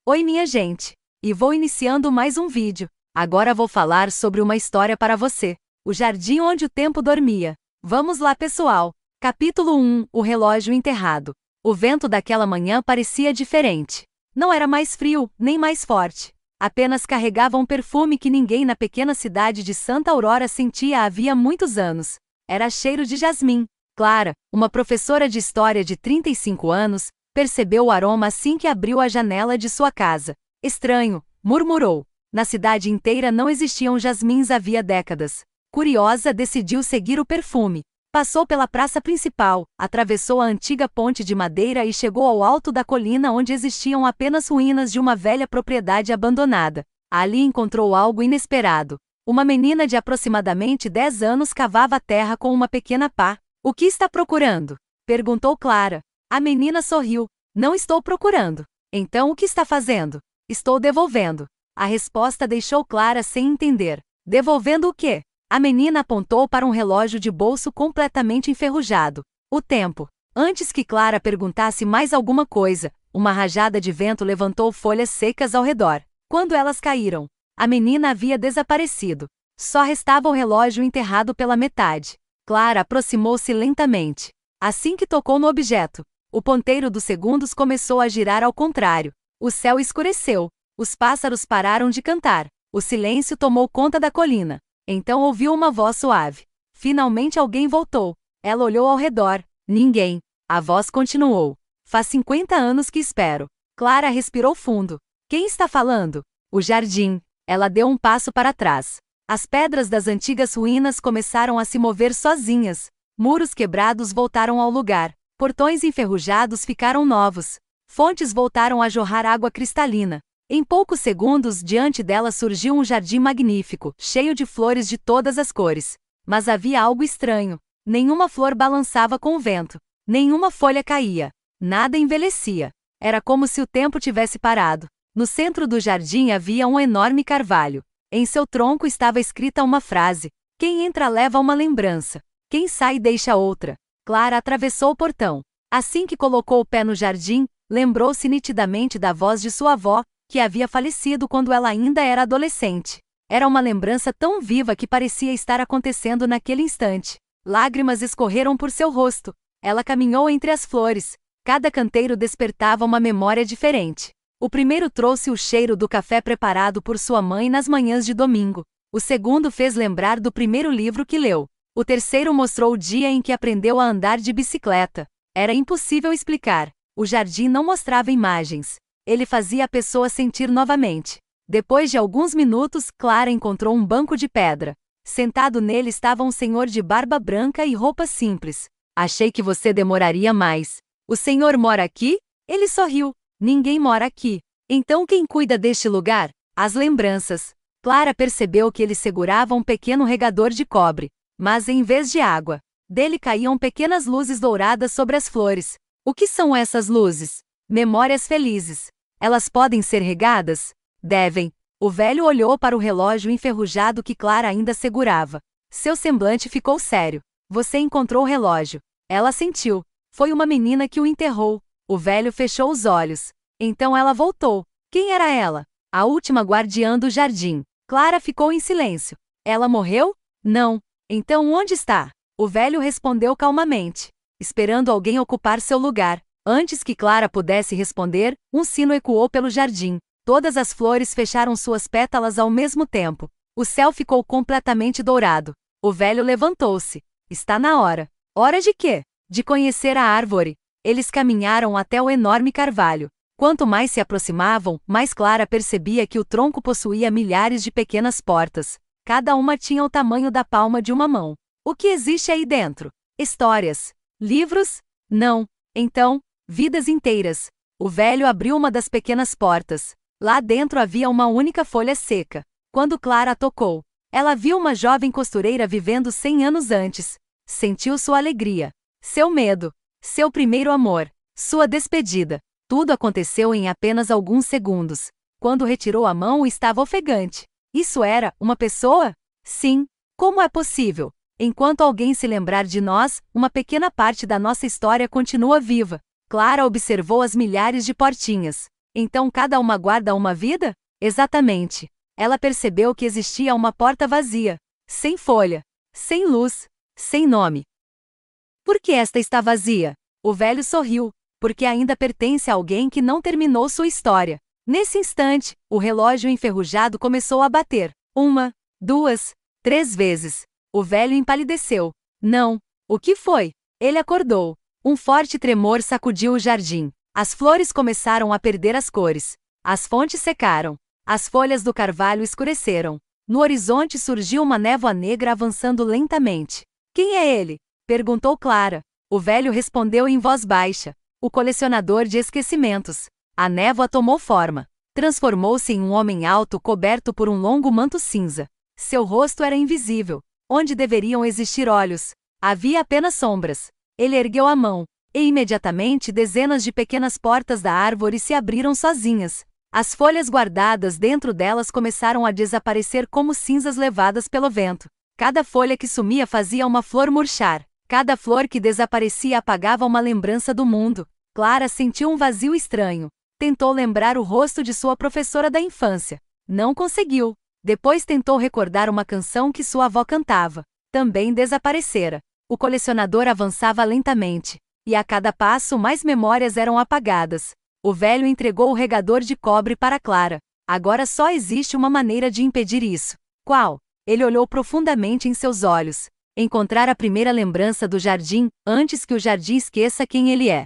Oi minha gente! E vou iniciando mais um vídeo. Agora vou falar sobre uma história para você. O jardim onde o tempo dormia. Vamos lá pessoal! Capítulo 1 O relógio enterrado. O vento daquela manhã parecia diferente. Não era mais frio, nem mais forte. Apenas carregava um perfume que ninguém na pequena cidade de Santa Aurora sentia havia muitos anos. Era cheiro de jasmim. Clara, uma professora de história de 35 anos, percebeu o aroma assim que abriu a janela de sua casa. Estranho, murmurou. Na cidade inteira não existiam jasmins havia décadas. Curiosa, decidiu seguir o perfume. Passou pela praça principal, atravessou a antiga ponte de madeira e chegou ao alto da colina onde existiam apenas ruínas de uma velha propriedade abandonada. Ali encontrou algo inesperado. Uma menina de aproximadamente 10 anos cavava a terra com uma pequena pá. O que está procurando? Perguntou Clara. A menina sorriu. Não estou procurando. Então o que está fazendo? Estou devolvendo. A resposta deixou Clara sem entender. Devolvendo o quê? A menina apontou para um relógio de bolso completamente enferrujado. O tempo. Antes que Clara perguntasse mais alguma coisa, uma rajada de vento levantou folhas secas ao redor. Quando elas caíram, a menina havia desaparecido. Só restava o relógio enterrado pela metade. Clara aproximou-se lentamente. Assim que tocou no objeto, o ponteiro dos segundos começou a girar ao contrário. O céu escureceu. Os pássaros pararam de cantar. O silêncio tomou conta da colina. Então ouviu uma voz suave. Finalmente alguém voltou. Ela olhou ao redor. Ninguém. A voz continuou. Faz 50 anos que espero. Clara respirou fundo. Quem está falando? O jardim. Ela deu um passo para trás. As pedras das antigas ruínas começaram a se mover sozinhas. Muros quebrados voltaram ao lugar. Portões enferrujados ficaram novos. Fontes voltaram a jorrar água cristalina. Em poucos segundos, diante dela surgiu um jardim magnífico, cheio de flores de todas as cores. Mas havia algo estranho. Nenhuma flor balançava com o vento. Nenhuma folha caía. Nada envelhecia. Era como se o tempo tivesse parado. No centro do jardim havia um enorme carvalho. Em seu tronco estava escrita uma frase: quem entra leva uma lembrança. Quem sai deixa outra. Clara atravessou o portão. Assim que colocou o pé no jardim, lembrou-se nitidamente da voz de sua avó, que havia falecido quando ela ainda era adolescente. Era uma lembrança tão viva que parecia estar acontecendo naquele instante. Lágrimas escorreram por seu rosto. Ela caminhou entre as flores. Cada canteiro despertava uma memória diferente. O primeiro trouxe o cheiro do café preparado por sua mãe nas manhãs de domingo. O segundo fez lembrar do primeiro livro que leu. O terceiro mostrou o dia em que aprendeu a andar de bicicleta. Era impossível explicar. O jardim não mostrava imagens. Ele fazia a pessoa sentir novamente. Depois de alguns minutos, Clara encontrou um banco de pedra. Sentado nele estava um senhor de barba branca e roupa simples. Achei que você demoraria mais. O senhor mora aqui? Ele sorriu. Ninguém mora aqui. Então quem cuida deste lugar? As lembranças. Clara percebeu que ele segurava um pequeno regador de cobre. Mas em vez de água, dele caíam pequenas luzes douradas sobre as flores. O que são essas luzes? Memórias felizes. Elas podem ser regadas? Devem. O velho olhou para o relógio enferrujado que Clara ainda segurava. Seu semblante ficou sério. Você encontrou o relógio. Ela sentiu. Foi uma menina que o enterrou. O velho fechou os olhos. Então ela voltou. Quem era ela? A última guardiã do jardim. Clara ficou em silêncio. Ela morreu? Não. Então onde está? O velho respondeu calmamente, esperando alguém ocupar seu lugar. Antes que Clara pudesse responder, um sino ecoou pelo jardim. Todas as flores fecharam suas pétalas ao mesmo tempo. O céu ficou completamente dourado. O velho levantou-se. Está na hora. Hora de quê? De conhecer a árvore. Eles caminharam até o enorme carvalho. Quanto mais se aproximavam, mais Clara percebia que o tronco possuía milhares de pequenas portas. Cada uma tinha o tamanho da palma de uma mão. O que existe aí dentro? Histórias? Livros? Não. Então, vidas inteiras. O velho abriu uma das pequenas portas. Lá dentro havia uma única folha seca. Quando Clara tocou, ela viu uma jovem costureira vivendo 100 anos antes. Sentiu sua alegria, seu medo, seu primeiro amor, sua despedida. Tudo aconteceu em apenas alguns segundos. Quando retirou a mão, estava ofegante. Isso era uma pessoa? Sim. Como é possível? Enquanto alguém se lembrar de nós, uma pequena parte da nossa história continua viva. Clara observou as milhares de portinhas. Então cada uma guarda uma vida? Exatamente. Ela percebeu que existia uma porta vazia, sem folha, sem luz, sem nome. Por que esta está vazia? O velho sorriu, porque ainda pertence a alguém que não terminou sua história. Nesse instante, o relógio enferrujado começou a bater. 1, 2, 3 vezes. O velho empalideceu. Não. O que foi? Ele acordou. Um forte tremor sacudiu o jardim. As flores começaram a perder as cores. As fontes secaram. As folhas do carvalho escureceram. No horizonte surgiu uma névoa negra avançando lentamente. Quem é ele? Perguntou Clara. O velho respondeu em voz baixa. O colecionador de esquecimentos. A névoa tomou forma. Transformou-se em um homem alto coberto por um longo manto cinza. Seu rosto era invisível. Onde deveriam existir olhos, havia apenas sombras. Ele ergueu a mão, e imediatamente dezenas de pequenas portas da árvore se abriram sozinhas. As folhas guardadas dentro delas começaram a desaparecer como cinzas levadas pelo vento. Cada folha que sumia fazia uma flor murchar. Cada flor que desaparecia apagava uma lembrança do mundo. Clara sentiu um vazio estranho. Tentou lembrar o rosto de sua professora da infância. Não conseguiu. Depois tentou recordar uma canção que sua avó cantava. Também desaparecera. O colecionador avançava lentamente. E a cada passo mais memórias eram apagadas. O velho entregou o regador de cobre para Clara. Agora só existe uma maneira de impedir isso. Qual? Ele olhou profundamente em seus olhos. Encontrar a primeira lembrança do jardim, antes que o jardim esqueça quem ele é.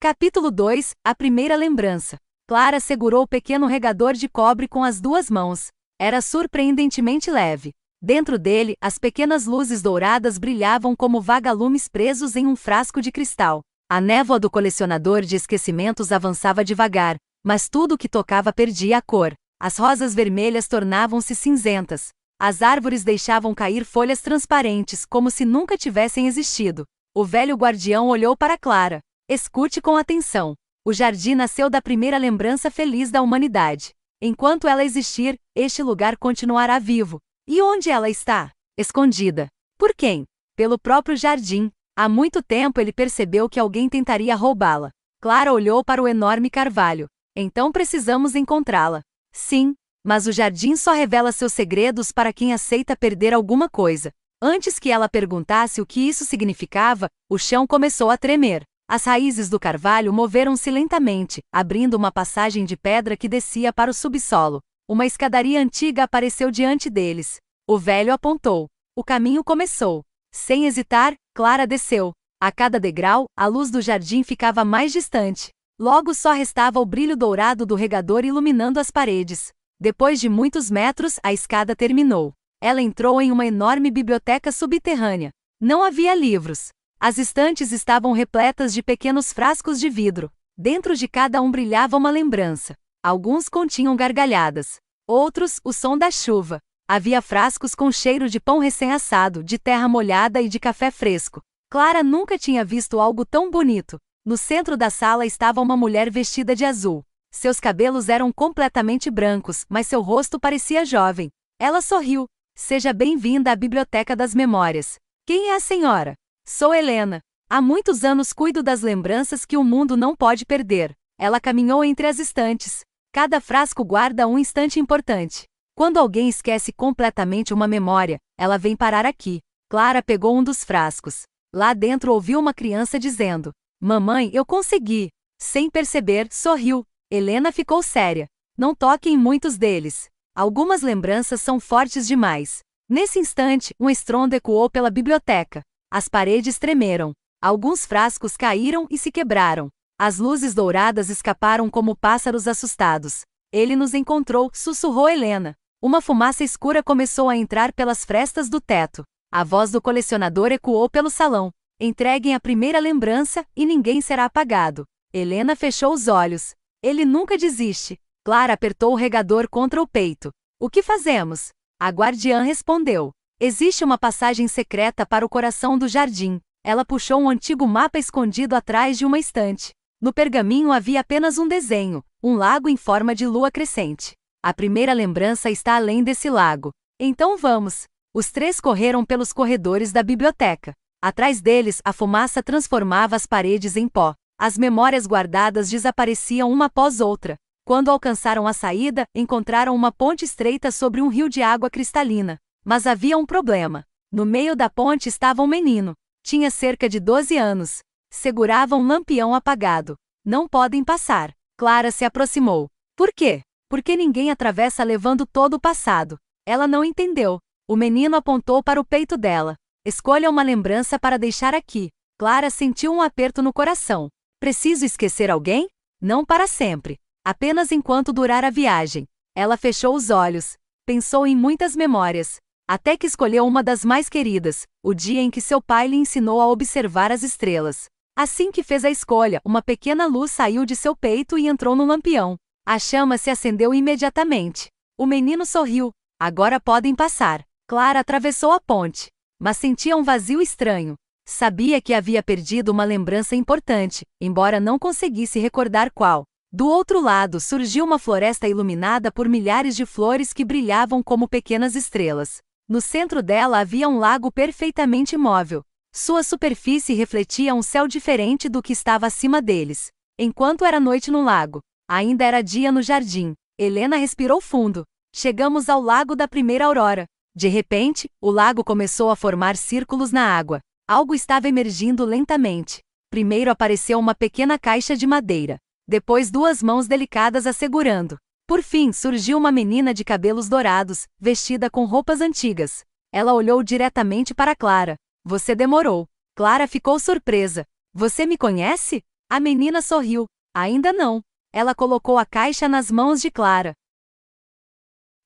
Capítulo 2 – A primeira lembrança. Clara segurou o pequeno regador de cobre com as duas mãos. Era surpreendentemente leve. Dentro dele, as pequenas luzes douradas brilhavam como vagalumes presos em um frasco de cristal. A névoa do colecionador de esquecimentos avançava devagar, mas tudo o que tocava perdia a cor. As rosas vermelhas tornavam-se cinzentas. As árvores deixavam cair folhas transparentes, como se nunca tivessem existido. O velho guardião olhou para Clara. Escute com atenção. O jardim nasceu da primeira lembrança feliz da humanidade. Enquanto ela existir, este lugar continuará vivo. E onde ela está? Escondida. Por quem? Pelo próprio jardim. Há muito tempo ele percebeu que alguém tentaria roubá-la. Clara olhou para o enorme carvalho. Então precisamos encontrá-la. Sim, mas o jardim só revela seus segredos para quem aceita perder alguma coisa. Antes que ela perguntasse o que isso significava, o chão começou a tremer. As raízes do carvalho moveram-se lentamente, abrindo uma passagem de pedra que descia para o subsolo. Uma escadaria antiga apareceu diante deles. O velho apontou. O caminho começou. Sem hesitar, Clara desceu. A cada degrau, a luz do jardim ficava mais distante. Logo só restava o brilho dourado do regador iluminando as paredes. Depois de muitos metros, a escada terminou. Ela entrou em uma enorme biblioteca subterrânea. Não havia livros. As estantes estavam repletas de pequenos frascos de vidro. Dentro de cada um brilhava uma lembrança. Alguns continham gargalhadas. Outros, o som da chuva. Havia frascos com cheiro de pão recém-assado, de terra molhada e de café fresco. Clara nunca tinha visto algo tão bonito. No centro da sala estava uma mulher vestida de azul. Seus cabelos eram completamente brancos, mas seu rosto parecia jovem. Ela sorriu. Seja bem-vinda à Biblioteca das Memórias. Quem é a senhora? Sou Helena. Há muitos anos cuido das lembranças que o mundo não pode perder. Ela caminhou entre as estantes. Cada frasco guarda um instante importante. Quando alguém esquece completamente uma memória, ela vem parar aqui. Clara pegou um dos frascos. Lá dentro ouviu uma criança dizendo: "Mamãe, eu consegui." Sem perceber, sorriu. Helena ficou séria. Não toque em muitos deles. Algumas lembranças são fortes demais. Nesse instante, um estrondo ecoou pela biblioteca. As paredes tremeram. Alguns frascos caíram e se quebraram. As luzes douradas escaparam como pássaros assustados. Ele nos encontrou, sussurrou Helena. Uma fumaça escura começou a entrar pelas frestas do teto. A voz do colecionador ecoou pelo salão. Entreguem a primeira lembrança, e ninguém será apagado. Helena fechou os olhos. Ele nunca desiste. Clara apertou o regador contra o peito. O que fazemos? A guardiã respondeu. Existe uma passagem secreta para o coração do jardim. Ela puxou um antigo mapa escondido atrás de uma estante. No pergaminho havia apenas um desenho, um lago em forma de lua crescente. A primeira lembrança está além desse lago. Então vamos. Os três correram pelos corredores da biblioteca. Atrás deles, a fumaça transformava as paredes em pó. As memórias guardadas desapareciam uma após outra. Quando alcançaram a saída, encontraram uma ponte estreita sobre um rio de água cristalina. Mas havia um problema. No meio da ponte estava um menino. Tinha cerca de 12 anos. Segurava um lampião apagado. Não podem passar. Clara se aproximou. Por quê? Porque ninguém atravessa levando todo o passado. Ela não entendeu. O menino apontou para o peito dela. Escolha uma lembrança para deixar aqui. Clara sentiu um aperto no coração. Preciso esquecer alguém? Não para sempre. Apenas enquanto durar a viagem. Ela fechou os olhos. Pensou em muitas memórias. Até que escolheu uma das mais queridas, o dia em que seu pai lhe ensinou a observar as estrelas. Assim que fez a escolha, uma pequena luz saiu de seu peito e entrou no lampião. A chama se acendeu imediatamente. O menino sorriu. Agora podem passar. Clara atravessou a ponte. Mas sentia um vazio estranho. Sabia que havia perdido uma lembrança importante, embora não conseguisse recordar qual. Do outro lado surgiu uma floresta iluminada por milhares de flores que brilhavam como pequenas estrelas. No centro dela havia um lago perfeitamente imóvel. Sua superfície refletia um céu diferente do que estava acima deles. Enquanto era noite no lago, ainda era dia no jardim. Helena respirou fundo. Chegamos ao lago da primeira aurora. De repente, o lago começou a formar círculos na água. Algo estava emergindo lentamente. Primeiro apareceu uma pequena caixa de madeira. Depois 2 mãos delicadas a segurando. Por fim, surgiu uma menina de cabelos dourados, vestida com roupas antigas. Ela olhou diretamente para Clara. Você demorou. Clara ficou surpresa. Você me conhece? A menina sorriu. Ainda não. Ela colocou a caixa nas mãos de Clara.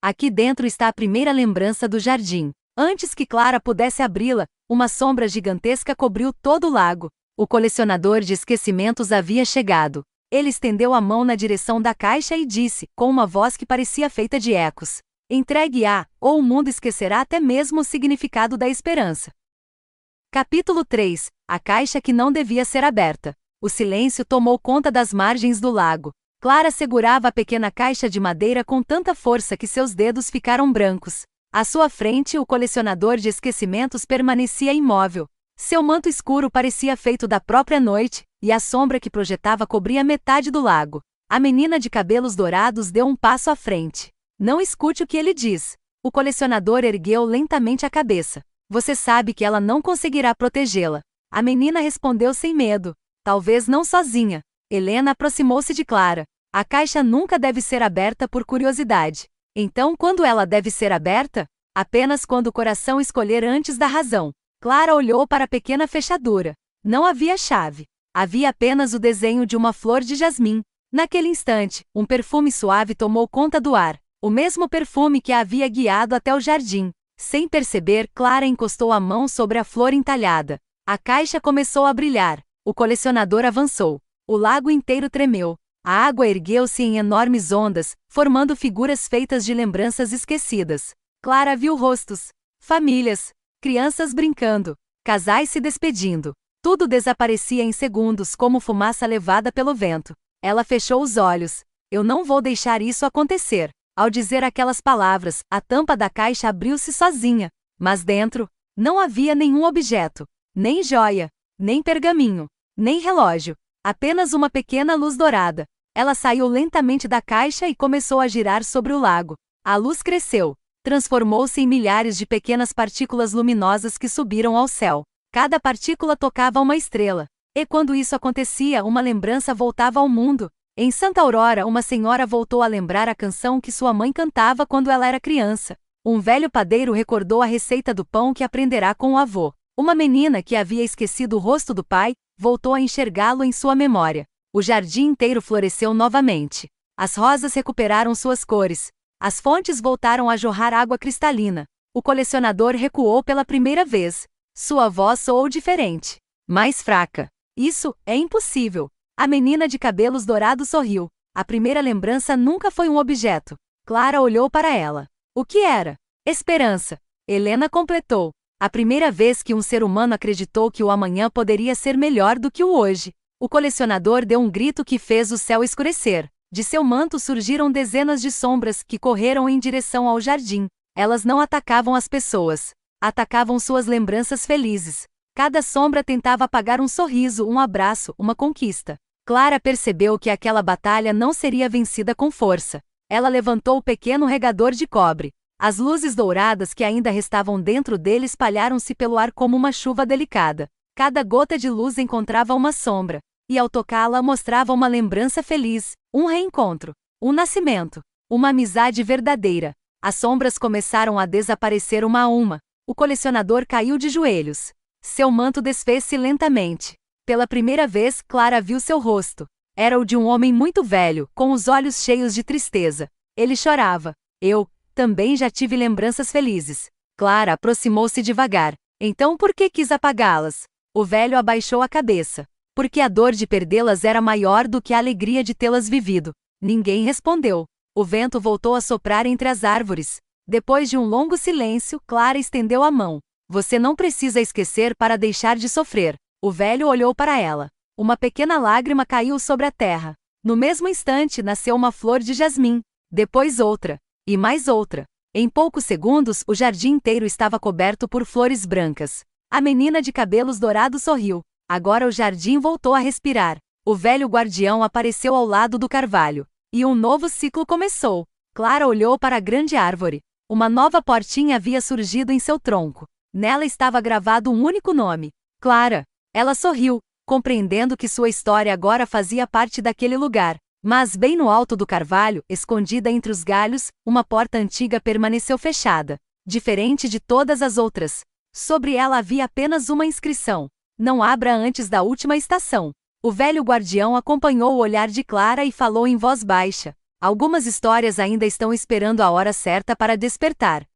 Aqui dentro está a primeira lembrança do jardim. Antes que Clara pudesse abri-la, uma sombra gigantesca cobriu todo o lago. O colecionador de esquecimentos havia chegado. Ele estendeu a mão na direção da caixa e disse, com uma voz que parecia feita de ecos: entregue-a, ou o mundo esquecerá até mesmo o significado da esperança. Capítulo 3. A caixa que não devia ser aberta. O silêncio tomou conta das margens do lago. Clara segurava a pequena caixa de madeira com tanta força que seus dedos ficaram brancos. À sua frente, o colecionador de esquecimentos permanecia imóvel. Seu manto escuro parecia feito da própria noite, e a sombra que projetava cobria metade do lago. A menina de cabelos dourados deu um passo à frente. Não escute o que ele diz. O colecionador ergueu lentamente a cabeça. Você sabe que ela não conseguirá protegê-la. A menina respondeu sem medo. Talvez não sozinha. Helena aproximou-se de Clara. A caixa nunca deve ser aberta por curiosidade. Então, quando ela deve ser aberta? Apenas quando o coração escolher antes da razão. Clara olhou para a pequena fechadura. Não havia chave. Havia apenas o desenho de uma flor de jasmim. Naquele instante, um perfume suave tomou conta do ar. O mesmo perfume que a havia guiado até o jardim. Sem perceber, Clara encostou a mão sobre a flor entalhada. A caixa começou a brilhar. O colecionador avançou. O lago inteiro tremeu. A água ergueu-se em enormes ondas, formando figuras feitas de lembranças esquecidas. Clara viu rostos, famílias, crianças brincando, casais se despedindo. Tudo desaparecia em segundos como fumaça levada pelo vento. Ela fechou os olhos. Eu não vou deixar isso acontecer. Ao dizer aquelas palavras, a tampa da caixa abriu-se sozinha. Mas dentro, não havia nenhum objeto. Nem joia, nem pergaminho, nem relógio. Apenas uma pequena luz dourada. Ela saiu lentamente da caixa e começou a girar sobre o lago. A luz cresceu. Transformou-se em milhares de pequenas partículas luminosas que subiram ao céu. Cada partícula tocava uma estrela. E quando isso acontecia, uma lembrança voltava ao mundo. Em Santa Aurora, uma senhora voltou a lembrar a canção que sua mãe cantava quando ela era criança. Um velho padeiro recordou a receita do pão que aprenderá com o avô. Uma menina que havia esquecido o rosto do pai, voltou a enxergá-lo em sua memória. O jardim inteiro floresceu novamente. As rosas recuperaram suas cores. As fontes voltaram a jorrar água cristalina. O colecionador recuou pela primeira vez. Sua voz soou diferente. Mais fraca. Isso é impossível. A menina de cabelos dourados sorriu. A primeira lembrança nunca foi um objeto. Clara olhou para ela. O que era? Esperança. Helena completou. A primeira vez que um ser humano acreditou que o amanhã poderia ser melhor do que o hoje. O colecionador deu um grito que fez o céu escurecer. De seu manto surgiram dezenas de sombras que correram em direção ao jardim. Elas não atacavam as pessoas. Atacavam suas lembranças felizes. Cada sombra tentava apagar um sorriso, um abraço, uma conquista. Clara percebeu que aquela batalha não seria vencida com força. Ela levantou o pequeno regador de cobre. As luzes douradas que ainda restavam dentro dele espalharam-se pelo ar como uma chuva delicada. Cada gota de luz encontrava uma sombra, e ao tocá-la mostrava uma lembrança feliz, um reencontro, um nascimento, uma amizade verdadeira. As sombras começaram a desaparecer uma a uma. O colecionador caiu de joelhos. Seu manto desfez-se lentamente. Pela primeira vez, Clara viu seu rosto. Era o de um homem muito velho, com os olhos cheios de tristeza. Ele chorava. Eu também já tive lembranças felizes. Clara aproximou-se devagar. Então por que quis apagá-las? O velho abaixou a cabeça. Porque a dor de perdê-las era maior do que a alegria de tê-las vivido. Ninguém respondeu. O vento voltou a soprar entre as árvores. Depois de um longo silêncio, Clara estendeu a mão. Você não precisa esquecer para deixar de sofrer. O velho olhou para ela. Uma pequena lágrima caiu sobre a terra. No mesmo instante nasceu uma flor de jasmim. Depois outra. E mais outra. Em poucos segundos, o jardim inteiro estava coberto por flores brancas. A menina de cabelos dourados sorriu. Agora o jardim voltou a respirar. O velho guardião apareceu ao lado do carvalho. E um novo ciclo começou. Clara olhou para a grande árvore. Uma nova portinha havia surgido em seu tronco. Nela estava gravado um único nome. Clara. Ela sorriu, compreendendo que sua história agora fazia parte daquele lugar. Mas bem no alto do carvalho, escondida entre os galhos, uma porta antiga permaneceu fechada. Diferente de todas as outras. Sobre ela havia apenas uma inscrição. Não abra antes da última estação. O velho guardião acompanhou o olhar de Clara e falou em voz baixa. Algumas histórias ainda estão esperando a hora certa para despertar.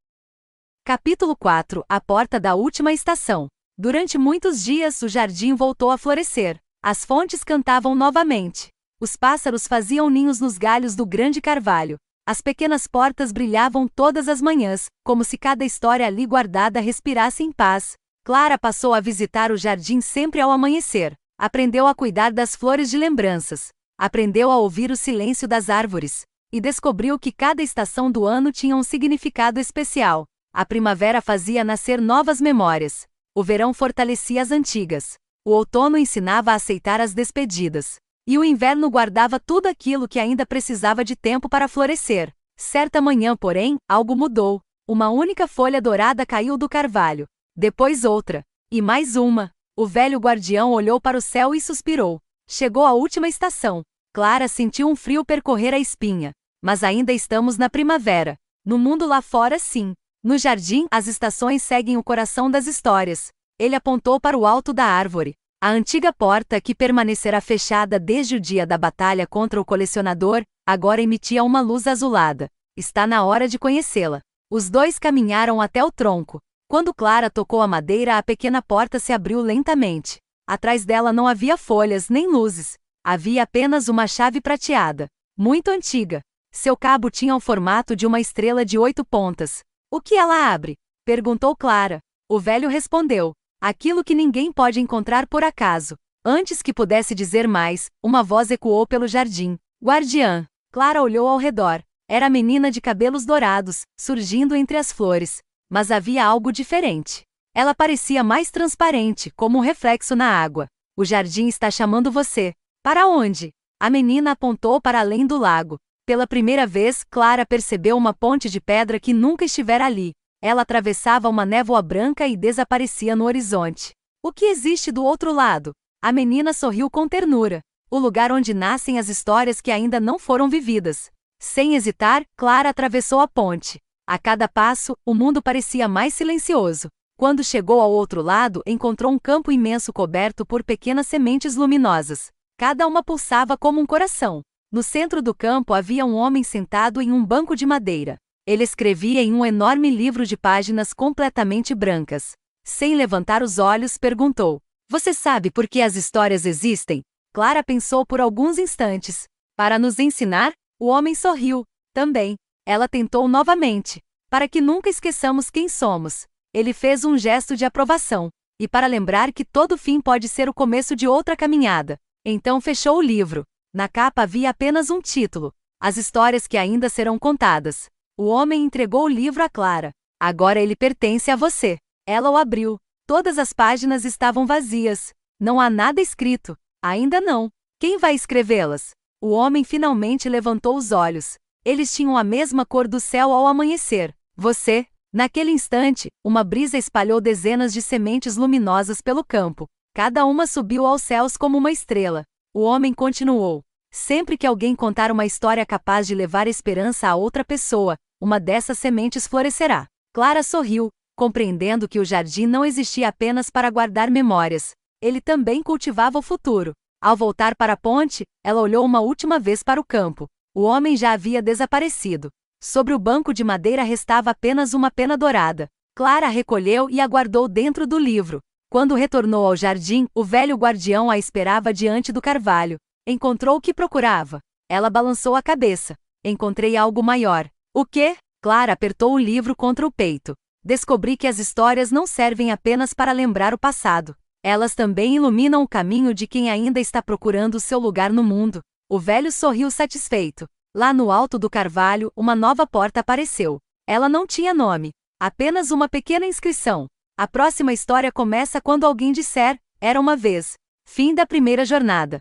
Capítulo 4 – A porta da última estação. Durante muitos dias o jardim voltou a florescer. As fontes cantavam novamente. Os pássaros faziam ninhos nos galhos do grande carvalho. As pequenas portas brilhavam todas as manhãs, como se cada história ali guardada respirasse em paz. Clara passou a visitar o jardim sempre ao amanhecer. Aprendeu a cuidar das flores de lembranças. Aprendeu a ouvir o silêncio das árvores. E descobriu que cada estação do ano tinha um significado especial. A primavera fazia nascer novas memórias. O verão fortalecia as antigas. O outono ensinava a aceitar as despedidas. E o inverno guardava tudo aquilo que ainda precisava de tempo para florescer. Certa manhã, porém, algo mudou. Uma única folha dourada caiu do carvalho. Depois outra. E mais uma. O velho guardião olhou para o céu e suspirou. Chegou a última estação. Clara sentiu um frio percorrer a espinha. Mas ainda estamos na primavera. No mundo lá fora, sim. No jardim, as estações seguem o coração das histórias. Ele apontou para o alto da árvore. A antiga porta, que permanecerá fechada desde o dia da batalha contra o colecionador, agora emitia uma luz azulada. Está na hora de conhecê-la. Os dois caminharam até o tronco. Quando Clara tocou a madeira, a pequena porta se abriu lentamente. Atrás dela não havia folhas nem luzes. Havia apenas uma chave prateada. Muito antiga. Seu cabo tinha o formato de uma estrela de 8 pontas. O que ela abre? Perguntou Clara. O velho respondeu. Aquilo que ninguém pode encontrar por acaso. Antes que pudesse dizer mais, uma voz ecoou pelo jardim. Guardiã. Clara olhou ao redor. Era a menina de cabelos dourados, surgindo entre as flores. Mas havia algo diferente. Ela parecia mais transparente, como um reflexo na água. O jardim está chamando você. Para onde? A menina apontou para além do lago. Pela primeira vez, Clara percebeu uma ponte de pedra que nunca estivera ali. Ela atravessava uma névoa branca e desaparecia no horizonte. O que existe do outro lado? A menina sorriu com ternura. O lugar onde nascem as histórias que ainda não foram vividas. Sem hesitar, Clara atravessou a ponte. A cada passo, o mundo parecia mais silencioso. Quando chegou ao outro lado, encontrou um campo imenso coberto por pequenas sementes luminosas. Cada uma pulsava como um coração. No centro do campo havia um homem sentado em um banco de madeira. Ele escrevia em um enorme livro de páginas completamente brancas. Sem levantar os olhos, perguntou: Você sabe por que as histórias existem? Clara pensou por alguns instantes. Para nos ensinar? O homem sorriu. Também. Ela tentou novamente. Para que nunca esqueçamos quem somos. Ele fez um gesto de aprovação. E para lembrar que todo fim pode ser o começo de outra caminhada. Então fechou o livro. Na capa havia apenas um título: As histórias que ainda serão contadas. O homem entregou o livro a Clara. Agora ele pertence a você. Ela o abriu. Todas as páginas estavam vazias. Não há nada escrito. Ainda não. Quem vai escrevê-las? O homem finalmente levantou os olhos. Eles tinham a mesma cor do céu ao amanhecer. Você? Naquele instante, uma brisa espalhou dezenas de sementes luminosas pelo campo. Cada uma subiu aos céus como uma estrela. O homem continuou. Sempre que alguém contar uma história capaz de levar esperança a outra pessoa, uma dessas sementes florescerá. Clara sorriu, compreendendo que o jardim não existia apenas para guardar memórias. Ele também cultivava o futuro. Ao voltar para a ponte, ela olhou uma última vez para o campo. O homem já havia desaparecido. Sobre o banco de madeira restava apenas uma pena dourada. Clara a recolheu e a guardou dentro do livro. Quando retornou ao jardim, o velho guardião a esperava diante do carvalho. Encontrou o que procurava. Ela balançou a cabeça. Encontrei algo maior. O quê? Clara apertou o livro contra o peito. Descobri que as histórias não servem apenas para lembrar o passado. Elas também iluminam o caminho de quem ainda está procurando seu lugar no mundo. O velho sorriu satisfeito. Lá no alto do carvalho, uma nova porta apareceu. Ela não tinha nome. Apenas uma pequena inscrição. A próxima história começa quando alguém disser, era uma vez. Fim da primeira jornada.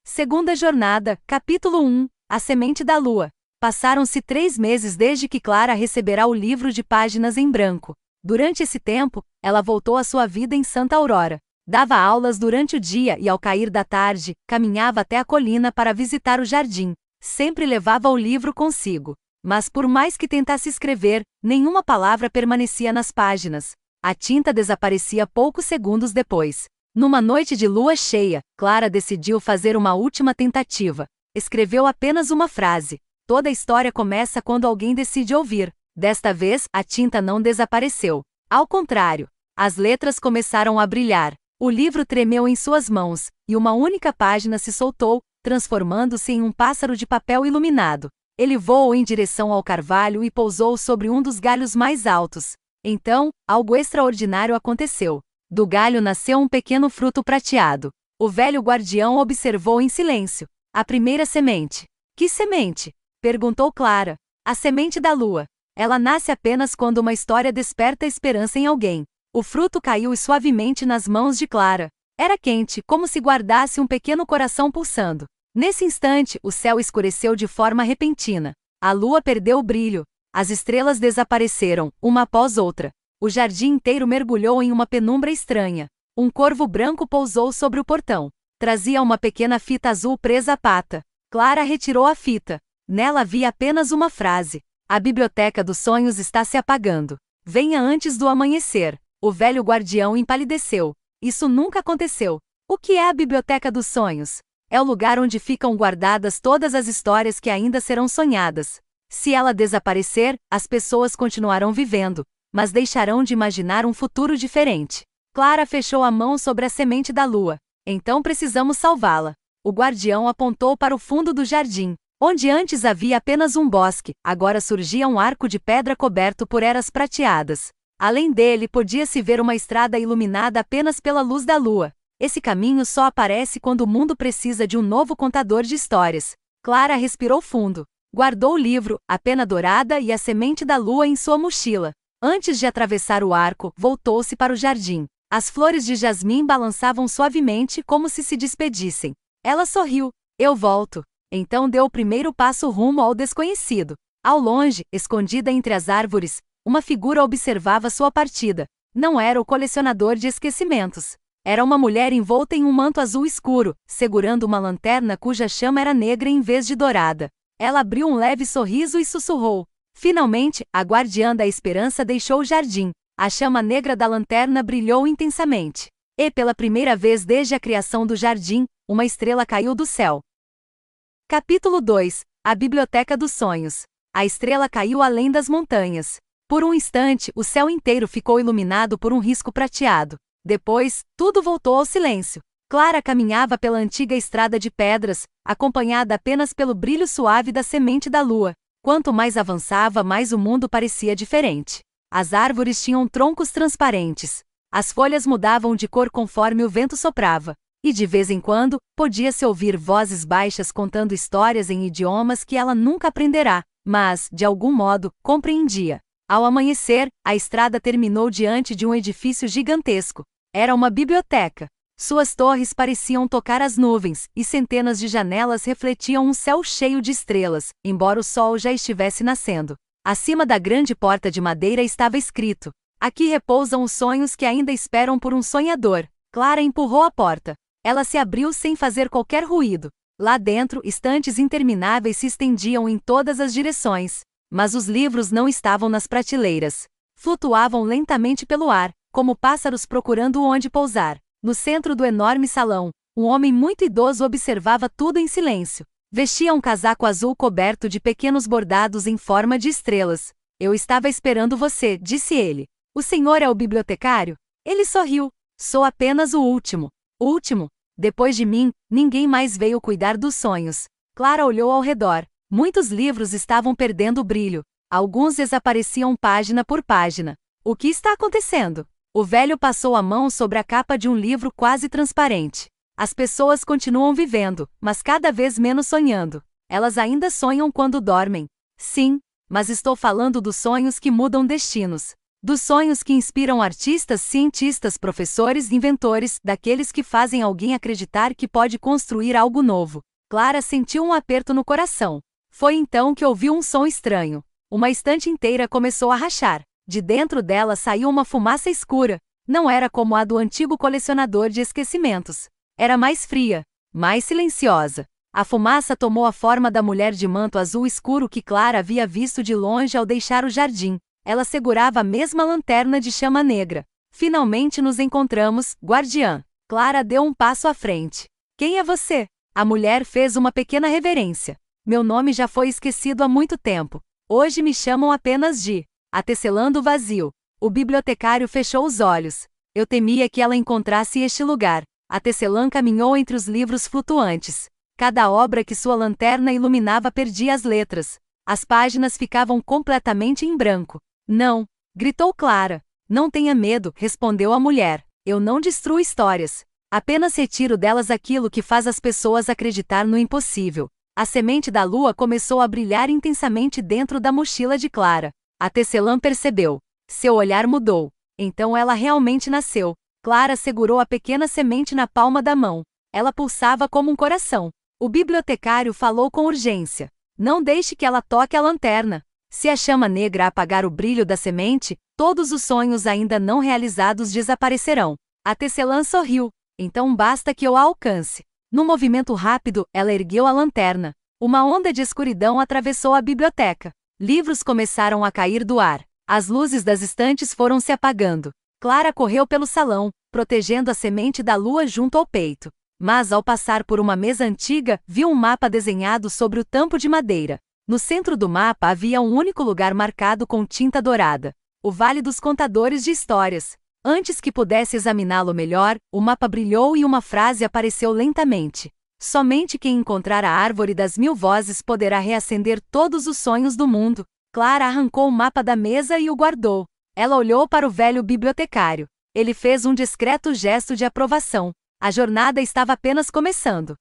Segunda jornada, capítulo 1, A Semente da Lua. Passaram-se 3 meses desde que Clara receberá o livro de páginas em branco. Durante esse tempo, ela voltou à sua vida em Santa Aurora. Dava aulas durante o dia e ao cair da tarde, caminhava até a colina para visitar o jardim. Sempre levava o livro consigo. Mas por mais que tentasse escrever, nenhuma palavra permanecia nas páginas. A tinta desaparecia poucos segundos depois. Numa noite de lua cheia, Clara decidiu fazer uma última tentativa. Escreveu apenas uma frase. Toda a história começa quando alguém decide ouvir. Desta vez, a tinta não desapareceu. Ao contrário, as letras começaram a brilhar. O livro tremeu em suas mãos, e uma única página se soltou, transformando-se em um pássaro de papel iluminado. Ele voou em direção ao carvalho e pousou sobre um dos galhos mais altos. Então, algo extraordinário aconteceu. Do galho nasceu um pequeno fruto prateado. O velho guardião observou em silêncio. A primeira semente. Que semente? Perguntou Clara. A semente da lua. Ela nasce apenas quando uma história desperta esperança em alguém. O fruto caiu suavemente nas mãos de Clara. Era quente, como se guardasse um pequeno coração pulsando. Nesse instante, o céu escureceu de forma repentina. A lua perdeu o brilho. As estrelas desapareceram, uma após outra. O jardim inteiro mergulhou em uma penumbra estranha. Um corvo branco pousou sobre o portão. Trazia uma pequena fita azul presa à pata. Clara retirou a fita. Nela havia apenas uma frase. A biblioteca dos sonhos está se apagando. Venha antes do amanhecer. O velho guardião empalideceu. Isso nunca aconteceu. O que é a biblioteca dos sonhos? É o lugar onde ficam guardadas todas as histórias que ainda serão sonhadas. Se ela desaparecer, as pessoas continuarão vivendo, mas deixarão de imaginar um futuro diferente. Clara fechou a mão sobre a semente da lua. Então precisamos salvá-la. O guardião apontou para o fundo do jardim. Onde antes havia apenas um bosque, agora surgia um arco de pedra coberto por eras prateadas. Além dele, podia-se ver uma estrada iluminada apenas pela luz da lua. Esse caminho só aparece quando o mundo precisa de um novo contador de histórias. Clara respirou fundo. Guardou o livro, a pena dourada e a semente da lua em sua mochila. Antes de atravessar o arco, voltou-se para o jardim. As flores de jasmim balançavam suavemente como se despedissem. Ela sorriu. Eu volto. Então deu o primeiro passo rumo ao desconhecido. Ao longe, escondida entre as árvores, uma figura observava sua partida. Não era o colecionador de esquecimentos. Era uma mulher envolta em um manto azul escuro, segurando uma lanterna cuja chama era negra em vez de dourada. Ela abriu um leve sorriso e sussurrou. Finalmente, a guardiã da esperança deixou o jardim. A chama negra da lanterna brilhou intensamente. E pela primeira vez desde a criação do jardim, uma estrela caiu do céu. Capítulo 2. A Biblioteca dos Sonhos. A estrela caiu além das montanhas. Por um instante, o céu inteiro ficou iluminado por um risco prateado. Depois, tudo voltou ao silêncio. Clara caminhava pela antiga estrada de pedras, acompanhada apenas pelo brilho suave da semente da lua. Quanto mais avançava, mais o mundo parecia diferente. As árvores tinham troncos transparentes. As folhas mudavam de cor conforme o vento soprava. E de vez em quando, podia-se ouvir vozes baixas contando histórias em idiomas que ela nunca aprenderá, mas, de algum modo, compreendia. Ao amanhecer, a estrada terminou diante de um edifício gigantesco. Era uma biblioteca. Suas torres pareciam tocar as nuvens, e centenas de janelas refletiam um céu cheio de estrelas, embora o sol já estivesse nascendo. Acima da grande porta de madeira estava escrito: "Aqui repousam os sonhos que ainda esperam por um sonhador." Clara empurrou a porta. Ela se abriu sem fazer qualquer ruído. Lá dentro, estantes intermináveis se estendiam em todas as direções. Mas os livros não estavam nas prateleiras. Flutuavam lentamente pelo ar, como pássaros procurando onde pousar. No centro do enorme salão, um homem muito idoso observava tudo em silêncio. Vestia um casaco azul coberto de pequenos bordados em forma de estrelas. "Eu estava esperando você", disse ele. "O senhor é o bibliotecário?" Ele sorriu. "Sou apenas o último." "Último? Depois de mim, ninguém mais veio cuidar dos sonhos." Clara olhou ao redor. Muitos livros estavam perdendo o brilho. Alguns desapareciam página por página. "O que está acontecendo?" O velho passou a mão sobre a capa de um livro quase transparente. "As pessoas continuam vivendo, mas cada vez menos sonhando. Elas ainda sonham quando dormem." "Sim, mas estou falando dos sonhos que mudam destinos. Dos sonhos que inspiram artistas, cientistas, professores, inventores, daqueles que fazem alguém acreditar que pode construir algo novo." Clara sentiu um aperto no coração. Foi então que ouviu um som estranho. Uma estante inteira começou a rachar. De dentro dela saiu uma fumaça escura. Não era como a do antigo colecionador de esquecimentos. Era mais fria, mais silenciosa. A fumaça tomou a forma da mulher de manto azul escuro que Clara havia visto de longe ao deixar o jardim. Ela segurava a mesma lanterna de chama negra. "Finalmente nos encontramos, guardiã." Clara deu um passo à frente. "Quem é você?" A mulher fez uma pequena reverência. "Meu nome já foi esquecido há muito tempo. Hoje me chamam apenas de a tecelã do vazio." O bibliotecário fechou os olhos. "Eu temia que ela encontrasse este lugar." A tecelã caminhou entre os livros flutuantes. Cada obra que sua lanterna iluminava perdia as letras. As páginas ficavam completamente em branco. "Não!" gritou Clara. "Não tenha medo", respondeu a mulher. "Eu não destruo histórias. Apenas retiro delas aquilo que faz as pessoas acreditar no impossível." A semente da lua começou a brilhar intensamente dentro da mochila de Clara. A tecelã percebeu. Seu olhar mudou. Então ela realmente nasceu. Clara segurou a pequena semente na palma da mão. Ela pulsava como um coração. O bibliotecário falou com urgência. "Não deixe que ela toque a lanterna. Se a chama negra apagar o brilho da semente, todos os sonhos ainda não realizados desaparecerão." A tecelã sorriu. "Então basta que eu a alcance." Num movimento rápido, ela ergueu a lanterna. Uma onda de escuridão atravessou a biblioteca. Livros começaram a cair do ar. As luzes das estantes foram se apagando. Clara correu pelo salão, protegendo a semente da lua junto ao peito. Mas ao passar por uma mesa antiga, viu um mapa desenhado sobre o tampo de madeira. No centro do mapa havia um único lugar marcado com tinta dourada: o Vale dos Contadores de Histórias. Antes que pudesse examiná-lo melhor, o mapa brilhou e uma frase apareceu lentamente: "Somente quem encontrar a árvore das 1000 vozes poderá reacender todos os sonhos do mundo." Clara arrancou o mapa da mesa e o guardou. Ela olhou para o velho bibliotecário. Ele fez um discreto gesto de aprovação. A jornada estava apenas começando.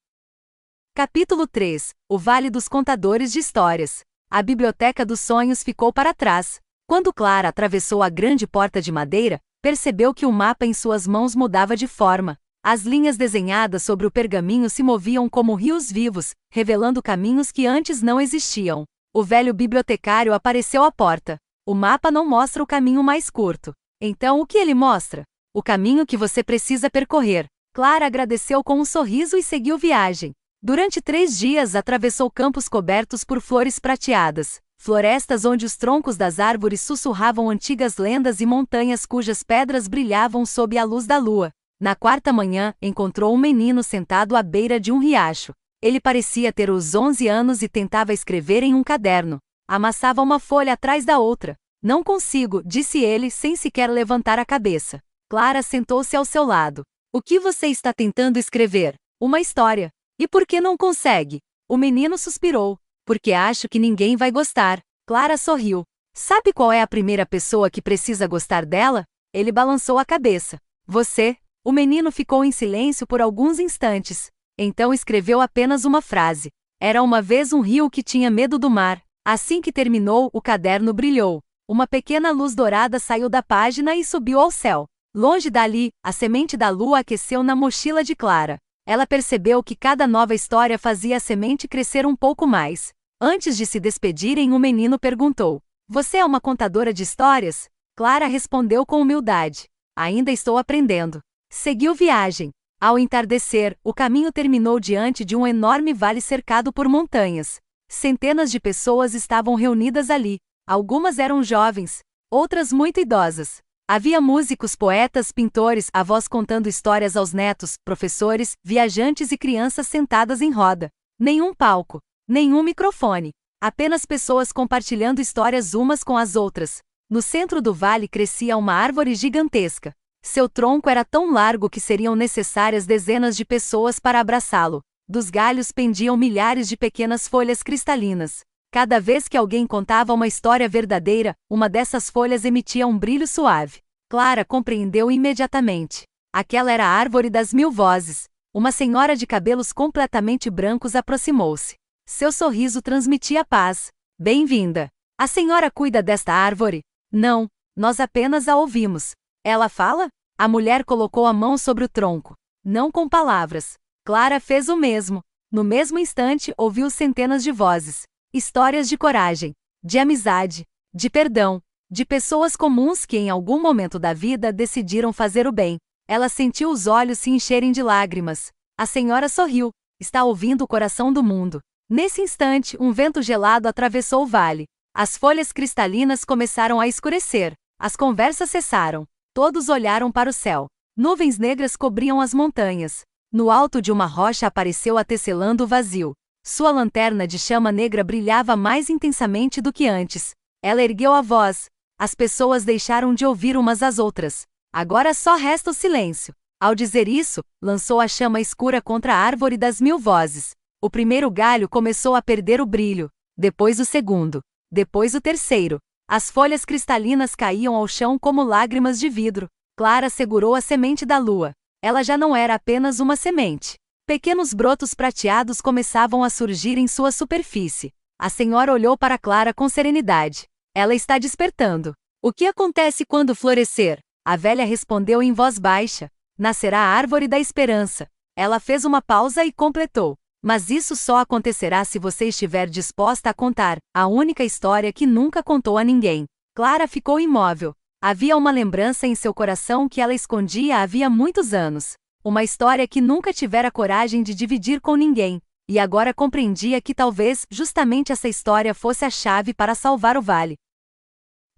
Capítulo 3. O Vale dos Contadores de Histórias. A Biblioteca dos Sonhos ficou para trás. Quando Clara atravessou a grande porta de madeira, percebeu que o mapa em suas mãos mudava de forma. As linhas desenhadas sobre o pergaminho se moviam como rios vivos, revelando caminhos que antes não existiam. O velho bibliotecário apareceu à porta. "O mapa não mostra o caminho mais curto. Então o que ele mostra?" "O caminho que você precisa percorrer." Clara agradeceu com um sorriso e seguiu viagem. Durante 3 dias atravessou campos cobertos por flores prateadas, florestas onde os troncos das árvores sussurravam antigas lendas e montanhas cujas pedras brilhavam sob a luz da lua. Na 4ª manhã, encontrou um menino sentado à beira de um riacho. Ele parecia ter os 11 anos e tentava escrever em um caderno. Amassava uma folha atrás da outra. "Não consigo", disse ele sem sequer levantar a cabeça. Clara sentou-se ao seu lado. "O que você está tentando escrever?" "Uma história." "E por que não consegue?" O menino suspirou. "Porque acho que ninguém vai gostar." Clara sorriu. "Sabe qual é a primeira pessoa que precisa gostar dela?" Ele balançou a cabeça. "Você." O menino ficou em silêncio por alguns instantes. Então escreveu apenas uma frase: "Era uma vez um rio que tinha medo do mar." Assim que terminou, o caderno brilhou. Uma pequena luz dourada saiu da página e subiu ao céu. Longe dali, a semente da lua aqueceu na mochila de Clara. Ela percebeu que cada nova história fazia a semente crescer um pouco mais. Antes de se despedirem, o menino perguntou: "Você é uma contadora de histórias?" Clara respondeu com humildade: "Ainda estou aprendendo." Seguiu viagem. Ao entardecer, o caminho terminou diante de um enorme vale cercado por montanhas. Centenas de pessoas estavam reunidas ali. Algumas eram jovens, outras muito idosas. Havia músicos, poetas, pintores, avós contando histórias aos netos, professores, viajantes e crianças sentadas em roda. Nenhum palco, nenhum microfone. Apenas pessoas compartilhando histórias umas com as outras. No centro do vale crescia uma árvore gigantesca. Seu tronco era tão largo que seriam necessárias dezenas de pessoas para abraçá-lo. Dos galhos pendiam milhares de pequenas folhas cristalinas. Cada vez que alguém contava uma história verdadeira, uma dessas folhas emitia um brilho suave. Clara compreendeu imediatamente. Aquela era a árvore das 1000 vozes. Uma senhora de cabelos completamente brancos aproximou-se. Seu sorriso transmitia paz. "Bem-vinda. A senhora cuida desta árvore?" "Não, nós apenas a ouvimos." "Ela fala?" A mulher colocou a mão sobre o tronco. Não com palavras. Clara fez o mesmo. No mesmo instante, ouviu centenas de vozes. Histórias de coragem, de amizade, de perdão, de pessoas comuns que em algum momento da vida decidiram fazer o bem. Ela sentiu os olhos se encherem de lágrimas. A senhora sorriu. Está ouvindo o coração do mundo. Nesse instante, um vento gelado atravessou o vale. As folhas cristalinas começaram a escurecer. As conversas cessaram. Todos olharam para o céu. Nuvens negras cobriam as montanhas. No alto de uma rocha apareceu a tecelã do vazio. Sua lanterna de chama negra brilhava mais intensamente do que antes. Ela ergueu a voz. As pessoas deixaram de ouvir umas às outras. Agora só resta o silêncio. Ao dizer isso, lançou a chama escura contra a árvore das 1000 vozes. O primeiro galho começou a perder o brilho. Depois o segundo. Depois o terceiro. As folhas cristalinas caíam ao chão como lágrimas de vidro. Clara segurou a semente da lua. Ela já não era apenas uma semente. Pequenos brotos prateados começavam a surgir em sua superfície. A senhora olhou para Clara com serenidade. "Ela está despertando." "O que acontece quando florescer?" A velha respondeu em voz baixa. "Nascerá a árvore da esperança." Ela fez uma pausa e completou: "Mas isso só acontecerá se você estiver disposta a contar a única história que nunca contou a ninguém." Clara ficou imóvel. Havia uma lembrança em seu coração que ela escondia havia muitos anos. Uma história que nunca tivera coragem de dividir com ninguém. E agora compreendia que talvez justamente essa história fosse a chave para salvar o vale.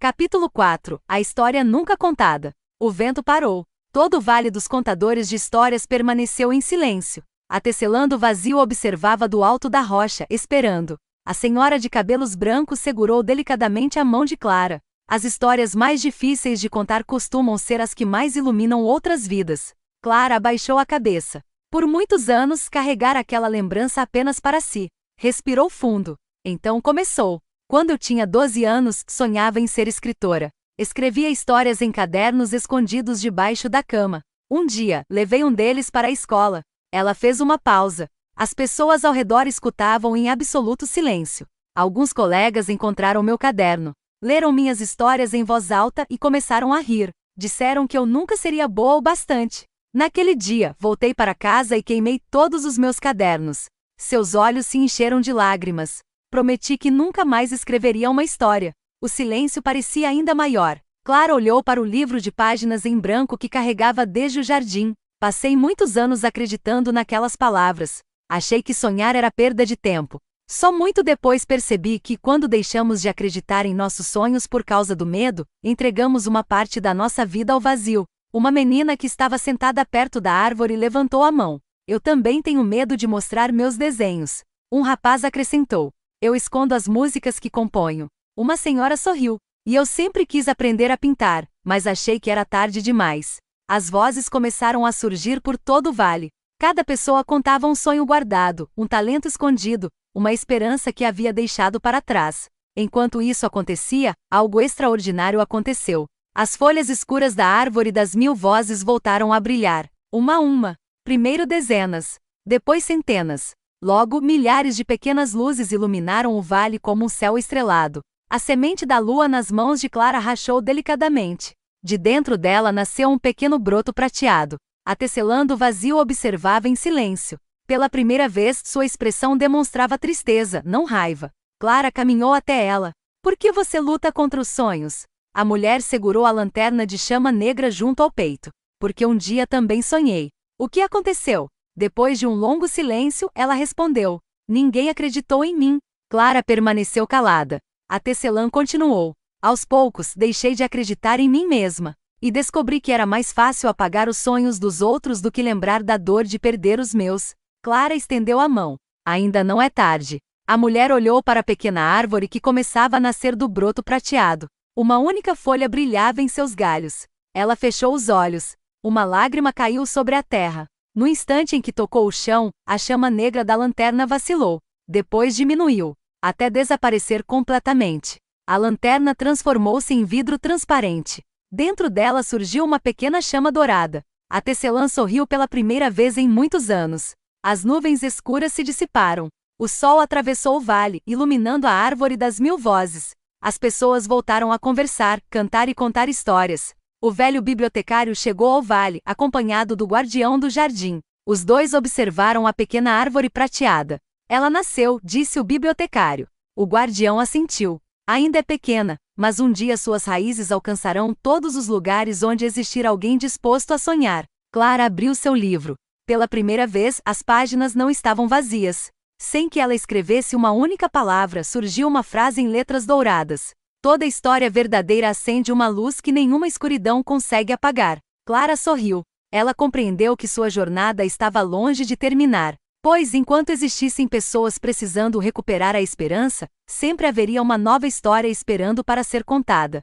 Capítulo 4. A história nunca contada. O vento parou. Todo o vale dos contadores de histórias permaneceu em silêncio. A tecelã do vazio observava do alto da rocha, esperando. A senhora de cabelos brancos segurou delicadamente a mão de Clara. As histórias mais difíceis de contar costumam ser as que mais iluminam outras vidas. Clara abaixou a cabeça. Por muitos anos carregara aquela lembrança apenas para si. Respirou fundo. Então começou. "Quando eu tinha 12 anos, sonhava em ser escritora. Escrevia histórias em cadernos escondidos debaixo da cama. Um dia, levei um deles para a escola." Ela fez uma pausa. As pessoas ao redor escutavam em absoluto silêncio. Alguns colegas encontraram meu caderno. Leram minhas histórias em voz alta e começaram a rir. Disseram que eu nunca seria boa o bastante. Naquele dia, voltei para casa e queimei todos os meus cadernos. Seus olhos se encheram de lágrimas. Prometi que nunca mais escreveria uma história. O silêncio parecia ainda maior. Clara olhou para o livro de páginas em branco que carregava desde o jardim. "Passei muitos anos acreditando naquelas palavras. Achei que sonhar era perda de tempo. Só muito depois percebi que, quando deixamos de acreditar em nossos sonhos por causa do medo, entregamos uma parte da nossa vida ao vazio." Uma menina que estava sentada perto da árvore levantou a mão. "Eu também tenho medo de mostrar meus desenhos." Um rapaz acrescentou: "Eu escondo as músicas que componho." Uma senhora sorriu. "E eu sempre quis aprender a pintar, mas achei que era tarde demais." As vozes começaram a surgir por todo o vale. Cada pessoa contava um sonho guardado, um talento escondido, uma esperança que havia deixado para trás. Enquanto isso acontecia, algo extraordinário aconteceu. As folhas escuras da árvore das 1000 vozes voltaram a brilhar, uma a uma. Primeiro dezenas, depois centenas. Logo, milhares de pequenas luzes iluminaram o vale como um céu estrelado. A semente da lua nas mãos de Clara rachou delicadamente. De dentro dela nasceu um pequeno broto prateado. A tecelã do vazio observava em silêncio. Pela primeira vez, sua expressão demonstrava tristeza, não raiva. Clara caminhou até ela. Por que você luta contra os sonhos? A mulher segurou a lanterna de chama negra junto ao peito. Porque um dia também sonhei. O que aconteceu? Depois de um longo silêncio, ela respondeu. Ninguém acreditou em mim. Clara permaneceu calada. A tecelã continuou. Aos poucos, deixei de acreditar em mim mesma. E descobri que era mais fácil apagar os sonhos dos outros do que lembrar da dor de perder os meus. Clara estendeu a mão. Ainda não é tarde. A mulher olhou para a pequena árvore que começava a nascer do broto prateado. Uma única folha brilhava em seus galhos. Ela fechou os olhos. Uma lágrima caiu sobre a terra. No instante em que tocou o chão, a chama negra da lanterna vacilou. Depois diminuiu, até desaparecer completamente. A lanterna transformou-se em vidro transparente. Dentro dela surgiu uma pequena chama dourada. A tecelã sorriu pela primeira vez em muitos anos. As nuvens escuras se dissiparam. O sol atravessou o vale, iluminando a árvore das 1000 vozes. As pessoas voltaram a conversar, cantar e contar histórias. O velho bibliotecário chegou ao vale, acompanhado do guardião do jardim. Os dois observaram a pequena árvore prateada. Ela nasceu, disse o bibliotecário. O guardião assentiu. Ainda é pequena, mas um dia suas raízes alcançarão todos os lugares onde existir alguém disposto a sonhar. Clara abriu seu livro. Pela primeira vez, as páginas não estavam vazias. Sem que ela escrevesse uma única palavra, surgiu uma frase em letras douradas. Toda história verdadeira acende uma luz que nenhuma escuridão consegue apagar. Clara sorriu. Ela compreendeu que sua jornada estava longe de terminar. Pois enquanto existissem pessoas precisando recuperar a esperança, sempre haveria uma nova história esperando para ser contada.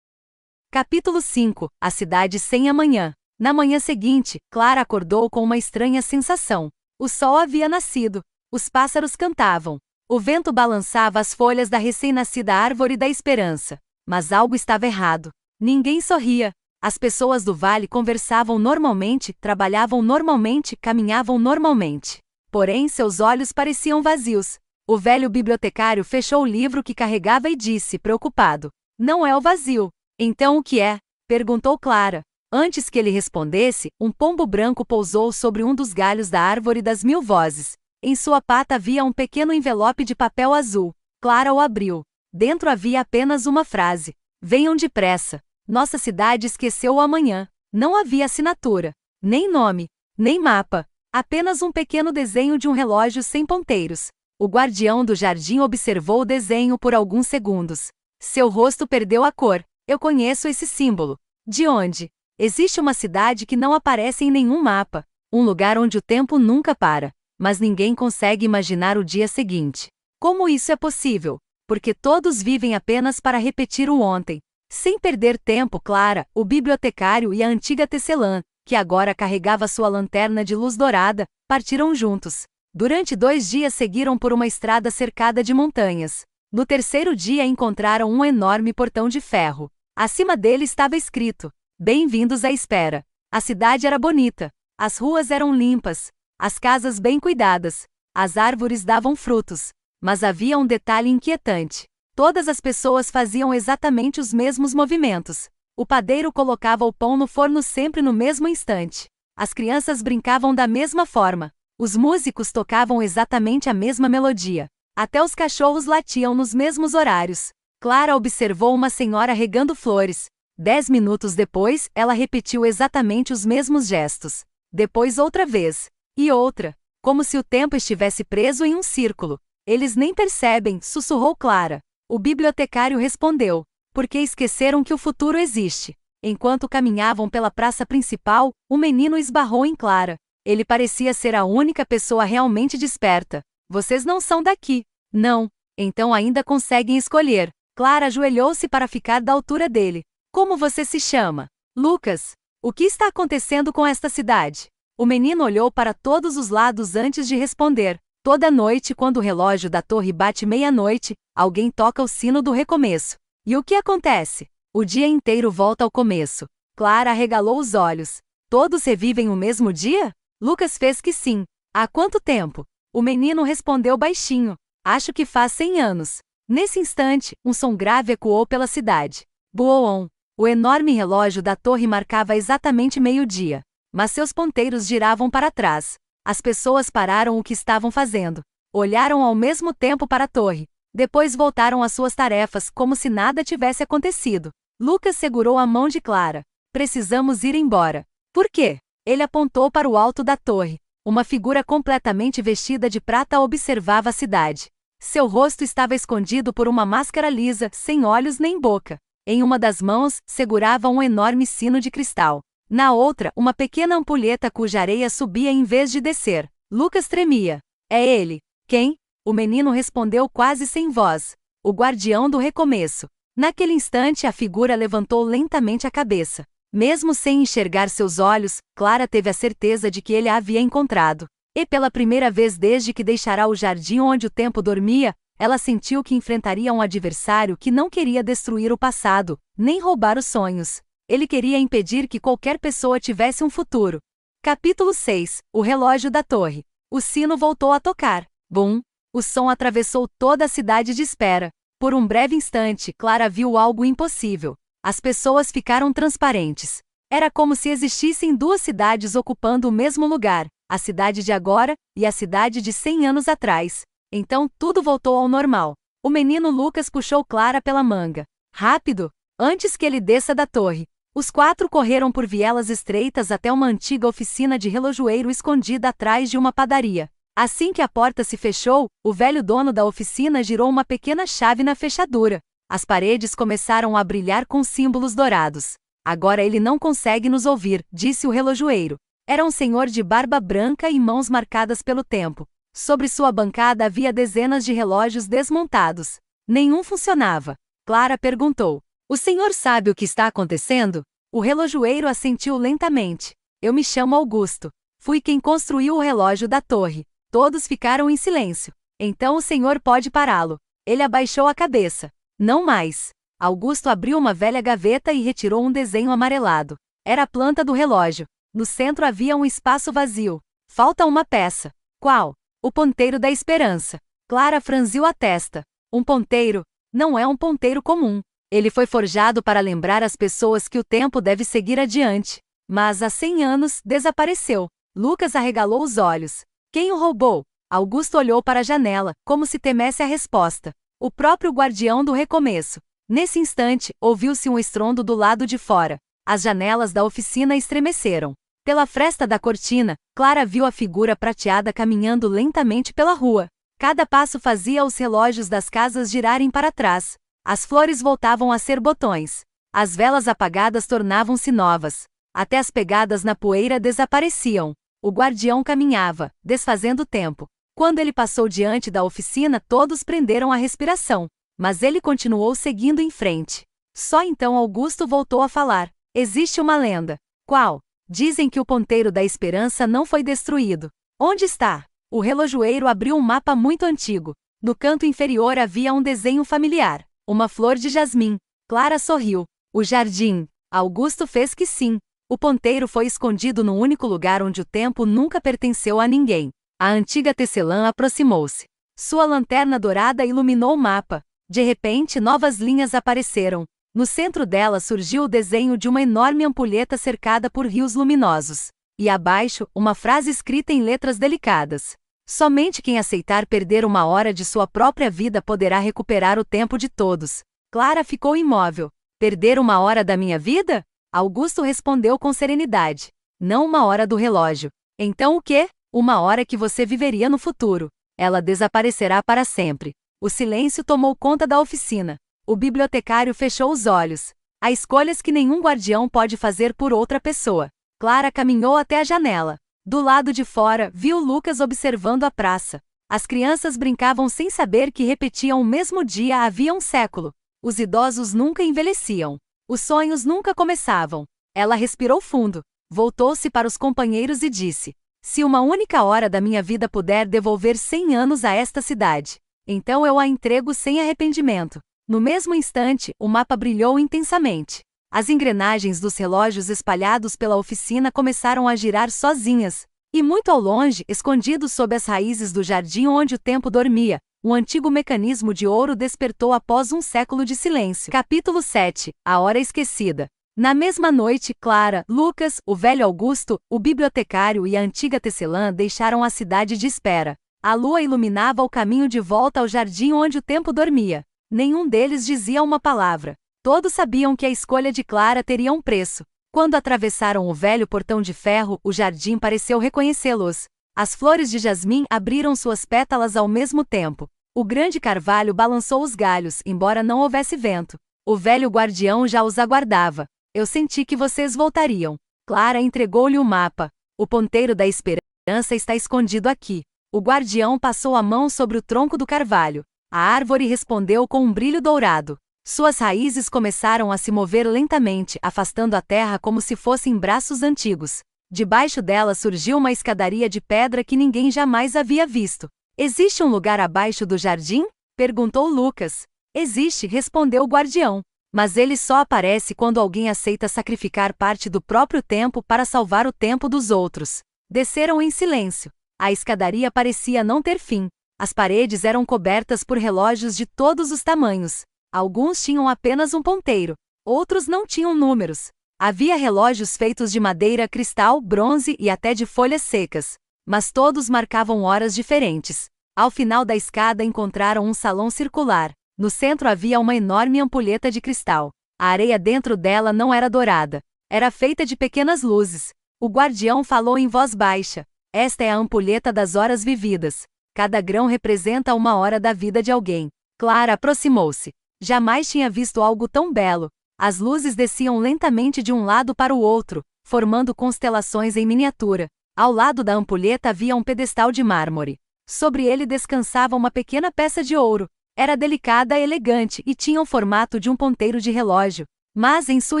Capítulo 5. A cidade sem amanhã. Na manhã seguinte, Clara acordou com uma estranha sensação. O sol havia nascido. Os pássaros cantavam. O vento balançava as folhas da recém-nascida árvore da esperança. Mas algo estava errado. Ninguém sorria. As pessoas do vale conversavam normalmente, trabalhavam normalmente, caminhavam normalmente. Porém, seus olhos pareciam vazios. O velho bibliotecário fechou o livro que carregava e disse, preocupado: Não é o vazio. Então o que é? Perguntou Clara. Antes que ele respondesse, um pombo branco pousou sobre um dos galhos da árvore das 1000 vozes. Em sua pata havia um pequeno envelope de papel azul. Clara o abriu. Dentro havia apenas uma frase. Venham depressa. Nossa cidade esqueceu o amanhã. Não havia assinatura. Nem nome. Nem mapa. Apenas um pequeno desenho de um relógio sem ponteiros. O guardião do jardim observou o desenho por alguns segundos. Seu rosto perdeu a cor. Eu conheço esse símbolo. De onde? Existe uma cidade que não aparece em nenhum mapa. Um lugar onde o tempo nunca para. Mas ninguém consegue imaginar o dia seguinte. Como isso é possível? Porque todos vivem apenas para repetir o ontem. Sem perder tempo, Clara, o bibliotecário e a antiga tecelã, que agora carregava sua lanterna de luz dourada, partiram juntos. Durante 2 dias seguiram por uma estrada cercada de montanhas. No terceiro dia encontraram um enorme portão de ferro. Acima dele estava escrito: Bem-vindos à espera. A cidade era bonita. As ruas eram limpas. As casas bem cuidadas. As árvores davam frutos. Mas havia um detalhe inquietante. Todas as pessoas faziam exatamente os mesmos movimentos. O padeiro colocava o pão no forno sempre no mesmo instante. As crianças brincavam da mesma forma. Os músicos tocavam exatamente a mesma melodia. Até os cachorros latiam nos mesmos horários. Clara observou uma senhora regando flores. 10 minutos depois, ela repetiu exatamente os mesmos gestos. Depois outra vez. E outra. Como se o tempo estivesse preso em um círculo. Eles nem percebem, sussurrou Clara. O bibliotecário respondeu. Porque esqueceram que o futuro existe. Enquanto caminhavam pela praça principal, o menino esbarrou em Clara. Ele parecia ser a única pessoa realmente desperta. Vocês não são daqui. Não. Então ainda conseguem escolher. Clara ajoelhou-se para ficar da altura dele. Como você se chama? Lucas. O que está acontecendo com esta cidade? O menino olhou para todos os lados antes de responder. Toda noite, quando o relógio da torre bate meia-noite, alguém toca o sino do recomeço. E o que acontece? O dia inteiro volta ao começo. Clara arregalou os olhos. Todos revivem o mesmo dia? Lucas fez que sim. Há quanto tempo? O menino respondeu baixinho. Acho que faz 100 anos. Nesse instante, um som grave ecoou pela cidade. Boom! O enorme relógio da torre marcava exatamente meio-dia. Mas seus ponteiros giravam para trás. As pessoas pararam o que estavam fazendo. Olharam ao mesmo tempo para a torre. Depois voltaram às suas tarefas como se nada tivesse acontecido. Lucas segurou a mão de Clara. Precisamos ir embora. Por quê? Ele apontou para o alto da torre. Uma figura completamente vestida de prata observava a cidade. Seu rosto estava escondido por uma máscara lisa, sem olhos nem boca. Em uma das mãos, segurava um enorme sino de cristal. Na outra, uma pequena ampulheta cuja areia subia em vez de descer. Lucas tremia. É ele. Quem? O menino respondeu quase sem voz. O guardião do recomeço. Naquele instante a figura levantou lentamente a cabeça. Mesmo sem enxergar seus olhos, Clara teve a certeza de que ele a havia encontrado. E pela primeira vez desde que deixara o jardim onde o tempo dormia, ela sentiu que enfrentaria um adversário que não queria destruir o passado, nem roubar os sonhos. Ele queria impedir que qualquer pessoa tivesse um futuro. Capítulo 6. O relógio da torre. O sino voltou a tocar. Bum! O som atravessou toda a cidade de espera. Por um breve instante, Clara viu algo impossível. As pessoas ficaram transparentes. Era como se existissem duas cidades ocupando o mesmo lugar, a cidade de agora e a cidade de 100 anos atrás. Então tudo voltou ao normal. O menino Lucas puxou Clara pela manga. Rápido! Antes que ele desça da torre. Os quatro correram por vielas estreitas até uma antiga oficina de relojoeiro escondida atrás de uma padaria. Assim que a porta se fechou, o velho dono da oficina girou uma pequena chave na fechadura. As paredes começaram a brilhar com símbolos dourados. Agora ele não consegue nos ouvir, disse o relojoeiro. Era um senhor de barba branca e mãos marcadas pelo tempo. Sobre sua bancada havia dezenas de relógios desmontados. Nenhum funcionava. Clara perguntou. O senhor sabe o que está acontecendo? O relojoeiro assentiu lentamente. Eu me chamo Augusto. Fui quem construiu o relógio da torre. Todos ficaram em silêncio. Então o senhor pode pará-lo. Ele abaixou a cabeça. Não mais. Augusto abriu uma velha gaveta e retirou um desenho amarelado. Era a planta do relógio. No centro havia um espaço vazio. Falta uma peça. Qual? O ponteiro da esperança. Clara franziu a testa. Um ponteiro? Não é um ponteiro comum. Ele foi forjado para lembrar as pessoas que o tempo deve seguir adiante. Mas há 100 anos, desapareceu. Lucas arregalou os olhos. Quem o roubou? Augusto olhou para a janela, como se temesse a resposta. O próprio guardião do recomeço. Nesse instante, ouviu-se um estrondo do lado de fora. As janelas da oficina estremeceram. Pela fresta da cortina, Clara viu a figura prateada caminhando lentamente pela rua. Cada passo fazia os relógios das casas girarem para trás. As flores voltavam a ser botões. As velas apagadas tornavam-se novas. Até as pegadas na poeira desapareciam. O guardião caminhava, desfazendo o tempo. Quando ele passou diante da oficina, todos prenderam a respiração. Mas ele continuou seguindo em frente. Só então Augusto voltou a falar. Existe uma lenda. Qual? Dizem que o ponteiro da esperança não foi destruído. Onde está? O relojoeiro abriu um mapa muito antigo. No canto inferior havia um desenho familiar. Uma flor de jasmim. Clara sorriu. O jardim. Augusto fez que sim. O ponteiro foi escondido no único lugar onde o tempo nunca pertenceu a ninguém. A antiga tecelã aproximou-se. Sua lanterna dourada iluminou o mapa. De repente, novas linhas apareceram. No centro dela surgiu o desenho de uma enorme ampulheta cercada por rios luminosos. E abaixo, uma frase escrita em letras delicadas. Somente quem aceitar perder uma hora de sua própria vida poderá recuperar o tempo de todos. Clara ficou imóvel. Perder uma hora da minha vida? Augusto respondeu com serenidade. Não uma hora do relógio. Então o quê? Uma hora que você viveria no futuro. Ela desaparecerá para sempre. O silêncio tomou conta da oficina. O bibliotecário fechou os olhos. Há escolhas que nenhum guardião pode fazer por outra pessoa. Clara caminhou até a janela. Do lado de fora, viu Lucas observando a praça. As crianças brincavam sem saber que repetiam o mesmo dia havia um século. Os idosos nunca envelheciam. Os sonhos nunca começavam. Ela respirou fundo. Voltou-se para os companheiros e disse: se uma única hora da minha vida puder devolver 100 anos a esta cidade, então eu a entrego sem arrependimento. No mesmo instante, o mapa brilhou intensamente. As engrenagens dos relógios espalhados pela oficina começaram a girar sozinhas. E muito ao longe, escondidos sob as raízes do jardim onde o tempo dormia, Um antigo mecanismo de ouro despertou após um século de silêncio. Capítulo 7. A Hora Esquecida. Na mesma noite, Clara, Lucas, o velho Augusto, o bibliotecário e a antiga tecelã deixaram a cidade de espera. A lua iluminava o caminho de volta ao jardim onde o tempo dormia. Nenhum deles dizia uma palavra. Todos sabiam que a escolha de Clara teria um preço. Quando atravessaram o velho portão de ferro, o jardim pareceu reconhecê-los. As flores de jasmim abriram suas pétalas ao mesmo tempo. O grande carvalho balançou os galhos, embora não houvesse vento. O velho guardião já os aguardava. Eu senti que vocês voltariam. Clara entregou-lhe o mapa. O ponteiro da esperança está escondido aqui. O guardião passou a mão sobre o tronco do carvalho. A árvore respondeu com um brilho dourado. Suas raízes começaram a se mover lentamente, afastando a terra como se fossem braços antigos. Debaixo dela surgiu uma escadaria de pedra que ninguém jamais havia visto. Existe um lugar abaixo do jardim? Perguntou Lucas. Existe, respondeu o guardião. Mas ele só aparece quando alguém aceita sacrificar parte do próprio tempo para salvar o tempo dos outros. Desceram em silêncio. A escadaria parecia não ter fim. As paredes eram cobertas por relógios de todos os tamanhos. Alguns tinham apenas um ponteiro. Outros não tinham números. Havia relógios feitos de madeira, cristal, bronze e até de folhas secas. Mas todos marcavam horas diferentes. Ao final da escada encontraram um salão circular. No centro havia uma enorme ampulheta de cristal. A areia dentro dela não era dourada. Era feita de pequenas luzes. O guardião falou em voz baixa. Esta é a ampulheta das horas vividas. Cada grão representa uma hora da vida de alguém. Clara aproximou-se. Jamais tinha visto algo tão belo. As luzes desciam lentamente de um lado para o outro, formando constelações em miniatura. Ao lado da ampulheta havia um pedestal de mármore. Sobre ele descansava uma pequena peça de ouro. Era delicada e elegante e tinha o formato de um ponteiro de relógio. Mas em sua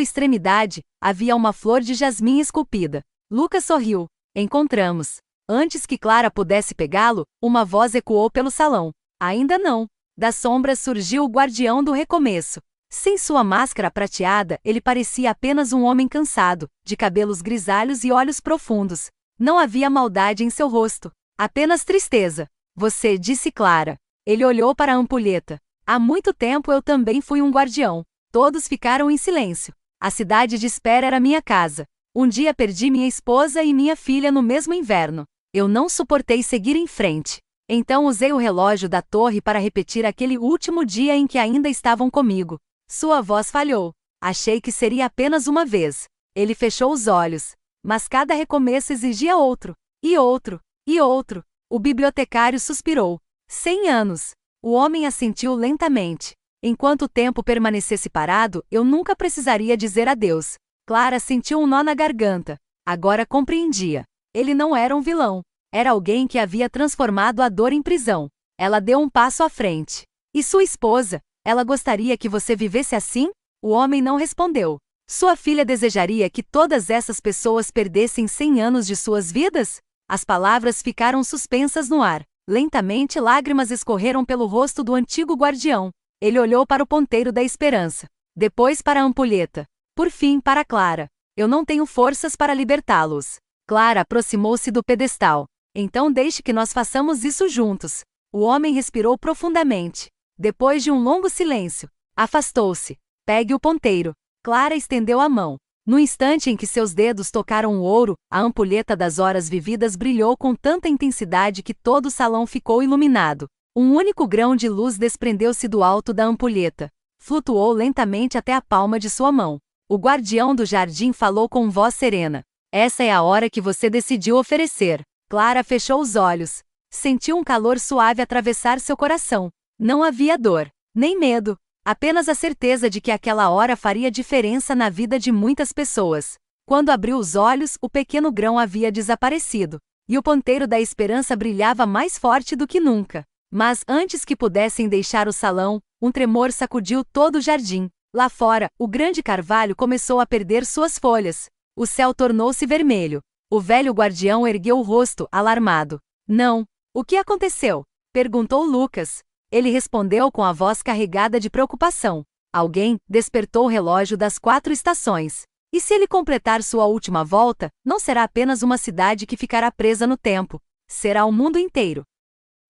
extremidade, havia uma flor de jasmim esculpida. Lucas sorriu. Encontramos. Antes que Clara pudesse pegá-lo, uma voz ecoou pelo salão. Ainda não. Das sombras surgiu o guardião do recomeço. Sem sua máscara prateada, ele parecia apenas um homem cansado, de cabelos grisalhos e olhos profundos. Não havia maldade em seu rosto. Apenas tristeza. Você, disse Clara. Ele olhou para a ampulheta. Há muito tempo eu também fui um guardião. Todos ficaram em silêncio. A cidade de espera era minha casa. Um dia perdi minha esposa e minha filha no mesmo inverno. Eu não suportei seguir em frente. Então usei o relógio da torre para repetir aquele último dia em que ainda estavam comigo. Sua voz falhou. Achei que seria apenas uma vez. Ele fechou os olhos. Mas cada recomeço exigia outro. E outro. E outro. O bibliotecário suspirou. 100 anos. O homem assentiu lentamente. Enquanto o tempo permanecesse parado, eu nunca precisaria dizer adeus. Clara sentiu um nó na garganta. Agora compreendia. Ele não era um vilão. Era alguém que havia transformado a dor em prisão. Ela deu um passo à frente. E sua esposa? Ela gostaria que você vivesse assim? O homem não respondeu. Sua filha desejaria que todas essas pessoas perdessem 100 anos de suas vidas? As palavras ficaram suspensas no ar. Lentamente lágrimas escorreram pelo rosto do antigo guardião. Ele olhou para o ponteiro da esperança. Depois para a ampulheta. Por fim para Clara. Eu não tenho forças para libertá-los. Clara aproximou-se do pedestal. Então deixe que nós façamos isso juntos. O homem respirou profundamente. Depois de um longo silêncio, afastou-se. Pegue o ponteiro. Clara estendeu a mão. No instante em que seus dedos tocaram o ouro, a ampulheta das horas vividas brilhou com tanta intensidade que todo o salão ficou iluminado. Um único grão de luz desprendeu-se do alto da ampulheta. Flutuou lentamente até a palma de sua mão. O guardião do jardim falou com voz serena. Essa é a hora que você decidiu oferecer. Clara fechou os olhos. Sentiu um calor suave atravessar seu coração. Não havia dor, nem medo. Apenas a certeza de que aquela hora faria diferença na vida de muitas pessoas. Quando abriu os olhos, o pequeno grão havia desaparecido. E o ponteiro da esperança brilhava mais forte do que nunca. Mas antes que pudessem deixar o salão, um tremor sacudiu todo o jardim. Lá fora, o grande carvalho começou a perder suas folhas. O céu tornou-se vermelho. O velho guardião ergueu o rosto, alarmado. Não. O que aconteceu? Perguntou Lucas. Ele respondeu com a voz carregada de preocupação. Alguém despertou o relógio das 4 estações. E se ele completar sua última volta, não será apenas uma cidade que ficará presa no tempo. Será o mundo inteiro.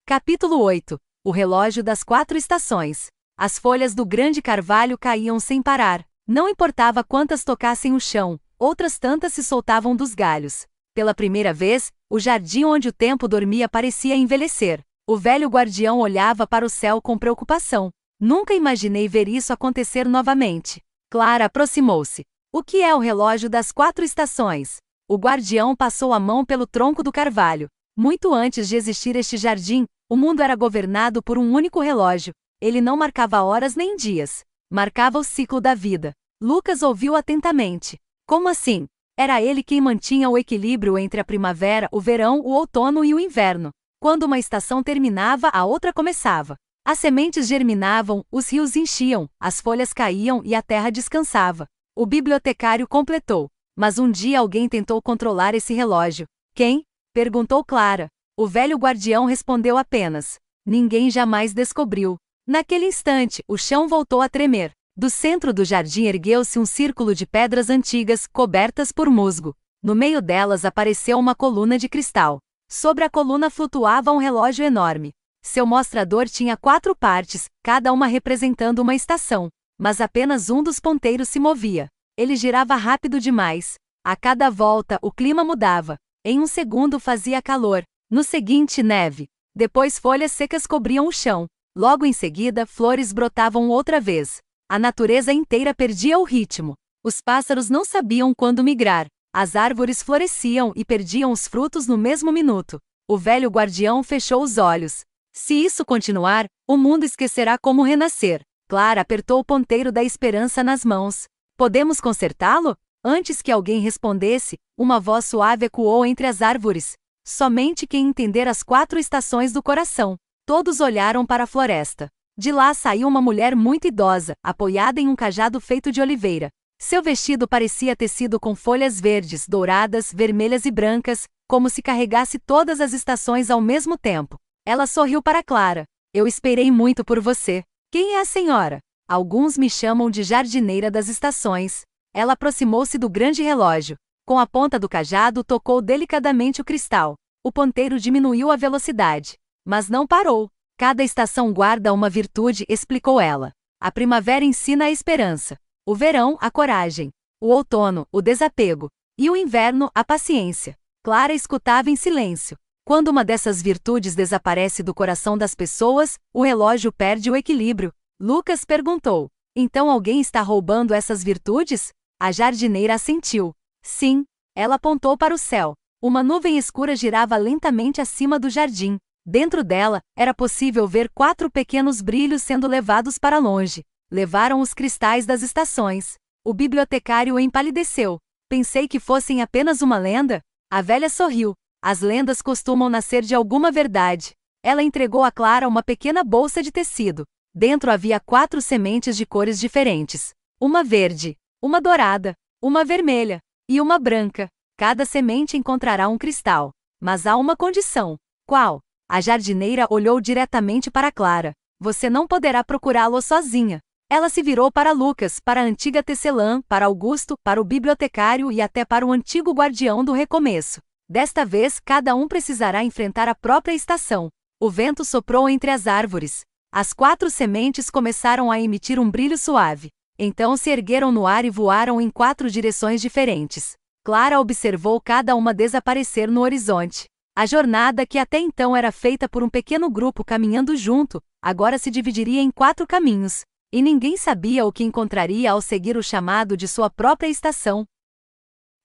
Capítulo 8. o relógio das 4 estações. As folhas do grande carvalho caíam sem parar. Não importava quantas tocassem o chão, outras tantas se soltavam dos galhos. Pela primeira vez, o jardim onde o tempo dormia parecia envelhecer. O velho guardião olhava para o céu com preocupação. Nunca imaginei ver isso acontecer novamente. Clara aproximou-se. O que é o relógio das 4 estações? O guardião passou a mão pelo tronco do carvalho. Muito antes de existir este jardim, o mundo era governado por um único relógio. Ele não marcava horas nem dias. Marcava o ciclo da vida. Lucas ouviu atentamente. Como assim? Era ele quem mantinha o equilíbrio entre a primavera, o verão, o outono e o inverno. Quando uma estação terminava, a outra começava. As sementes germinavam, os rios enchiam, as folhas caíam e a terra descansava. O bibliotecário completou. Mas um dia alguém tentou controlar esse relógio. Quem? Perguntou Clara. O velho guardião respondeu apenas. Ninguém jamais descobriu. Naquele instante, o chão voltou a tremer. Do centro do jardim ergueu-se um círculo de pedras antigas, cobertas por musgo. No meio delas apareceu uma coluna de cristal. Sobre a coluna flutuava um relógio enorme. Seu mostrador tinha 4 partes, cada uma representando uma estação. Mas apenas um dos ponteiros se movia. Ele girava rápido demais. A cada volta, o clima mudava. Em um segundo fazia calor. No seguinte, neve. Depois folhas secas cobriam o chão. Logo em seguida, flores brotavam outra vez. A natureza inteira perdia o ritmo. Os pássaros não sabiam quando migrar. As árvores floresciam e perdiam os frutos no mesmo minuto. O velho guardião fechou os olhos. Se isso continuar, o mundo esquecerá como renascer. Clara apertou o ponteiro da esperança nas mãos. Podemos consertá-lo? Antes que alguém respondesse, uma voz suave ecoou entre as árvores. Somente quem entender as 4 estações do coração. Todos olharam para a floresta. De lá saiu uma mulher muito idosa, apoiada em um cajado feito de oliveira. Seu vestido parecia tecido com folhas verdes, douradas, vermelhas e brancas, como se carregasse todas as estações ao mesmo tempo. Ela sorriu para Clara. Eu esperei muito por você. Quem é a senhora? Alguns me chamam de jardineira das estações. Ela aproximou-se do grande relógio. Com a ponta do cajado tocou delicadamente o cristal. O ponteiro diminuiu a velocidade. Mas não parou. Cada estação guarda uma virtude, explicou ela. A primavera ensina a esperança. O verão, a coragem. O outono, o desapego. E o inverno, a paciência. Clara escutava em silêncio. Quando uma dessas virtudes desaparece do coração das pessoas, o relógio perde o equilíbrio. Lucas perguntou. Então alguém está roubando essas virtudes? A jardineira assentiu. Sim. Ela apontou para o céu. Uma nuvem escura girava lentamente acima do jardim. Dentro dela, era possível ver 4 pequenos brilhos sendo levados para longe. Levaram os cristais das estações. O bibliotecário empalideceu. Pensei que fossem apenas uma lenda. A velha sorriu. As lendas costumam nascer de alguma verdade. Ela entregou a Clara uma pequena bolsa de tecido. Dentro havia 4 sementes de cores diferentes. Uma verde, uma dourada, uma vermelha e uma branca. Cada semente encontrará um cristal. Mas há uma condição. Qual? A jardineira olhou diretamente para Clara. Você não poderá procurá-lo sozinha. Ela se virou para Lucas, para a antiga tecelã, para Augusto, para o bibliotecário e até para o antigo guardião do recomeço. Desta vez, cada um precisará enfrentar a própria estação. O vento soprou entre as árvores. As 4 sementes começaram a emitir um brilho suave. Então se ergueram no ar e voaram em 4 direções diferentes. Clara observou cada uma desaparecer no horizonte. A jornada, que até então era feita por um pequeno grupo caminhando junto, agora se dividiria em 4 caminhos. E ninguém sabia o que encontraria ao seguir o chamado de sua própria estação.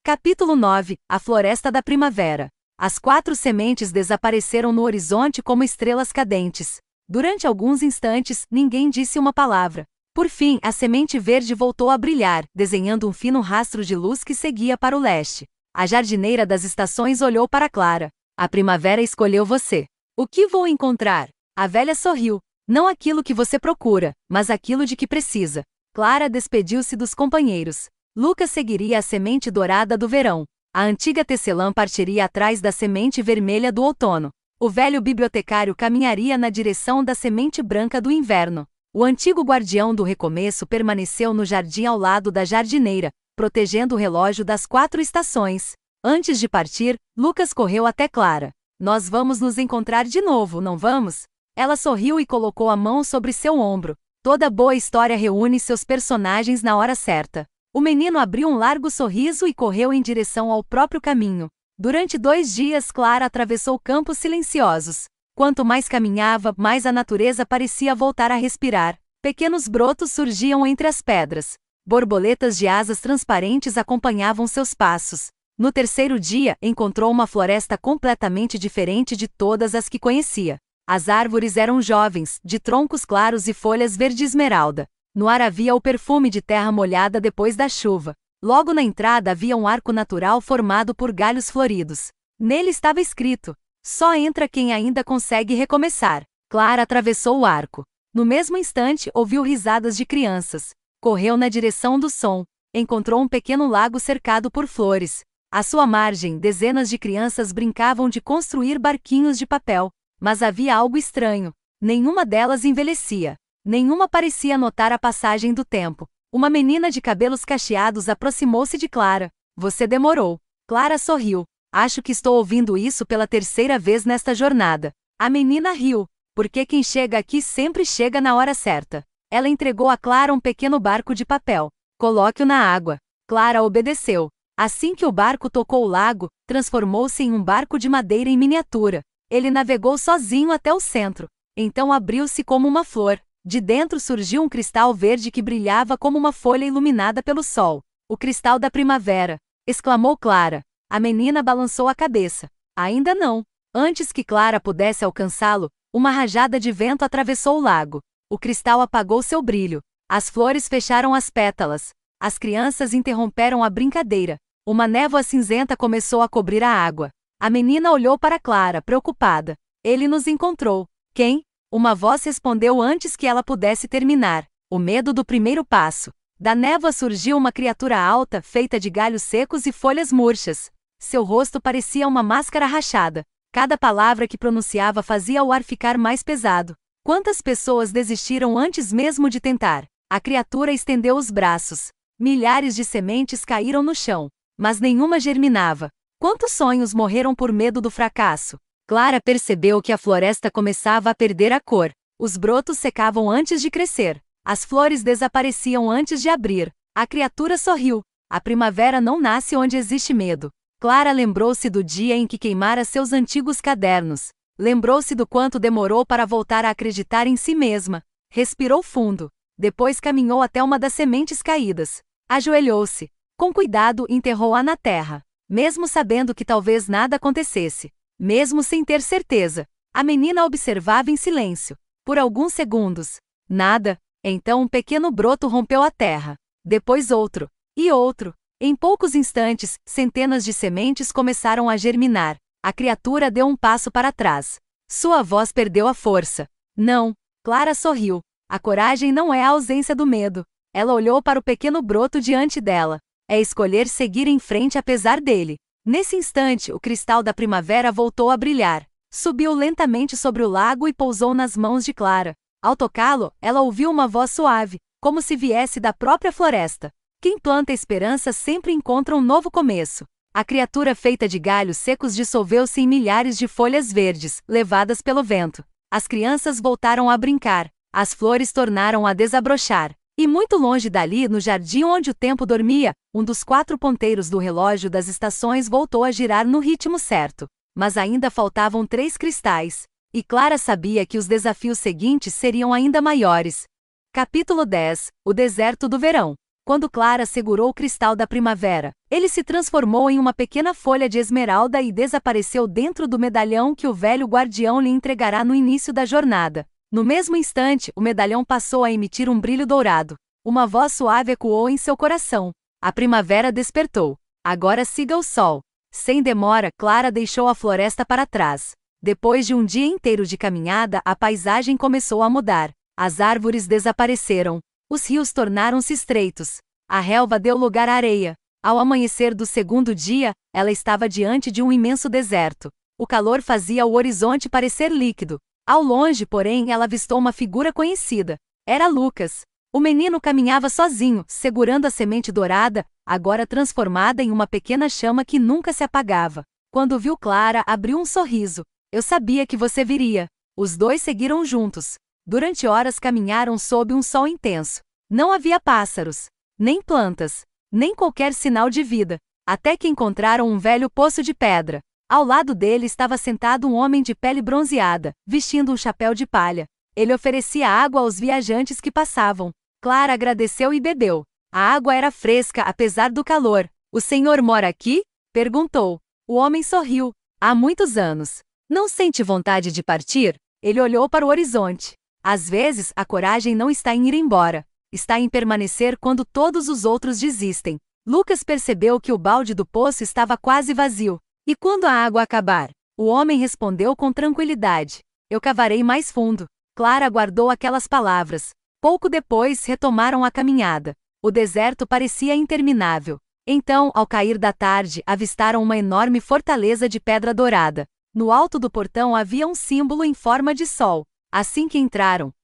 Capítulo 9. A Floresta da Primavera. As 4 sementes desapareceram no horizonte como estrelas cadentes. Durante alguns instantes, ninguém disse uma palavra. Por fim, a semente verde voltou a brilhar, desenhando um fino rastro de luz que seguia para o leste. A jardineira das estações olhou para Clara. A primavera escolheu você. O que vou encontrar? A velha sorriu. Não aquilo que você procura, mas aquilo de que precisa. Clara despediu-se dos companheiros. Lucas seguiria a semente dourada do verão. A antiga tecelã partiria atrás da semente vermelha do outono. O velho bibliotecário caminharia na direção da semente branca do inverno. O antigo guardião do recomeço permaneceu no jardim ao lado da jardineira, protegendo o relógio das 4 estações. Antes de partir, Lucas correu até Clara. Nós vamos nos encontrar de novo, não vamos? Ela sorriu e colocou a mão sobre seu ombro. Toda boa história reúne seus personagens na hora certa. O menino abriu um largo sorriso e correu em direção ao próprio caminho. Durante 2 dias, Clara atravessou campos silenciosos. Quanto mais caminhava, mais a natureza parecia voltar a respirar. Pequenos brotos surgiam entre as pedras. Borboletas de asas transparentes acompanhavam seus passos. No terceiro dia, encontrou uma floresta completamente diferente de todas as que conhecia. As árvores eram jovens, de troncos claros e folhas verde esmeralda. No ar havia o perfume de terra molhada depois da chuva. Logo na entrada havia um arco natural formado por galhos floridos. Nele estava escrito: "Só entra quem ainda consegue recomeçar." Clara atravessou o arco. No mesmo instante, ouviu risadas de crianças. Correu na direção do som. Encontrou um pequeno lago cercado por flores. À sua margem, dezenas de crianças brincavam de construir barquinhos de papel. Mas havia algo estranho. Nenhuma delas envelhecia. Nenhuma parecia notar a passagem do tempo. Uma menina de cabelos cacheados aproximou-se de Clara. "Você demorou." Clara sorriu. "Acho que estou ouvindo isso pela terceira vez nesta jornada." A menina riu. "Porque quem chega aqui sempre chega na hora certa." Ela entregou a Clara um pequeno barco de papel. "Coloque-o na água." Clara obedeceu. Assim que o barco tocou o lago, transformou-se em um barco de madeira em miniatura. Ele navegou sozinho até o centro. Então abriu-se como uma flor. De dentro surgiu um cristal verde que brilhava como uma folha iluminada pelo sol. "O cristal da primavera!" exclamou Clara. A menina balançou a cabeça. "Ainda não." Antes que Clara pudesse alcançá-lo, uma rajada de vento atravessou o lago. O cristal apagou seu brilho. As flores fecharam as pétalas. As crianças interromperam a brincadeira. Uma névoa cinzenta começou a cobrir a água. A menina olhou para Clara, preocupada. "Ele nos encontrou." "Quem?" Uma voz respondeu antes que ela pudesse terminar. "O medo do primeiro passo." Da névoa surgiu uma criatura alta, feita de galhos secos e folhas murchas. Seu rosto parecia uma máscara rachada. Cada palavra que pronunciava fazia o ar ficar mais pesado. Quantas pessoas desistiram antes mesmo de tentar? A criatura estendeu os braços. Milhares de sementes caíram no chão, mas nenhuma germinava. Quantos sonhos morreram por medo do fracasso? Clara percebeu que a floresta começava a perder a cor. Os brotos secavam antes de crescer. As flores desapareciam antes de abrir. A criatura sorriu. A primavera não nasce onde existe medo. Clara lembrou-se do dia em que queimara seus antigos cadernos. Lembrou-se do quanto demorou para voltar a acreditar em si mesma. Respirou fundo. Depois caminhou até uma das sementes caídas. Ajoelhou-se. Com cuidado, enterrou-a na terra. Mesmo sabendo que talvez nada acontecesse. Mesmo sem ter certeza, a menina observava em silêncio. Por alguns segundos. Nada. Então um pequeno broto rompeu a terra. Depois outro. E outro. Em poucos instantes, centenas de sementes começaram a germinar. A criatura deu um passo para trás. Sua voz perdeu a força. "Não." Clara sorriu. A coragem não é a ausência do medo. Ela olhou para o pequeno broto diante dela. É escolher seguir em frente apesar dele. Nesse instante, o cristal da primavera voltou a brilhar. Subiu lentamente sobre o lago e pousou nas mãos de Clara. Ao tocá-lo, ela ouviu uma voz suave, como se viesse da própria floresta. Quem planta esperança sempre encontra um novo começo. A criatura feita de galhos secos dissolveu-se em milhares de folhas verdes, levadas pelo vento. As crianças voltaram a brincar. As flores tornaram a desabrochar. E muito longe dali, no jardim onde o tempo dormia, um dos 4 ponteiros do relógio das estações voltou a girar no ritmo certo. Mas ainda faltavam 3 cristais. E Clara sabia que os desafios seguintes seriam ainda maiores. Capítulo 10. O deserto do verão. Quando Clara segurou o cristal da primavera, ele se transformou em uma pequena folha de esmeralda e desapareceu dentro do medalhão que o velho guardião lhe entregará no início da jornada. No mesmo instante, o medalhão passou a emitir um brilho dourado. Uma voz suave ecoou em seu coração. A primavera despertou. Agora siga o sol. Sem demora, Clara deixou a floresta para trás. Depois de um dia inteiro de caminhada, a paisagem começou a mudar. As árvores desapareceram. Os rios tornaram-se estreitos. A relva deu lugar à areia. Ao amanhecer do segundo dia, ela estava diante de um imenso deserto. O calor fazia o horizonte parecer líquido. Ao longe, porém, ela avistou uma figura conhecida. Era Lucas. O menino caminhava sozinho, segurando a semente dourada, agora transformada em uma pequena chama que nunca se apagava. Quando viu Clara, abriu um sorriso. "Eu sabia que você viria." Os dois seguiram juntos. Durante horas caminharam sob um sol intenso. Não havia pássaros, nem plantas, nem qualquer sinal de vida, até que encontraram um velho poço de pedra. Ao lado dele estava sentado um homem de pele bronzeada, vestindo um chapéu de palha. Ele oferecia água aos viajantes que passavam. Clara agradeceu e bebeu. A água era fresca apesar do calor. "O senhor mora aqui?" perguntou. O homem sorriu. "Há muitos anos." "Não sente vontade de partir?" Ele olhou para o horizonte. Às vezes, a coragem não está em ir embora. Está em permanecer quando todos os outros desistem. Lucas percebeu que o balde do poço estava quase vazio. "E quando a água acabar?" O homem respondeu com tranquilidade. "Eu cavarei mais fundo." Clara guardou aquelas palavras. Pouco depois, retomaram a caminhada. O deserto parecia interminável. Então, ao cair da tarde, avistaram uma enorme fortaleza de pedra dourada. No alto do portão havia um símbolo em forma de sol. Assim que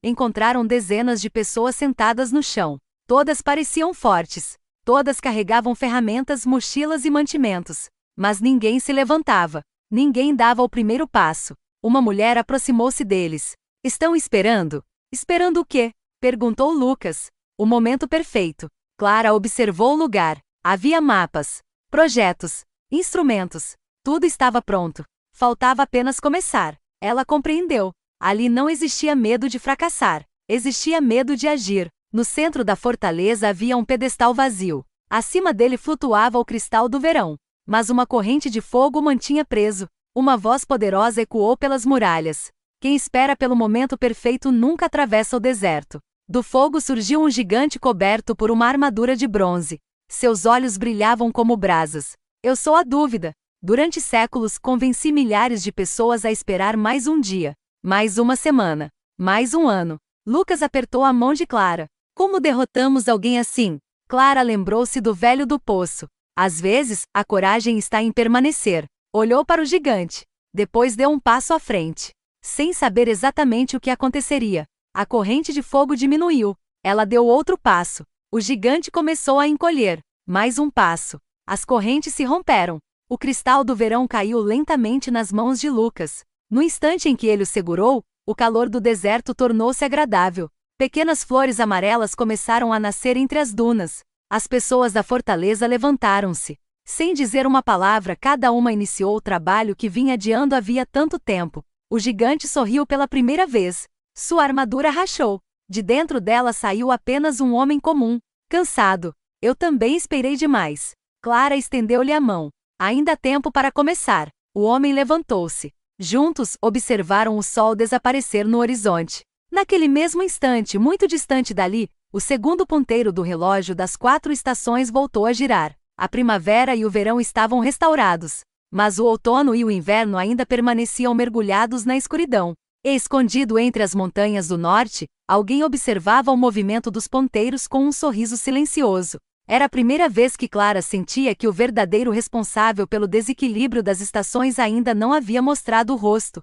encontraram dezenas de pessoas sentadas no chão. Todas pareciam fortes. Todas carregavam ferramentas, mochilas e mantimentos. Mas ninguém se levantava. Ninguém dava o primeiro passo. Uma mulher aproximou-se deles. "Estão esperando?" "Esperando o quê?" perguntou Lucas. "O momento perfeito." Clara observou o lugar. Havia mapas, projetos, instrumentos. Tudo estava pronto. Faltava apenas começar. Ela compreendeu. Ali não existia medo de fracassar. Existia medo de agir. No centro da fortaleza havia um pedestal vazio. Acima dele flutuava o cristal do verão. Mas uma corrente de fogo o mantinha preso. Uma voz poderosa ecoou pelas muralhas. "Quem espera pelo momento perfeito nunca atravessa o deserto." Do fogo surgiu um gigante coberto por uma armadura de bronze. Seus olhos brilhavam como brasas. "Eu sou a dúvida." Durante séculos convenci milhares de pessoas a esperar mais um dia, mais uma semana, mais um ano. Lucas apertou a mão de Clara. "Como derrotamos alguém assim?" Clara lembrou-se do velho do poço. "Às vezes, a coragem está em permanecer." Olhou para o gigante. Depois deu um passo à frente. Sem saber exatamente o que aconteceria, a corrente de fogo diminuiu. Ela deu outro passo. O gigante começou a encolher. Mais um passo. As correntes se romperam. O cristal do verão caiu lentamente nas mãos de Lucas. No instante em que ele o segurou, o calor do deserto tornou-se agradável. Pequenas flores amarelas começaram a nascer entre as dunas. As pessoas da fortaleza levantaram-se. Sem dizer uma palavra, cada uma iniciou o trabalho que vinha adiando havia tanto tempo. O gigante sorriu pela primeira vez. Sua armadura rachou. De dentro dela saiu apenas um homem comum, cansado. "Eu também esperei demais." Clara estendeu-lhe a mão. "Ainda há tempo para começar." O homem levantou-se. Juntos, observaram o sol desaparecer no horizonte. Naquele mesmo instante, muito distante dali, o segundo ponteiro do relógio das 4 estações voltou a girar. A primavera e o verão estavam restaurados. Mas o outono e o inverno ainda permaneciam mergulhados na escuridão. E escondido entre as montanhas do norte, alguém observava o movimento dos ponteiros com um sorriso silencioso. Era a primeira vez que Clara sentia que o verdadeiro responsável pelo desequilíbrio das estações ainda não havia mostrado o rosto.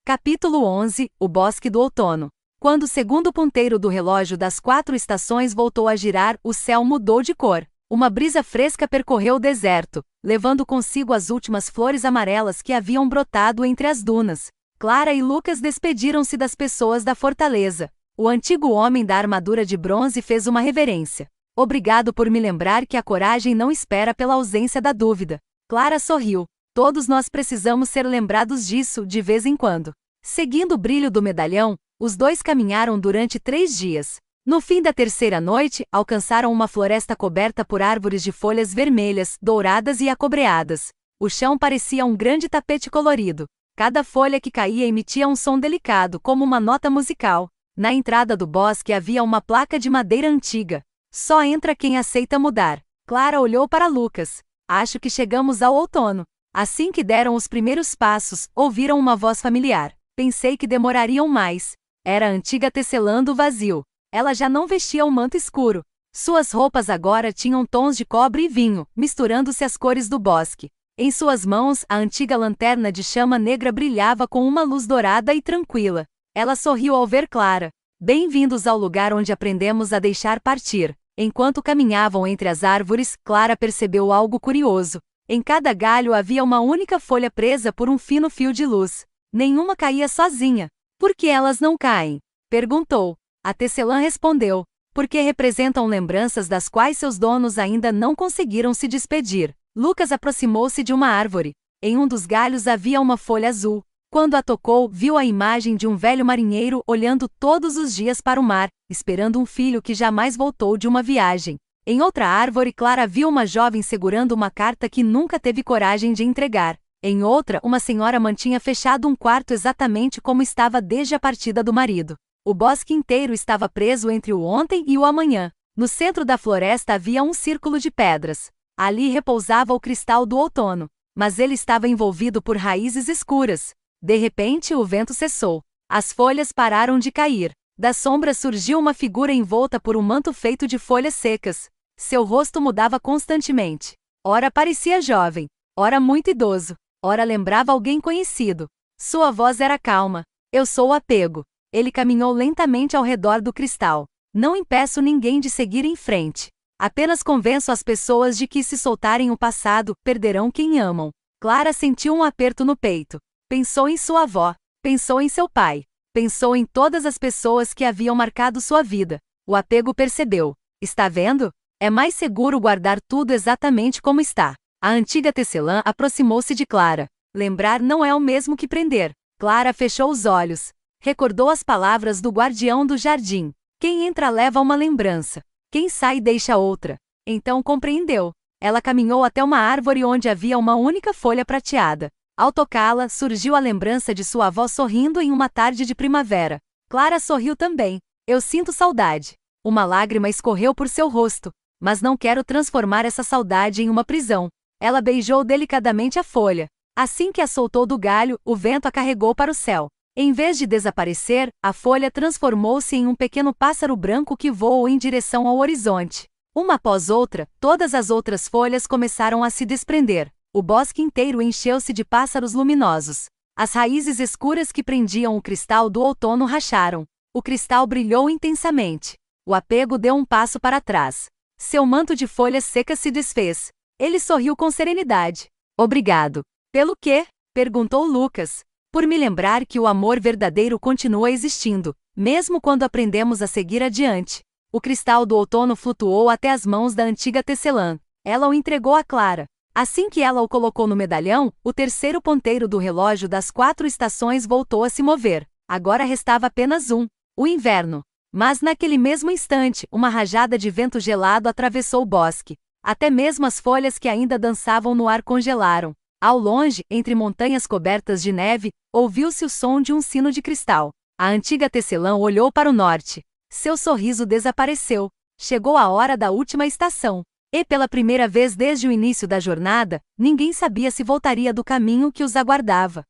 Capítulo 11 – O Bosque do Outono. Quando o segundo ponteiro do relógio das 4 estações voltou a girar, o céu mudou de cor. Uma brisa fresca percorreu o deserto, levando consigo as últimas flores amarelas que haviam brotado entre as dunas. Clara e Lucas despediram-se das pessoas da fortaleza. O antigo homem da armadura de bronze fez uma reverência. "Obrigado por me lembrar que a coragem não espera pela ausência da dúvida." Clara sorriu. "Todos nós precisamos ser lembrados disso, de vez em quando." Seguindo o brilho do medalhão, os dois caminharam durante 3 dias. No fim da terceira noite, alcançaram uma floresta coberta por árvores de folhas vermelhas, douradas e acobreadas. O chão parecia um grande tapete colorido. Cada folha que caía emitia um som delicado, como uma nota musical. Na entrada do bosque havia uma placa de madeira antiga. "Só entra quem aceita mudar." Clara olhou para Lucas. "Acho que chegamos ao outono." Assim que deram os primeiros passos, ouviram uma voz familiar. "Pensei que demorariam mais." Era a antiga tecelã do vazio. Ela já não vestia um manto escuro. Suas roupas agora tinham tons de cobre e vinho, misturando-se às cores do bosque. Em suas mãos, a antiga lanterna de chama negra brilhava com uma luz dourada e tranquila. Ela sorriu ao ver Clara. "Bem-vindos ao lugar onde aprendemos a deixar partir." Enquanto caminhavam entre as árvores, Clara percebeu algo curioso. Em cada galho havia uma única folha presa por um fino fio de luz. Nenhuma caía sozinha. Por que elas não caem? Perguntou. A tecelã respondeu. Porque representam lembranças das quais seus donos ainda não conseguiram se despedir. Lucas aproximou-se de uma árvore. Em um dos galhos havia uma folha azul. Quando a tocou, viu a imagem de um velho marinheiro olhando todos os dias para o mar, esperando um filho que jamais voltou de uma viagem. Em outra árvore, Clara viu uma jovem segurando uma carta que nunca teve coragem de entregar. Em outra, uma senhora mantinha fechado um quarto exatamente como estava desde a partida do marido. O bosque inteiro estava preso entre o ontem e o amanhã. No centro da floresta havia um círculo de pedras. Ali repousava o cristal do outono, mas ele estava envolvido por raízes escuras. De repente, o vento cessou. As folhas pararam de cair. Das sombras surgiu uma figura envolta por um manto feito de folhas secas. Seu rosto mudava constantemente. Ora parecia jovem, ora muito idoso, ora lembrava alguém conhecido. Sua voz era calma. Eu sou o apego. Ele caminhou lentamente ao redor do cristal. Não impeço ninguém de seguir em frente. Apenas convenço as pessoas de que, se soltarem o passado, perderão quem amam. Clara sentiu um aperto no peito. Pensou em sua avó. Pensou em seu pai. Pensou em todas as pessoas que haviam marcado sua vida. O apego percebeu. Está vendo? É mais seguro guardar tudo exatamente como está. A antiga tecelã aproximou-se de Clara. Lembrar não é o mesmo que prender. Clara fechou os olhos. Recordou as palavras do guardião do jardim. Quem entra leva uma lembrança. Quem sai deixa outra. Então compreendeu. Ela caminhou até uma árvore onde havia uma única folha prateada. Ao tocá-la, surgiu a lembrança de sua avó sorrindo em uma tarde de primavera. Clara sorriu também. Eu sinto saudade. Uma lágrima escorreu por seu rosto. Mas não quero transformar essa saudade em uma prisão. Ela beijou delicadamente a folha. Assim que a soltou do galho, o vento a carregou para o céu. Em vez de desaparecer, a folha transformou-se em um pequeno pássaro branco que voou em direção ao horizonte. Uma após outra, todas as outras folhas começaram a se desprender. O bosque inteiro encheu-se de pássaros luminosos. As raízes escuras que prendiam o cristal do outono racharam. O cristal brilhou intensamente. O apego deu um passo para trás. Seu manto de folhas secas se desfez. Ele sorriu com serenidade. Obrigado. Pelo quê? Perguntou Lucas. Por me lembrar que o amor verdadeiro continua existindo, mesmo quando aprendemos a seguir adiante. O cristal do outono flutuou até as mãos da antiga tecelã. Ela o entregou a Clara. Assim que ela o colocou no medalhão, o terceiro ponteiro do relógio das 4 estações voltou a se mover. Agora restava apenas um: o inverno. Mas naquele mesmo instante, uma rajada de vento gelado atravessou o bosque. Até mesmo as folhas que ainda dançavam no ar congelaram. Ao longe, entre montanhas cobertas de neve, ouviu-se o som de um sino de cristal. A antiga tecelã olhou para o norte. Seu sorriso desapareceu. Chegou a hora da última estação. E pela primeira vez desde o início da jornada, ninguém sabia se voltaria do caminho que os aguardava.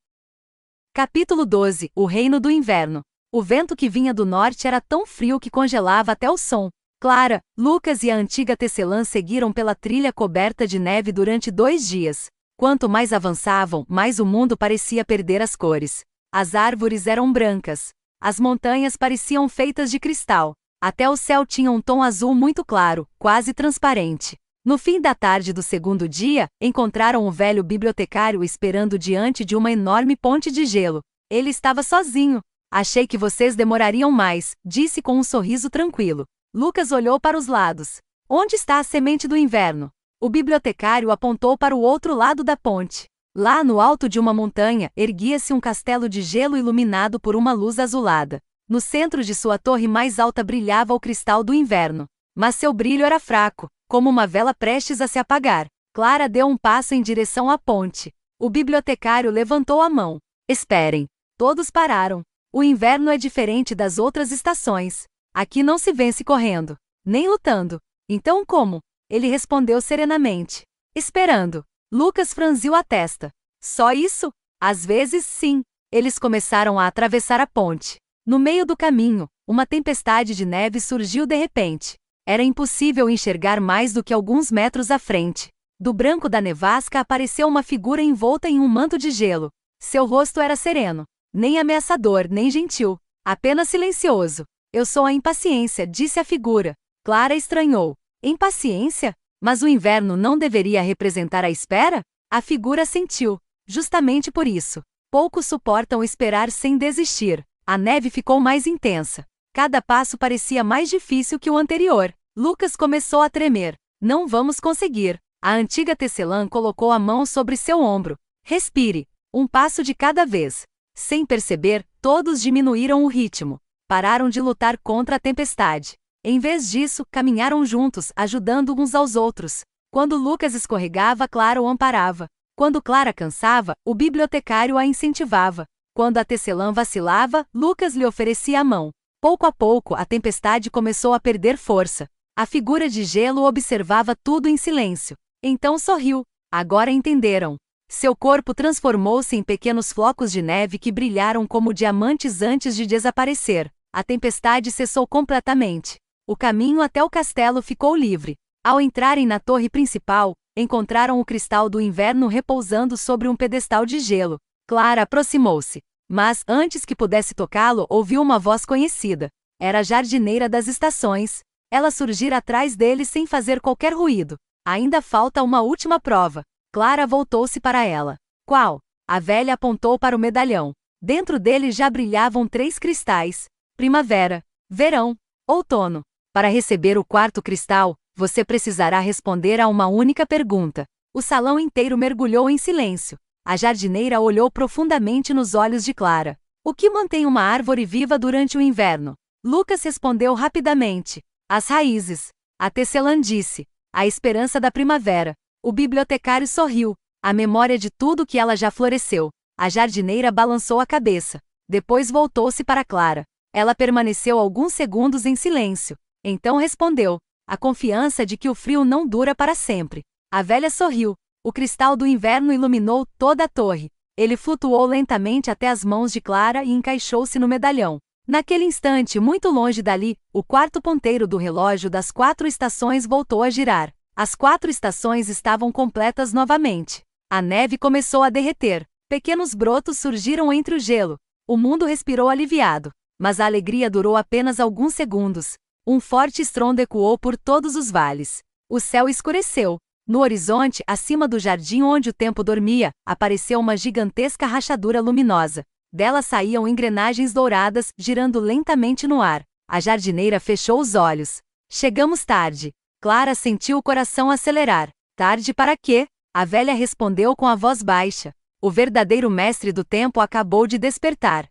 Capítulo 12. O Reino do Inverno. O vento que vinha do norte era tão frio que congelava até o som. Clara, Lucas e a antiga tecelã seguiram pela trilha coberta de neve durante 2 dias. Quanto mais avançavam, mais o mundo parecia perder as cores. As árvores eram brancas. As montanhas pareciam feitas de cristal. Até o céu tinha um tom azul muito claro, quase transparente. No fim da tarde do segundo dia, encontraram o velho bibliotecário esperando diante de uma enorme ponte de gelo. Ele estava sozinho. Achei que vocês demorariam mais, disse com um sorriso tranquilo. Lucas olhou para os lados. Onde está a semente do inverno? O bibliotecário apontou para o outro lado da ponte. Lá no alto de uma montanha, erguia-se um castelo de gelo iluminado por uma luz azulada. No centro de sua torre mais alta brilhava o cristal do inverno. Mas seu brilho era fraco, como uma vela prestes a se apagar. Clara deu um passo em direção à ponte. O bibliotecário levantou a mão. Esperem. Todos pararam. O inverno é diferente das outras estações. Aqui não se vence correndo, nem lutando. Então como? Ele respondeu serenamente. Esperando. Lucas franziu a testa. Só isso? Às vezes, sim. Eles começaram a atravessar a ponte. No meio do caminho, uma tempestade de neve surgiu de repente. Era impossível enxergar mais do que alguns metros à frente. Do branco da nevasca apareceu uma figura envolta em um manto de gelo. Seu rosto era sereno. Nem ameaçador, nem gentil. Apenas silencioso. Eu sou a impaciência, disse a figura. Clara estranhou. Impaciência? Mas o inverno não deveria representar a espera? A figura assentiu. Justamente por isso. Poucos suportam esperar sem desistir. A neve ficou mais intensa. Cada passo parecia mais difícil que o anterior. Lucas começou a tremer. Não vamos conseguir. A antiga tecelã colocou a mão sobre seu ombro. Respire. Um passo de cada vez. Sem perceber, todos diminuíram o ritmo. Pararam de lutar contra a tempestade. Em vez disso, caminharam juntos, ajudando uns aos outros. Quando Lucas escorregava, Clara o amparava. Quando Clara cansava, o bibliotecário a incentivava. Quando a tecelã vacilava, Lucas lhe oferecia a mão. Pouco a pouco, a tempestade começou a perder força. A figura de gelo observava tudo em silêncio. Então sorriu. Agora entenderam. Seu corpo transformou-se em pequenos flocos de neve que brilharam como diamantes antes de desaparecer. A tempestade cessou completamente. O caminho até o castelo ficou livre. Ao entrarem na torre principal, encontraram o cristal do inverno repousando sobre um pedestal de gelo. Clara aproximou-se. Mas, antes que pudesse tocá-lo, ouviu uma voz conhecida. Era a jardineira das estações. Ela surgira atrás dele sem fazer qualquer ruído. Ainda falta uma última prova. Clara voltou-se para ela. Qual? A velha apontou para o medalhão. Dentro dele já brilhavam 3 cristais. Primavera, verão, outono. Para receber o 4º cristal, você precisará responder a uma única pergunta. O salão inteiro mergulhou em silêncio. A jardineira olhou profundamente nos olhos de Clara. O que mantém uma árvore viva durante o inverno? Lucas respondeu rapidamente. As raízes. A tecelã disse. A esperança da primavera. O bibliotecário sorriu. A memória de tudo que ela já floresceu. A jardineira balançou a cabeça. Depois voltou-se para Clara. Ela permaneceu alguns segundos em silêncio. Então respondeu. A confiança de que o frio não dura para sempre. A velha sorriu. O cristal do inverno iluminou toda a torre. Ele flutuou lentamente até as mãos de Clara e encaixou-se no medalhão. Naquele instante, muito longe dali, o 4º ponteiro do relógio das 4 estações voltou a girar. As 4 estações estavam completas novamente. A neve começou a derreter. Pequenos brotos surgiram entre o gelo. O mundo respirou aliviado. Mas a alegria durou apenas alguns segundos. Um forte estrondo ecoou por todos os vales. O céu escureceu. No horizonte, acima do jardim onde o tempo dormia, apareceu uma gigantesca rachadura luminosa. Dela saíam engrenagens douradas, girando lentamente no ar. A jardineira fechou os olhos. Chegamos tarde. Clara sentiu o coração acelerar. Tarde para quê? A velha respondeu com a voz baixa. O verdadeiro mestre do tempo acabou de despertar.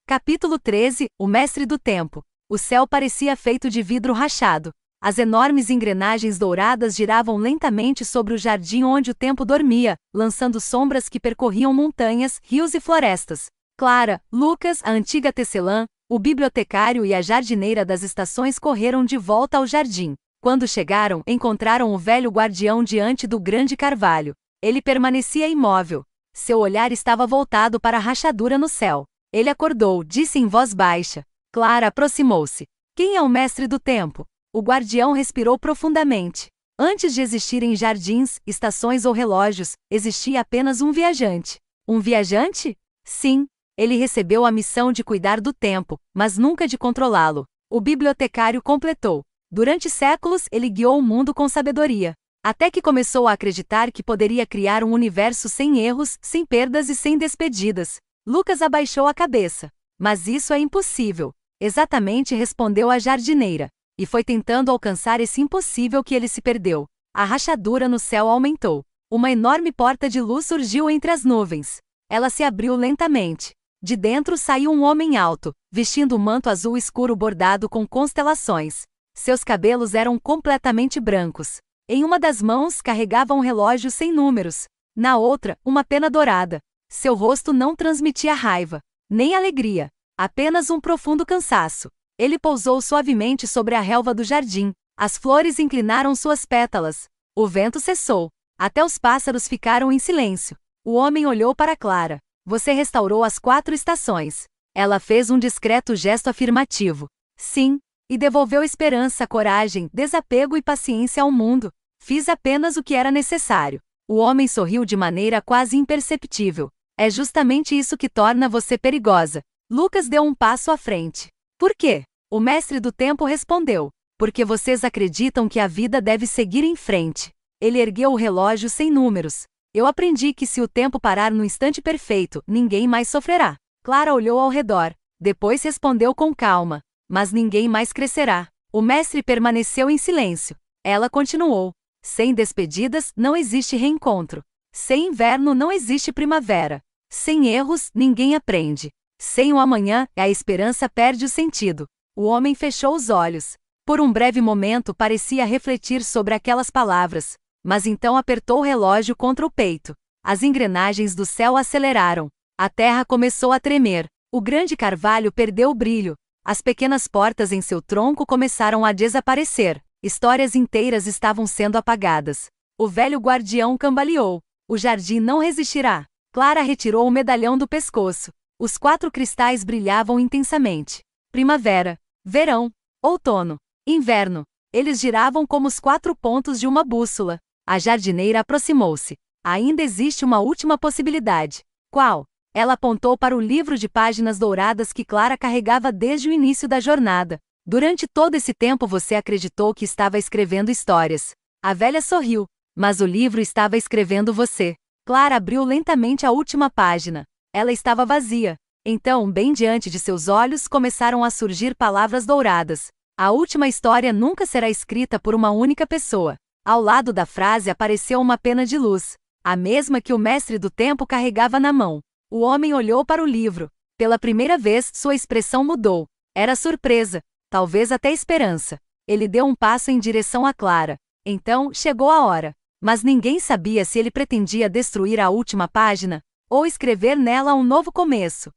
Capítulo 13. O mestre do tempo. O céu parecia feito de vidro rachado. As enormes engrenagens douradas giravam lentamente sobre o jardim onde o tempo dormia, lançando sombras que percorriam montanhas, rios e florestas. Clara, Lucas, a antiga tecelã, o bibliotecário e a jardineira das estações correram de volta ao jardim. Quando chegaram, encontraram o velho guardião diante do grande carvalho. Ele permanecia imóvel. Seu olhar estava voltado para a rachadura no céu. Ele acordou, disse em voz baixa. Clara aproximou-se. Quem é o mestre do tempo? O guardião respirou profundamente. Antes de existirem jardins, estações ou relógios, existia apenas um viajante. Um viajante? Sim. Ele recebeu a missão de cuidar do tempo, mas nunca de controlá-lo. O bibliotecário completou. Durante séculos, ele guiou o mundo com sabedoria. Até que começou a acreditar que poderia criar um universo sem erros, sem perdas e sem despedidas. Lucas abaixou a cabeça. Mas isso é impossível. Exatamente, respondeu a jardineira. E foi tentando alcançar esse impossível que ele se perdeu. A rachadura no céu aumentou. Uma enorme porta de luz surgiu entre as nuvens. Ela se abriu lentamente. De dentro saiu um homem alto, vestindo um manto azul escuro bordado com constelações. Seus cabelos eram completamente brancos. Em uma das mãos carregava um relógio sem números. Na outra, uma pena dourada. Seu rosto não transmitia raiva, nem alegria, apenas um profundo cansaço. Ele pousou suavemente sobre a relva do jardim. As flores inclinaram suas pétalas. O vento cessou. Até os pássaros ficaram em silêncio. O homem olhou para Clara. Você restaurou as 4 estações. Ela fez um discreto gesto afirmativo. Sim. E devolveu esperança, coragem, desapego e paciência ao mundo. Fiz apenas o que era necessário. O homem sorriu de maneira quase imperceptível. É justamente isso que torna você perigosa. Lucas deu um passo à frente. Por quê? O mestre do tempo respondeu. Porque vocês acreditam que a vida deve seguir em frente. Ele ergueu o relógio sem números. Eu aprendi que se o tempo parar no instante perfeito, ninguém mais sofrerá. Clara olhou ao redor. Depois respondeu com calma. Mas ninguém mais crescerá. O mestre permaneceu em silêncio. Ela continuou. Sem despedidas, não existe reencontro. Sem inverno, não existe primavera. Sem erros, ninguém aprende. Sem o amanhã, a esperança perde o sentido. O homem fechou os olhos. Por um breve momento parecia refletir sobre aquelas palavras, mas então apertou o relógio contra o peito. As engrenagens do céu aceleraram. A terra começou a tremer. O grande carvalho perdeu o brilho. As pequenas portas em seu tronco começaram a desaparecer. Histórias inteiras estavam sendo apagadas. O velho guardião cambaleou. O jardim não resistirá. Clara retirou o medalhão do pescoço. Os 4 cristais brilhavam intensamente. Primavera, verão, outono, inverno. Eles giravam como os 4 pontos de uma bússola. A jardineira aproximou-se. Ainda existe uma última possibilidade. Qual? Ela apontou para o livro de páginas douradas que Clara carregava desde o início da jornada. Durante todo esse tempo você acreditou que estava escrevendo histórias. A velha sorriu. Mas o livro estava escrevendo você. Clara abriu lentamente a última página. Ela estava vazia. Então, bem diante de seus olhos, começaram a surgir palavras douradas. A última história nunca será escrita por uma única pessoa. Ao lado da frase apareceu uma pena de luz, a mesma que o mestre do tempo carregava na mão. O homem olhou para o livro. Pela primeira vez, sua expressão mudou. Era surpresa, talvez até esperança. Ele deu um passo em direção a Clara. Então, chegou a hora. Mas ninguém sabia se ele pretendia destruir a última página, ou escrever nela um novo começo.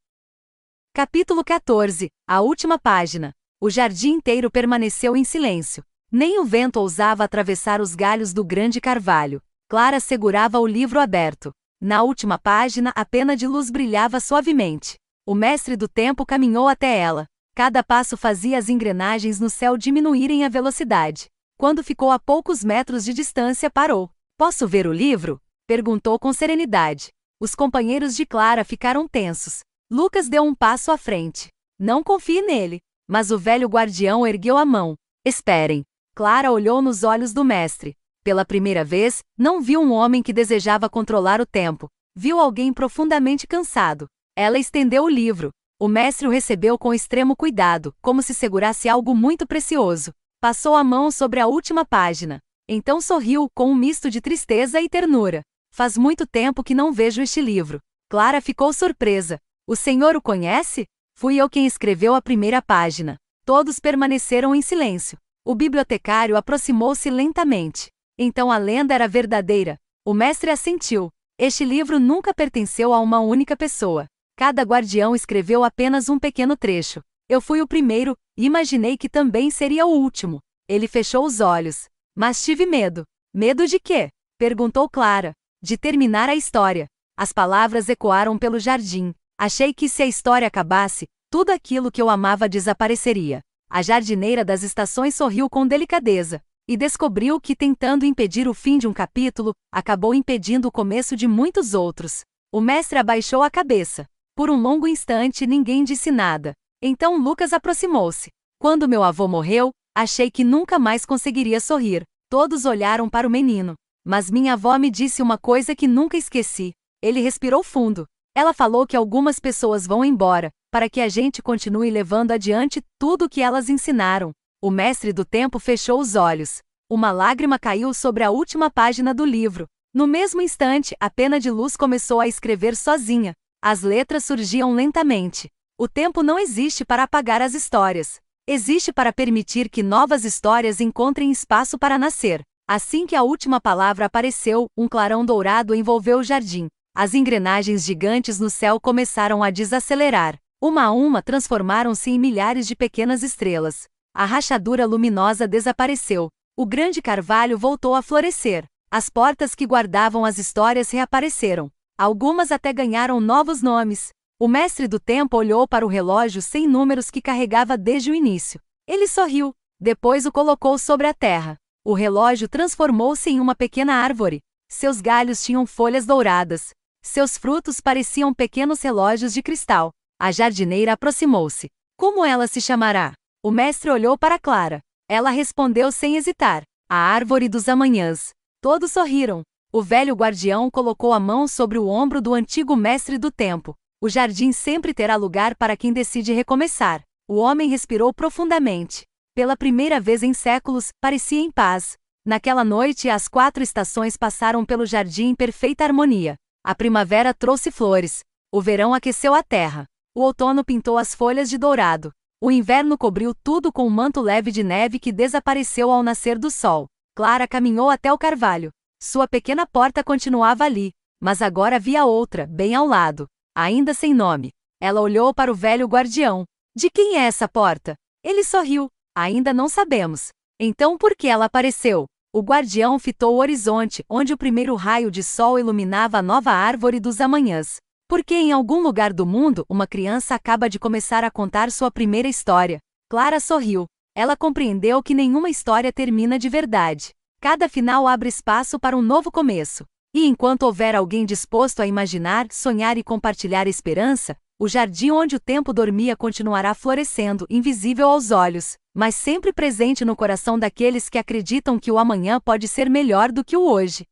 Capítulo 14. A última página. O jardim inteiro permaneceu em silêncio. Nem o vento ousava atravessar os galhos do grande carvalho. Clara segurava o livro aberto. Na última página, a pena de luz brilhava suavemente. O mestre do tempo caminhou até ela. Cada passo fazia as engrenagens no céu diminuírem a velocidade. Quando ficou a poucos metros de distância, parou. Posso ver o livro? Perguntou com serenidade. Os companheiros de Clara ficaram tensos. Lucas deu um passo à frente. Não confie nele. Mas o velho guardião ergueu a mão. Esperem. Clara olhou nos olhos do mestre. Pela primeira vez, não viu um homem que desejava controlar o tempo. Viu alguém profundamente cansado. Ela estendeu o livro. O mestre o recebeu com extremo cuidado, como se segurasse algo muito precioso. Passou a mão sobre a última página. Então sorriu, com um misto de tristeza e ternura. Faz muito tempo que não vejo este livro. Clara ficou surpresa. O senhor o conhece? Fui eu quem escreveu a primeira página. Todos permaneceram em silêncio. O bibliotecário aproximou-se lentamente. Então a lenda era verdadeira. O mestre assentiu. Este livro nunca pertenceu a uma única pessoa. Cada guardião escreveu apenas um pequeno trecho. Eu fui o primeiro, e imaginei que também seria o último. Ele fechou os olhos. Mas tive medo. Medo de quê? Perguntou Clara. De terminar a história. As palavras ecoaram pelo jardim. Achei que se a história acabasse, tudo aquilo que eu amava desapareceria. A jardineira das estações sorriu com delicadeza. E descobriu que, tentando impedir o fim de um capítulo, acabou impedindo o começo de muitos outros. O mestre abaixou a cabeça. Por um longo instante ninguém disse nada. Então Lucas aproximou-se. Quando meu avô morreu, achei que nunca mais conseguiria sorrir. Todos olharam para o menino. Mas minha avó me disse uma coisa que nunca esqueci. Ele respirou fundo. Ela falou que algumas pessoas vão embora, para que a gente continue levando adiante tudo o que elas ensinaram. O mestre do tempo fechou os olhos. Uma lágrima caiu sobre a última página do livro. No mesmo instante, a pena de luz começou a escrever sozinha. As letras surgiam lentamente. O tempo não existe para apagar as histórias. Existe para permitir que novas histórias encontrem espaço para nascer. Assim que a última palavra apareceu, um clarão dourado envolveu o jardim. As engrenagens gigantes no céu começaram a desacelerar. Uma a uma transformaram-se em milhares de pequenas estrelas. A rachadura luminosa desapareceu. O grande carvalho voltou a florescer. As portas que guardavam as histórias reapareceram. Algumas até ganharam novos nomes. O mestre do tempo olhou para o relógio sem números que carregava desde o início. Ele sorriu. Depois o colocou sobre a terra. O relógio transformou-se em uma pequena árvore. Seus galhos tinham folhas douradas. Seus frutos pareciam pequenos relógios de cristal. A jardineira aproximou-se. Como ela se chamará? O mestre olhou para Clara. Ela respondeu sem hesitar. A árvore dos amanhãs. Todos sorriram. O velho guardião colocou a mão sobre o ombro do antigo mestre do tempo. O jardim sempre terá lugar para quem decide recomeçar. O homem respirou profundamente. Pela primeira vez em séculos, parecia em paz. Naquela noite, as 4 estações passaram pelo jardim em perfeita harmonia. A primavera trouxe flores. O verão aqueceu a terra. O outono pintou as folhas de dourado. O inverno cobriu tudo com um manto leve de neve que desapareceu ao nascer do sol. Clara caminhou até o carvalho. Sua pequena porta continuava ali, mas agora havia outra, bem ao lado. Ainda sem nome. Ela olhou para o velho guardião. De quem é essa porta? Ele sorriu. Ainda não sabemos. Então por que ela apareceu? O guardião fitou o horizonte, onde o primeiro raio de sol iluminava a nova árvore dos amanhãs. Porque em algum lugar do mundo, uma criança acaba de começar a contar sua primeira história. Clara sorriu. Ela compreendeu que nenhuma história termina de verdade. Cada final abre espaço para um novo começo. E enquanto houver alguém disposto a imaginar, sonhar e compartilhar esperança, o jardim onde o tempo dormia continuará florescendo, invisível aos olhos, mas sempre presente no coração daqueles que acreditam que o amanhã pode ser melhor do que o hoje.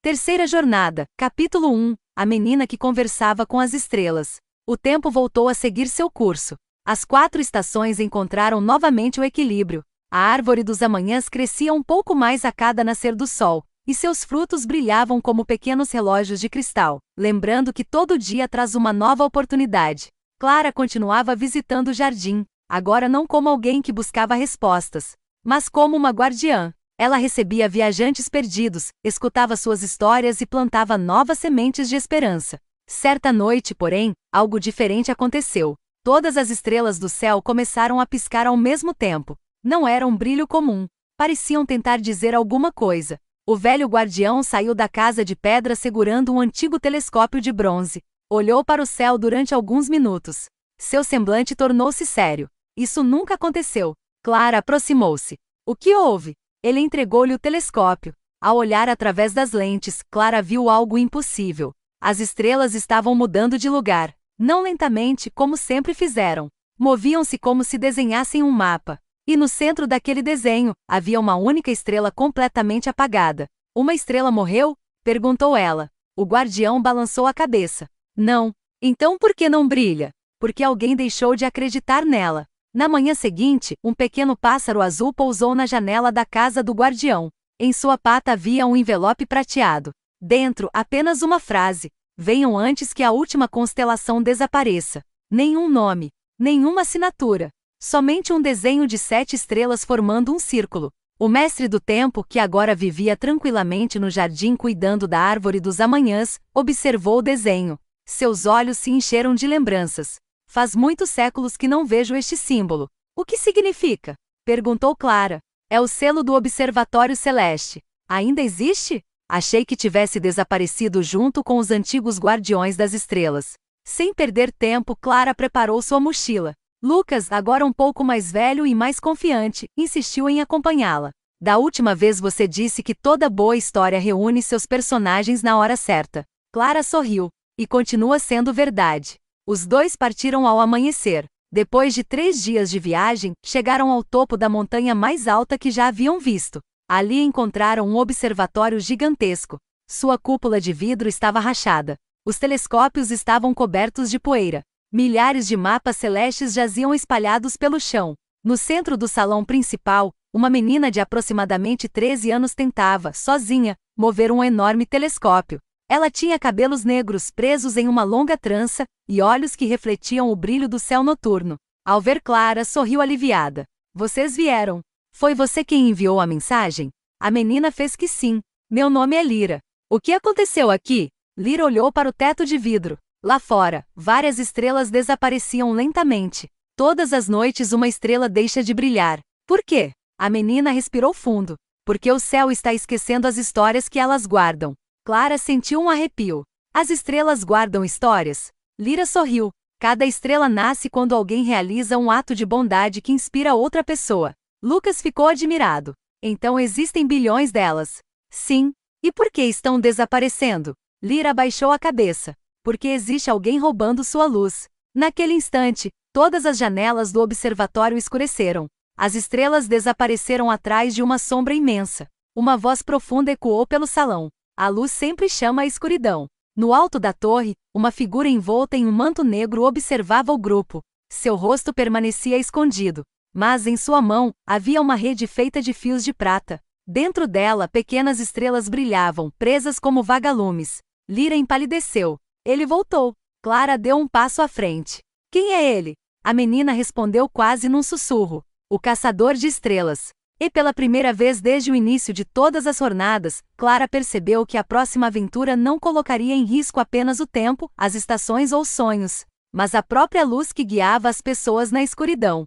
Terceira jornada, capítulo 1. A menina que conversava com as estrelas. O tempo voltou a seguir seu curso. As 4 estações encontraram novamente o equilíbrio. A árvore dos amanhãs crescia um pouco mais a cada nascer do sol, e seus frutos brilhavam como pequenos relógios de cristal, lembrando que todo dia traz uma nova oportunidade. Clara continuava visitando o jardim, agora não como alguém que buscava respostas, mas como uma guardiã. Ela recebia viajantes perdidos, escutava suas histórias e plantava novas sementes de esperança. Certa noite, porém, algo diferente aconteceu. Todas as estrelas do céu começaram a piscar ao mesmo tempo. Não era um brilho comum. Pareciam tentar dizer alguma coisa. O velho guardião saiu da casa de pedra segurando um antigo telescópio de bronze. Olhou para o céu durante alguns minutos. Seu semblante tornou-se sério. Isso nunca aconteceu. Clara aproximou-se. O que houve? Ele entregou-lhe o telescópio. Ao olhar através das lentes, Clara viu algo impossível. As estrelas estavam mudando de lugar. Não lentamente, como sempre fizeram. Moviam-se como se desenhassem um mapa. E no centro daquele desenho, havia uma única estrela completamente apagada. Uma estrela morreu? Perguntou ela. O guardião balançou a cabeça. Não. Então por que não brilha? Porque alguém deixou de acreditar nela. Na manhã seguinte, um pequeno pássaro azul pousou na janela da casa do guardião. Em sua pata havia um envelope prateado. Dentro, apenas uma frase. Venham antes que a última constelação desapareça. Nenhum nome. Nenhuma assinatura. Somente um desenho de 7 estrelas formando um círculo. O mestre do tempo, que agora vivia tranquilamente no jardim cuidando da árvore dos amanhãs, observou o desenho. Seus olhos se encheram de lembranças. Faz muitos séculos que não vejo este símbolo. O que significa? Perguntou Clara. É o selo do Observatório Celeste. Ainda existe? Achei que tivesse desaparecido junto com os antigos guardiões das estrelas. Sem perder tempo, Clara preparou sua mochila. Lucas, agora um pouco mais velho e mais confiante, insistiu em acompanhá-la. Da última vez você disse que toda boa história reúne seus personagens na hora certa. Clara sorriu. E continua sendo verdade. Os dois partiram ao amanhecer. Depois de 3 dias de viagem, chegaram ao topo da montanha mais alta que já haviam visto. Ali encontraram um observatório gigantesco. Sua cúpula de vidro estava rachada. Os telescópios estavam cobertos de poeira. Milhares de mapas celestes jaziam espalhados pelo chão. No centro do salão principal, uma menina de aproximadamente 13 anos tentava, sozinha, mover um enorme telescópio. Ela tinha cabelos negros presos em uma longa trança, e olhos que refletiam o brilho do céu noturno. Ao ver Clara, sorriu aliviada. Vocês vieram. Foi você quem enviou a mensagem? A menina fez que sim. Meu nome é Lyra. O que aconteceu aqui? Lyra olhou para o teto de vidro. Lá fora, várias estrelas desapareciam lentamente. Todas as noites uma estrela deixa de brilhar. Por quê? A menina respirou fundo. Porque o céu está esquecendo as histórias que elas guardam. Clara sentiu um arrepio. As estrelas guardam histórias? Lyra sorriu. Cada estrela nasce quando alguém realiza um ato de bondade que inspira outra pessoa. Lucas ficou admirado. Então existem bilhões delas? Sim. E por que estão desaparecendo? Lyra abaixou a cabeça. Porque existe alguém roubando sua luz. Naquele instante, todas as janelas do observatório escureceram. As estrelas desapareceram atrás de uma sombra imensa. Uma voz profunda ecoou pelo salão. A luz sempre chama a escuridão. No alto da torre, uma figura envolta em um manto negro observava o grupo. Seu rosto permanecia escondido, mas em sua mão havia uma rede feita de fios de prata. Dentro dela, pequenas estrelas brilhavam, presas como vagalumes. Lyra empalideceu. Ele voltou. Clara deu um passo à frente. Quem é ele? A menina respondeu quase num sussurro. O caçador de estrelas. E pela primeira vez desde o início de todas as jornadas, Clara percebeu que a próxima aventura não colocaria em risco apenas o tempo, as estações ou sonhos, mas a própria luz que guiava as pessoas na escuridão.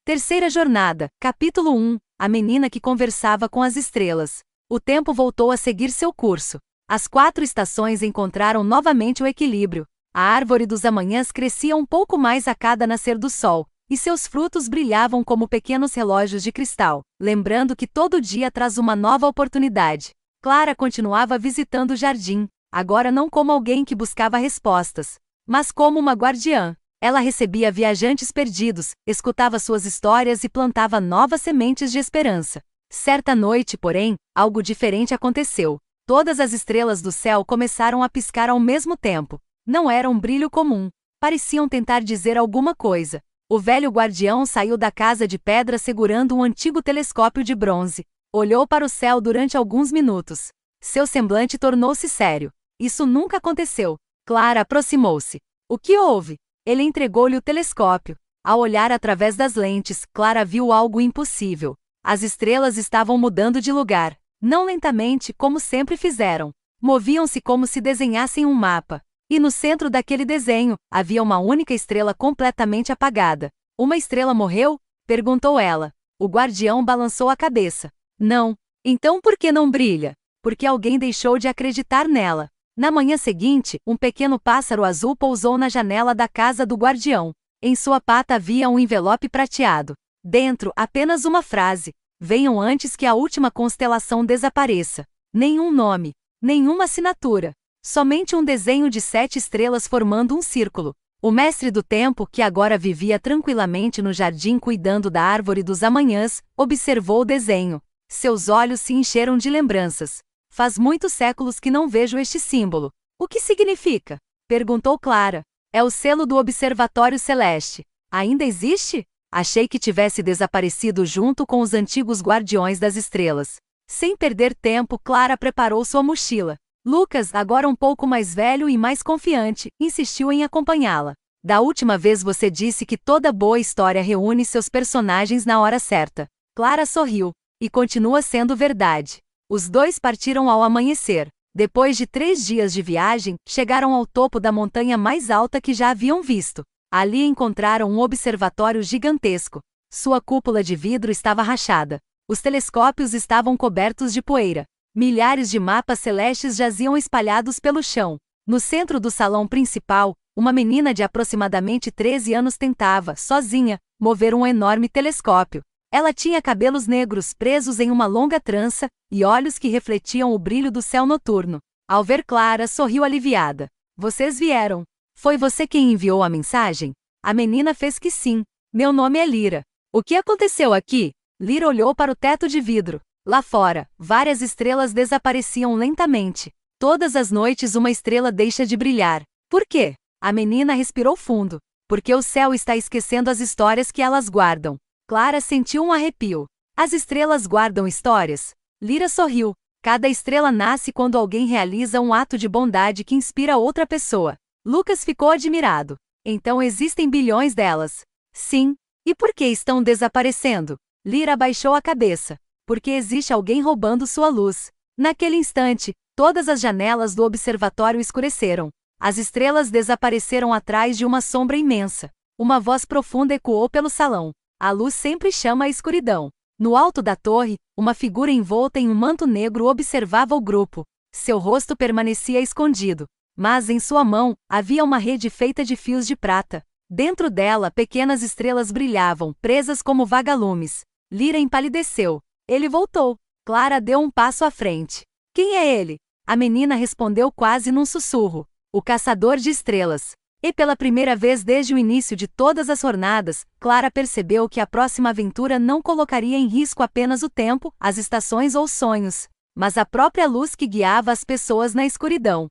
Terceira jornada, capítulo 1, a menina que conversava com as estrelas. O tempo voltou a seguir seu curso. As 4 estações encontraram novamente o equilíbrio. A árvore dos amanhãs crescia um pouco mais a cada nascer do sol, e seus frutos brilhavam como pequenos relógios de cristal, lembrando que todo dia traz uma nova oportunidade. Clara continuava visitando o jardim, agora não como alguém que buscava respostas, mas como uma guardiã. Ela recebia viajantes perdidos, escutava suas histórias e plantava novas sementes de esperança. Certa noite, porém, algo diferente aconteceu. Todas as estrelas do céu começaram a piscar ao mesmo tempo. Não era um brilho comum. Pareciam tentar dizer alguma coisa. O velho guardião saiu da casa de pedra segurando um antigo telescópio de bronze. Olhou para o céu durante alguns minutos. Seu semblante tornou-se sério. Isso nunca aconteceu. Clara aproximou-se. O que houve? Ele entregou-lhe o telescópio. Ao olhar através das lentes, Clara viu algo impossível. As estrelas estavam mudando de lugar. Não lentamente, como sempre fizeram. Moviam-se como se desenhassem um mapa. E no centro daquele desenho, havia uma única estrela completamente apagada. Uma estrela morreu? Perguntou ela. O guardião balançou a cabeça. Não. Então por que não brilha? Porque alguém deixou de acreditar nela. Na manhã seguinte, um pequeno pássaro azul pousou na janela da casa do guardião. Em sua pata havia um envelope prateado. Dentro, apenas uma frase. Venham antes que a última constelação desapareça. Nenhum nome. Nenhuma assinatura. Somente um desenho de 7 estrelas formando um círculo. O mestre do tempo, que agora vivia tranquilamente no jardim cuidando da árvore dos amanhãs, observou o desenho. Seus olhos se encheram de lembranças. Faz muitos séculos que não vejo este símbolo. O que significa? Perguntou Clara. É o selo do Observatório Celeste. Ainda existe? Achei que tivesse desaparecido junto com os antigos guardiões das estrelas. Sem perder tempo, Clara preparou sua mochila. Lucas, agora um pouco mais velho e mais confiante, insistiu em acompanhá-la. Da última vez você disse que toda boa história reúne seus personagens na hora certa. Clara sorriu. E continua sendo verdade. Os dois partiram ao amanhecer. Depois de 3 dias de viagem, chegaram ao topo da montanha mais alta que já haviam visto. Ali encontraram um observatório gigantesco. Sua cúpula de vidro estava rachada. Os telescópios estavam cobertos de poeira. Milhares de mapas celestes jaziam espalhados pelo chão. No centro do salão principal, uma menina de aproximadamente 13 anos tentava, sozinha, mover um enorme telescópio. Ela tinha cabelos negros presos em uma longa trança e olhos que refletiam o brilho do céu noturno. Ao ver Clara, sorriu aliviada. Vocês vieram. Foi você quem enviou a mensagem? A menina fez que sim. Meu nome é Lyra. O que aconteceu aqui? Lyra olhou para o teto de vidro. Lá fora, várias estrelas desapareciam lentamente. Todas as noites uma estrela deixa de brilhar. Por quê? A menina respirou fundo. Porque o céu está esquecendo as histórias que elas guardam. Clara sentiu um arrepio. As estrelas guardam histórias? Lyra sorriu. Cada estrela nasce quando alguém realiza um ato de bondade que inspira outra pessoa. Lucas ficou admirado. Então existem bilhões delas? Sim. E por que estão desaparecendo? Lyra abaixou a cabeça. Porque existe alguém roubando sua luz. Naquele instante, todas as janelas do observatório escureceram. As estrelas desapareceram atrás de uma sombra imensa. Uma voz profunda ecoou pelo salão. A luz sempre chama a escuridão. No alto da torre, uma figura envolta em um manto negro observava o grupo. Seu rosto permanecia escondido. Mas em sua mão, havia uma rede feita de fios de prata. Dentro dela, pequenas estrelas brilhavam, presas como vagalumes. Lyra empalideceu. Ele voltou. Clara deu um passo à frente. Quem é ele? A menina respondeu quase num sussurro. O caçador de estrelas. E pela primeira vez desde o início de todas as jornadas, Clara percebeu que a próxima aventura não colocaria em risco apenas o tempo, as estações ou sonhos, mas a própria luz que guiava as pessoas na escuridão.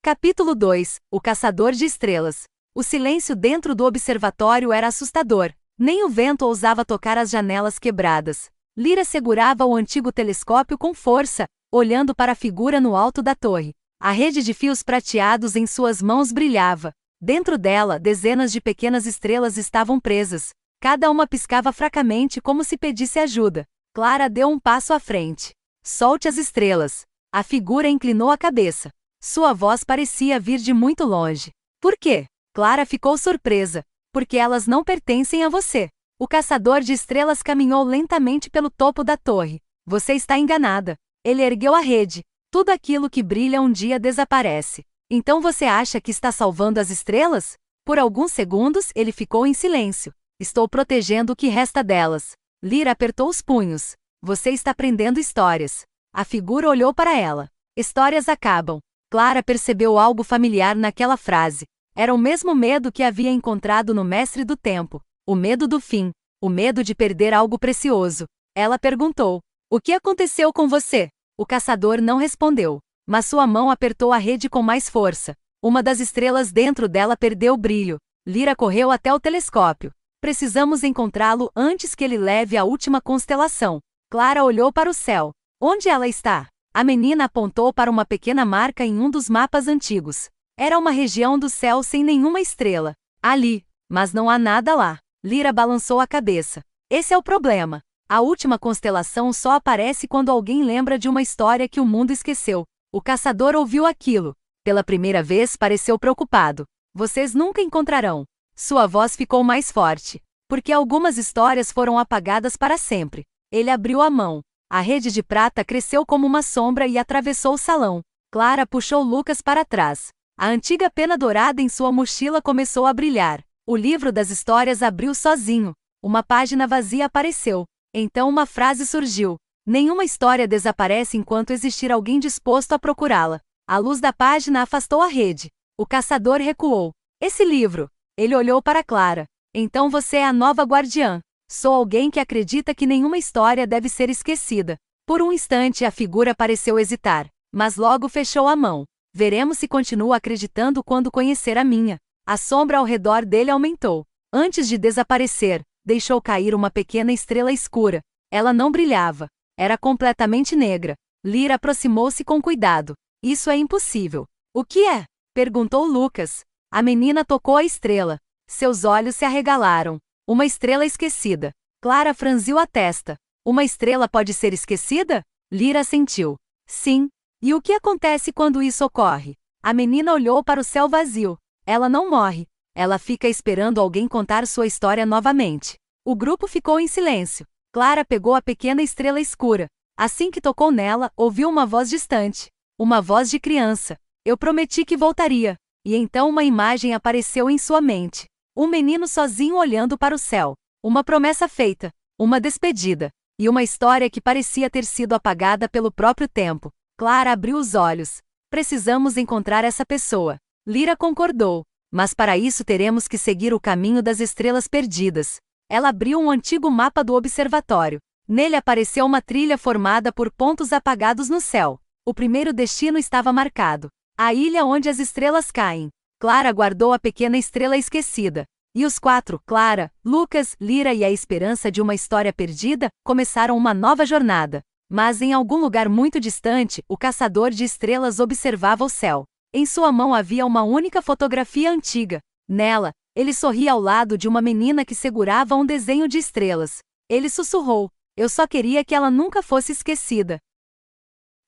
Capítulo 2. O Caçador de Estrelas. O silêncio dentro do observatório era assustador. Nem o vento ousava tocar as janelas quebradas. Lyra segurava o antigo telescópio com força, olhando para a figura no alto da torre. A rede de fios prateados em suas mãos brilhava. Dentro dela, dezenas de pequenas estrelas estavam presas. Cada uma piscava fracamente como se pedisse ajuda. Clara deu um passo à frente. Solte as estrelas. A figura inclinou a cabeça. Sua voz parecia vir de muito longe. Por quê? Clara ficou surpresa. Porque elas não pertencem a você. O caçador de estrelas caminhou lentamente pelo topo da torre. Você está enganada. Ele ergueu a rede. Tudo aquilo que brilha um dia desaparece. Então você acha que está salvando as estrelas? Por alguns segundos ele ficou em silêncio. Estou protegendo o que resta delas. Lyra apertou os punhos. Você está aprendendo histórias. A figura olhou para ela. Histórias acabam. Clara percebeu algo familiar naquela frase. Era o mesmo medo que havia encontrado no Mestre do Tempo. O medo do fim. O medo de perder algo precioso. Ela perguntou: o que aconteceu com você? O caçador não respondeu, mas sua mão apertou a rede com mais força. Uma das estrelas dentro dela perdeu o brilho. Lyra correu até o telescópio. Precisamos encontrá-lo antes que ele leve à última constelação. Clara olhou para o céu. Onde ela está? A menina apontou para uma pequena marca em um dos mapas antigos. Era uma região do céu sem nenhuma estrela. Ali, mas não há nada lá. Lyra balançou a cabeça. Esse é o problema. A última constelação só aparece quando alguém lembra de uma história que o mundo esqueceu. O caçador ouviu aquilo. Pela primeira vez pareceu preocupado. Vocês nunca encontrarão. Sua voz ficou mais forte. Porque algumas histórias foram apagadas para sempre. Ele abriu a mão. A rede de prata cresceu como uma sombra e atravessou o salão. Clara puxou Lucas para trás. A antiga pena dourada em sua mochila começou a brilhar. O livro das histórias abriu sozinho. Uma página vazia apareceu. Então uma frase surgiu. Nenhuma história desaparece enquanto existir alguém disposto a procurá-la. A luz da página afastou a rede. O caçador recuou. Esse livro. Ele olhou para Clara. Então você é a nova guardiã. Sou alguém que acredita que nenhuma história deve ser esquecida. Por um instante a figura pareceu hesitar, mas logo fechou a mão. Veremos se continua acreditando quando conhecer a minha. A sombra ao redor dele aumentou. Antes de desaparecer, deixou cair uma pequena estrela escura. Ela não brilhava. Era completamente negra. Lyra aproximou-se com cuidado. Isso é impossível. O que é? Perguntou Lucas. A menina tocou a estrela. Seus olhos se arregalaram. Uma estrela esquecida. Clara franziu a testa. Uma estrela pode ser esquecida? Lyra assentiu. Sim. E o que acontece quando isso ocorre? A menina olhou para o céu vazio. Ela não morre. Ela fica esperando alguém contar sua história novamente. O grupo ficou em silêncio. Clara pegou a pequena estrela escura. Assim que tocou nela, ouviu uma voz distante. Uma voz de criança. Eu prometi que voltaria. E então uma imagem apareceu em sua mente. Um menino sozinho olhando para o céu. Uma promessa feita. Uma despedida. E uma história que parecia ter sido apagada pelo próprio tempo. Clara abriu os olhos. Precisamos encontrar essa pessoa. Lyra concordou. Mas para isso teremos que seguir o caminho das estrelas perdidas. Ela abriu um antigo mapa do observatório. Nele apareceu uma trilha formada por pontos apagados no céu. O primeiro destino estava marcado. A ilha onde as estrelas caem. Clara guardou a pequena estrela esquecida. E os quatro, Clara, Lucas, Lyra e a esperança de uma história perdida, começaram uma nova jornada. Mas em algum lugar muito distante, o caçador de estrelas observava o céu. Em sua mão havia uma única fotografia antiga. Nela, ele sorria ao lado de uma menina que segurava um desenho de estrelas. Ele sussurrou: eu só queria que ela nunca fosse esquecida.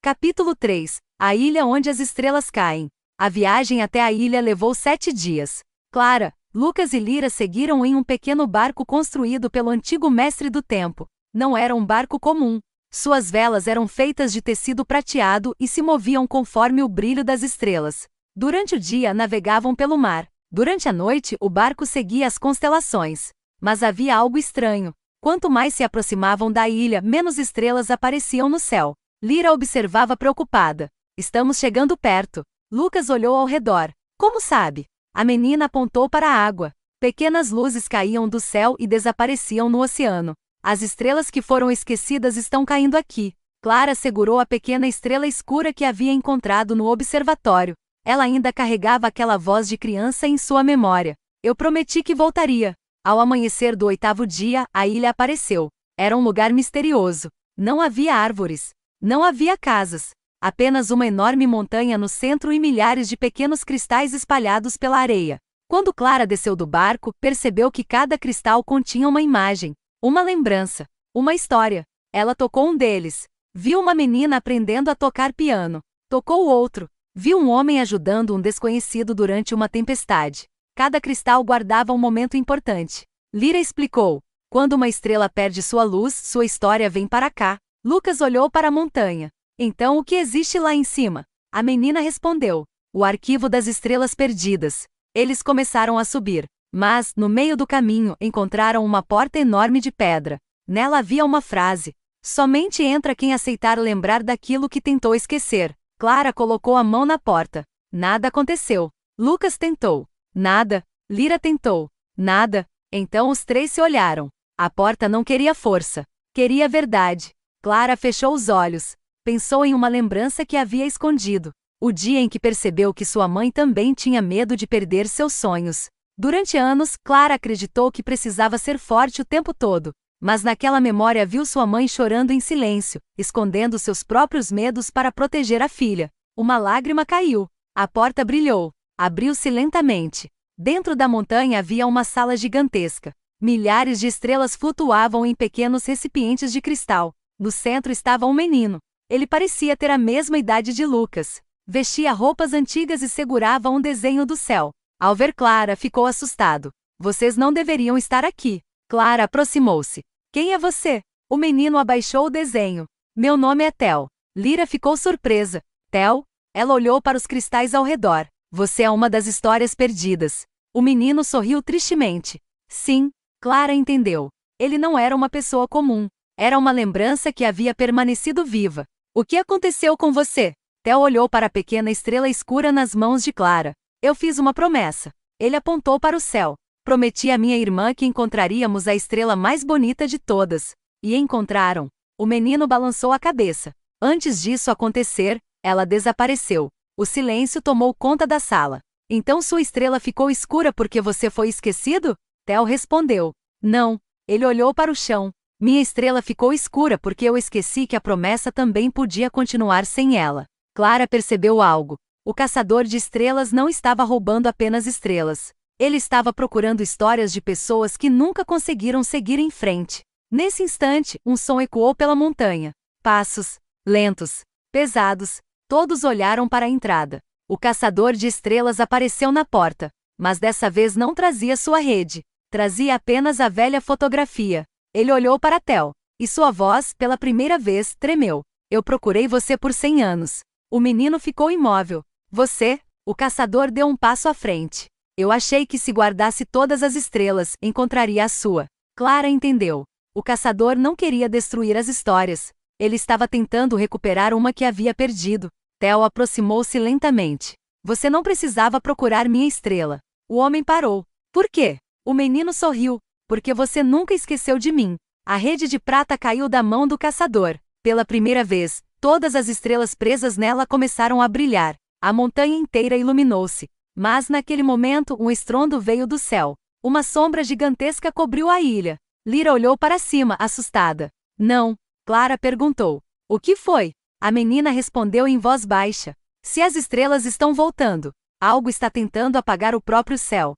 Capítulo 3. A ilha onde as estrelas caem. A viagem até a ilha levou 7 dias. Clara, Lucas e Lyra seguiram em um pequeno barco construído pelo antigo Mestre do Tempo. Não era um barco comum. Suas velas eram feitas de tecido prateado e se moviam conforme o brilho das estrelas. Durante o dia navegavam pelo mar. Durante a noite o barco seguia as constelações. Mas havia algo estranho. Quanto mais se aproximavam da ilha, menos estrelas apareciam no céu. Lyra observava preocupada. Estamos chegando perto. Lucas olhou ao redor. Como sabe? A menina apontou para a água. Pequenas luzes caíam do céu e desapareciam no oceano. As estrelas que foram esquecidas estão caindo aqui. Clara segurou a pequena estrela escura que havia encontrado no observatório. Ela ainda carregava aquela voz de criança em sua memória. Eu prometi que voltaria. Ao amanhecer do 8º dia, a ilha apareceu. Era um lugar misterioso. Não havia árvores. Não havia casas. Apenas uma enorme montanha no centro e milhares de pequenos cristais espalhados pela areia. Quando Clara desceu do barco, percebeu que cada cristal continha uma imagem, uma lembrança, uma história. Ela tocou um deles. Viu uma menina aprendendo a tocar piano. Tocou o outro. Viu um homem ajudando um desconhecido durante uma tempestade. Cada cristal guardava um momento importante. Lyra explicou. Quando uma estrela perde sua luz, sua história vem para cá. Lucas olhou para a montanha. Então o que existe lá em cima? A menina respondeu. O arquivo das estrelas perdidas. Eles começaram a subir. Mas, no meio do caminho, encontraram uma porta enorme de pedra. Nela havia uma frase. Somente entra quem aceitar lembrar daquilo que tentou esquecer. Clara colocou a mão na porta. Nada aconteceu. Lucas tentou. Nada. Lyra tentou. Nada. Então os três se olharam. A porta não queria força. Queria verdade. Clara fechou os olhos. Pensou em uma lembrança que havia escondido. O dia em que percebeu que sua mãe também tinha medo de perder seus sonhos. Durante anos, Clara acreditou que precisava ser forte o tempo todo. Mas naquela memória viu sua mãe chorando em silêncio, escondendo seus próprios medos para proteger a filha. Uma lágrima caiu. A porta brilhou. Abriu-se lentamente. Dentro da montanha havia uma sala gigantesca. Milhares de estrelas flutuavam em pequenos recipientes de cristal. No centro estava um menino. Ele parecia ter a mesma idade de Lucas. Vestia roupas antigas e segurava um desenho do céu. Ao ver Clara, ficou assustado. Vocês não deveriam estar aqui. Clara aproximou-se. Quem é você? O menino abaixou o desenho. Meu nome é Tel. Lyra ficou surpresa. Tel? Ela olhou para os cristais ao redor. Você é uma das histórias perdidas. O menino sorriu tristemente. Sim, Clara entendeu. Ele não era uma pessoa comum. Era uma lembrança que havia permanecido viva. O que aconteceu com você? Tel olhou para a pequena estrela escura nas mãos de Clara. Eu fiz uma promessa. Ele apontou para o céu. Prometi à minha irmã que encontraríamos a estrela mais bonita de todas. E encontraram. O menino balançou a cabeça. Antes disso acontecer, ela desapareceu. O silêncio tomou conta da sala. Então sua estrela ficou escura porque você foi esquecido? Tel respondeu. Não. Ele olhou para o chão. Minha estrela ficou escura porque eu esqueci que a promessa também podia continuar sem ela. Clara percebeu algo. O caçador de estrelas não estava roubando apenas estrelas. Ele estava procurando histórias de pessoas que nunca conseguiram seguir em frente. Nesse instante, um som ecoou pela montanha. Passos. Lentos. Pesados. Todos olharam para a entrada. O caçador de estrelas apareceu na porta. Mas dessa vez não trazia sua rede. Trazia apenas a velha fotografia. Ele olhou para Tel. E sua voz, pela primeira vez, tremeu. Eu procurei você por 100 anos. O menino ficou imóvel. Você? O caçador deu um passo à frente. Eu achei que se guardasse todas as estrelas, encontraria a sua. Clara entendeu. O caçador não queria destruir as histórias. Ele estava tentando recuperar uma que havia perdido. Tel aproximou-se lentamente. Você não precisava procurar minha estrela. O homem parou. Por quê? O menino sorriu. Porque você nunca esqueceu de mim. A rede de prata caiu da mão do caçador. Pela primeira vez, todas as estrelas presas nela começaram a brilhar. A montanha inteira iluminou-se. Mas naquele momento um estrondo veio do céu. Uma sombra gigantesca cobriu a ilha. Lyra olhou para cima, assustada. Não. Clara perguntou. O que foi? A menina respondeu em voz baixa. Se as estrelas estão voltando. Algo está tentando apagar o próprio céu.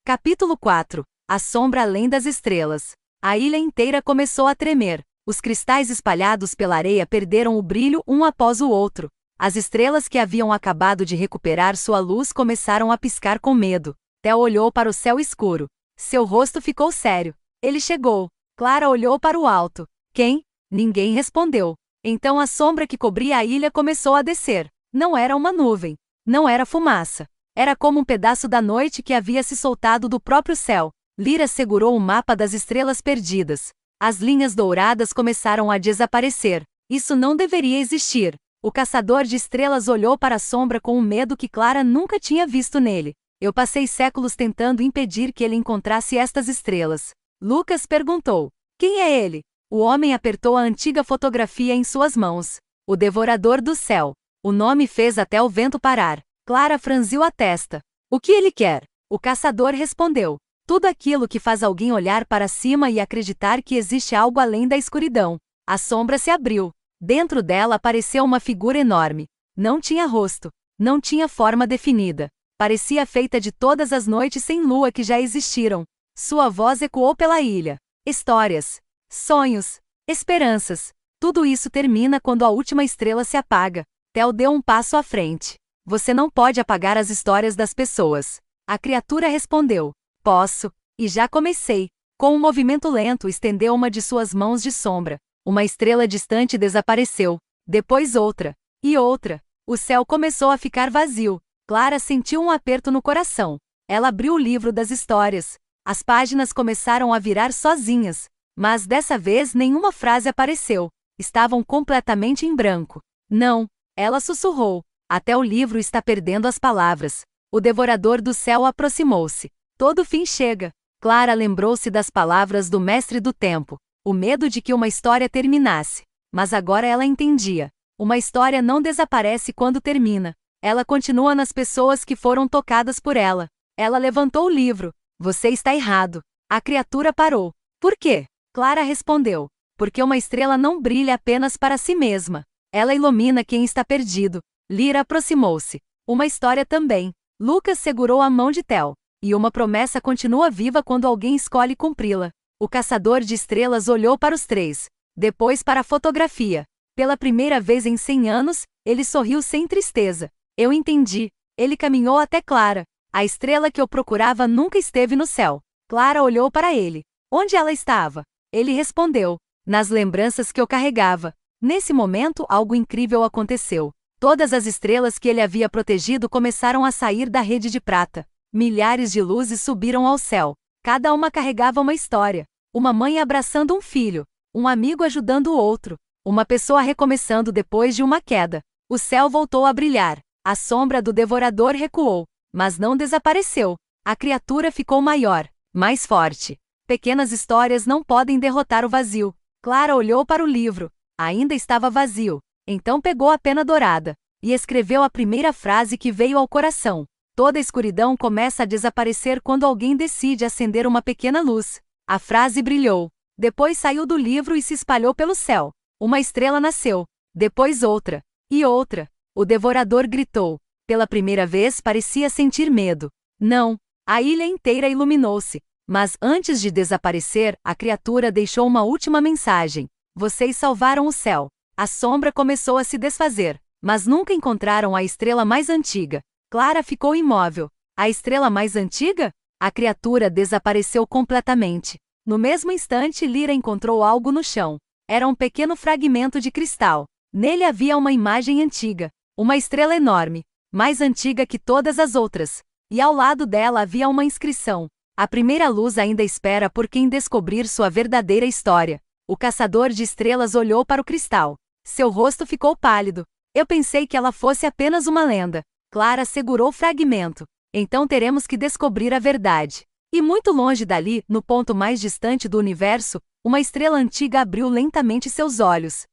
Capítulo 4. A sombra além das estrelas. A ilha inteira começou a tremer. Os cristais espalhados pela areia perderam o brilho um após o outro. As estrelas que haviam acabado de recuperar sua luz começaram a piscar com medo. Tel olhou para o céu escuro. Seu rosto ficou sério. Ele chegou. Clara olhou para o alto. Quem? Ninguém respondeu. Então a sombra que cobria a ilha começou a descer. Não era uma nuvem. Não era fumaça. Era como um pedaço da noite que havia se soltado do próprio céu. Lyra segurou o mapa das estrelas perdidas. As linhas douradas começaram a desaparecer. Isso não deveria existir. O caçador de estrelas olhou para a sombra com um medo que Clara nunca tinha visto nele. Eu passei séculos tentando impedir que ele encontrasse estas estrelas. Lucas perguntou. Quem é ele? O homem apertou a antiga fotografia em suas mãos. O Devorador do Céu. O nome fez até o vento parar. Clara franziu a testa. O que ele quer? O caçador respondeu. Tudo aquilo que faz alguém olhar para cima e acreditar que existe algo além da escuridão. A sombra se abriu. Dentro dela apareceu uma figura enorme. Não tinha rosto. Não tinha forma definida. Parecia feita de todas as noites sem lua que já existiram. Sua voz ecoou pela ilha. Histórias. Sonhos. Esperanças. Tudo isso termina quando a última estrela se apaga. Theo deu um passo à frente. Você não pode apagar as histórias das pessoas. A criatura respondeu. Posso. E já comecei. Com um movimento lento estendeu uma de suas mãos de sombra. Uma estrela distante desapareceu. Depois outra. E outra. O céu começou a ficar vazio. Clara sentiu um aperto no coração. Ela abriu o livro das histórias. As páginas começaram a virar sozinhas. Mas dessa vez nenhuma frase apareceu. Estavam completamente em branco. Não. Ela sussurrou. Até o livro está perdendo as palavras. O Devorador do Céu aproximou-se. Todo fim chega. Clara lembrou-se das palavras do Mestre do Tempo. O medo de que uma história terminasse. Mas agora ela entendia. Uma história não desaparece quando termina. Ela continua nas pessoas que foram tocadas por ela. Ela levantou o livro. Você está errado. A criatura parou. Por quê? Clara respondeu. Porque uma estrela não brilha apenas para si mesma. Ela ilumina quem está perdido. Lyra aproximou-se. Uma história também. Lucas segurou a mão de Theo. E uma promessa continua viva quando alguém escolhe cumpri-la. O caçador de estrelas olhou para os três. Depois para a fotografia. Pela primeira vez em 100 anos, ele sorriu sem tristeza. Eu entendi. Ele caminhou até Clara. A estrela que eu procurava nunca esteve no céu. Clara olhou para ele. Onde ela estava? Ele respondeu. Nas lembranças que eu carregava. Nesse momento, algo incrível aconteceu. Todas as estrelas que ele havia protegido começaram a sair da rede de prata. Milhares de luzes subiram ao céu. Cada uma carregava uma história. Uma mãe abraçando um filho. Um amigo ajudando o outro. Uma pessoa recomeçando depois de uma queda. O céu voltou a brilhar. A sombra do devorador recuou. Mas não desapareceu. A criatura ficou maior. Mais forte. Pequenas histórias não podem derrotar o vazio. Clara olhou para o livro. Ainda estava vazio. Então pegou a pena dourada. E escreveu a primeira frase que veio ao coração. Toda a escuridão começa a desaparecer quando alguém decide acender uma pequena luz. A frase brilhou. Depois saiu do livro e se espalhou pelo céu. Uma estrela nasceu. Depois outra. E outra. O devorador gritou. Pela primeira vez parecia sentir medo. Não. A ilha inteira iluminou-se. Mas antes de desaparecer, a criatura deixou uma última mensagem. Vocês salvaram o céu. A sombra começou a se desfazer. Mas nunca encontraram a estrela mais antiga. Clara ficou imóvel. A estrela mais antiga? A criatura desapareceu completamente. No mesmo instante, Lyra encontrou algo no chão. Era um pequeno fragmento de cristal. Nele havia uma imagem antiga. Uma estrela enorme. Mais antiga que todas as outras. E ao lado dela havia uma inscrição. A primeira luz ainda espera por quem descobrir sua verdadeira história. O caçador de estrelas olhou para o cristal. Seu rosto ficou pálido. Eu pensei que ela fosse apenas uma lenda. Clara segurou o fragmento. Então teremos que descobrir a verdade. E muito longe dali, no ponto mais distante do universo, uma estrela antiga abriu lentamente seus olhos.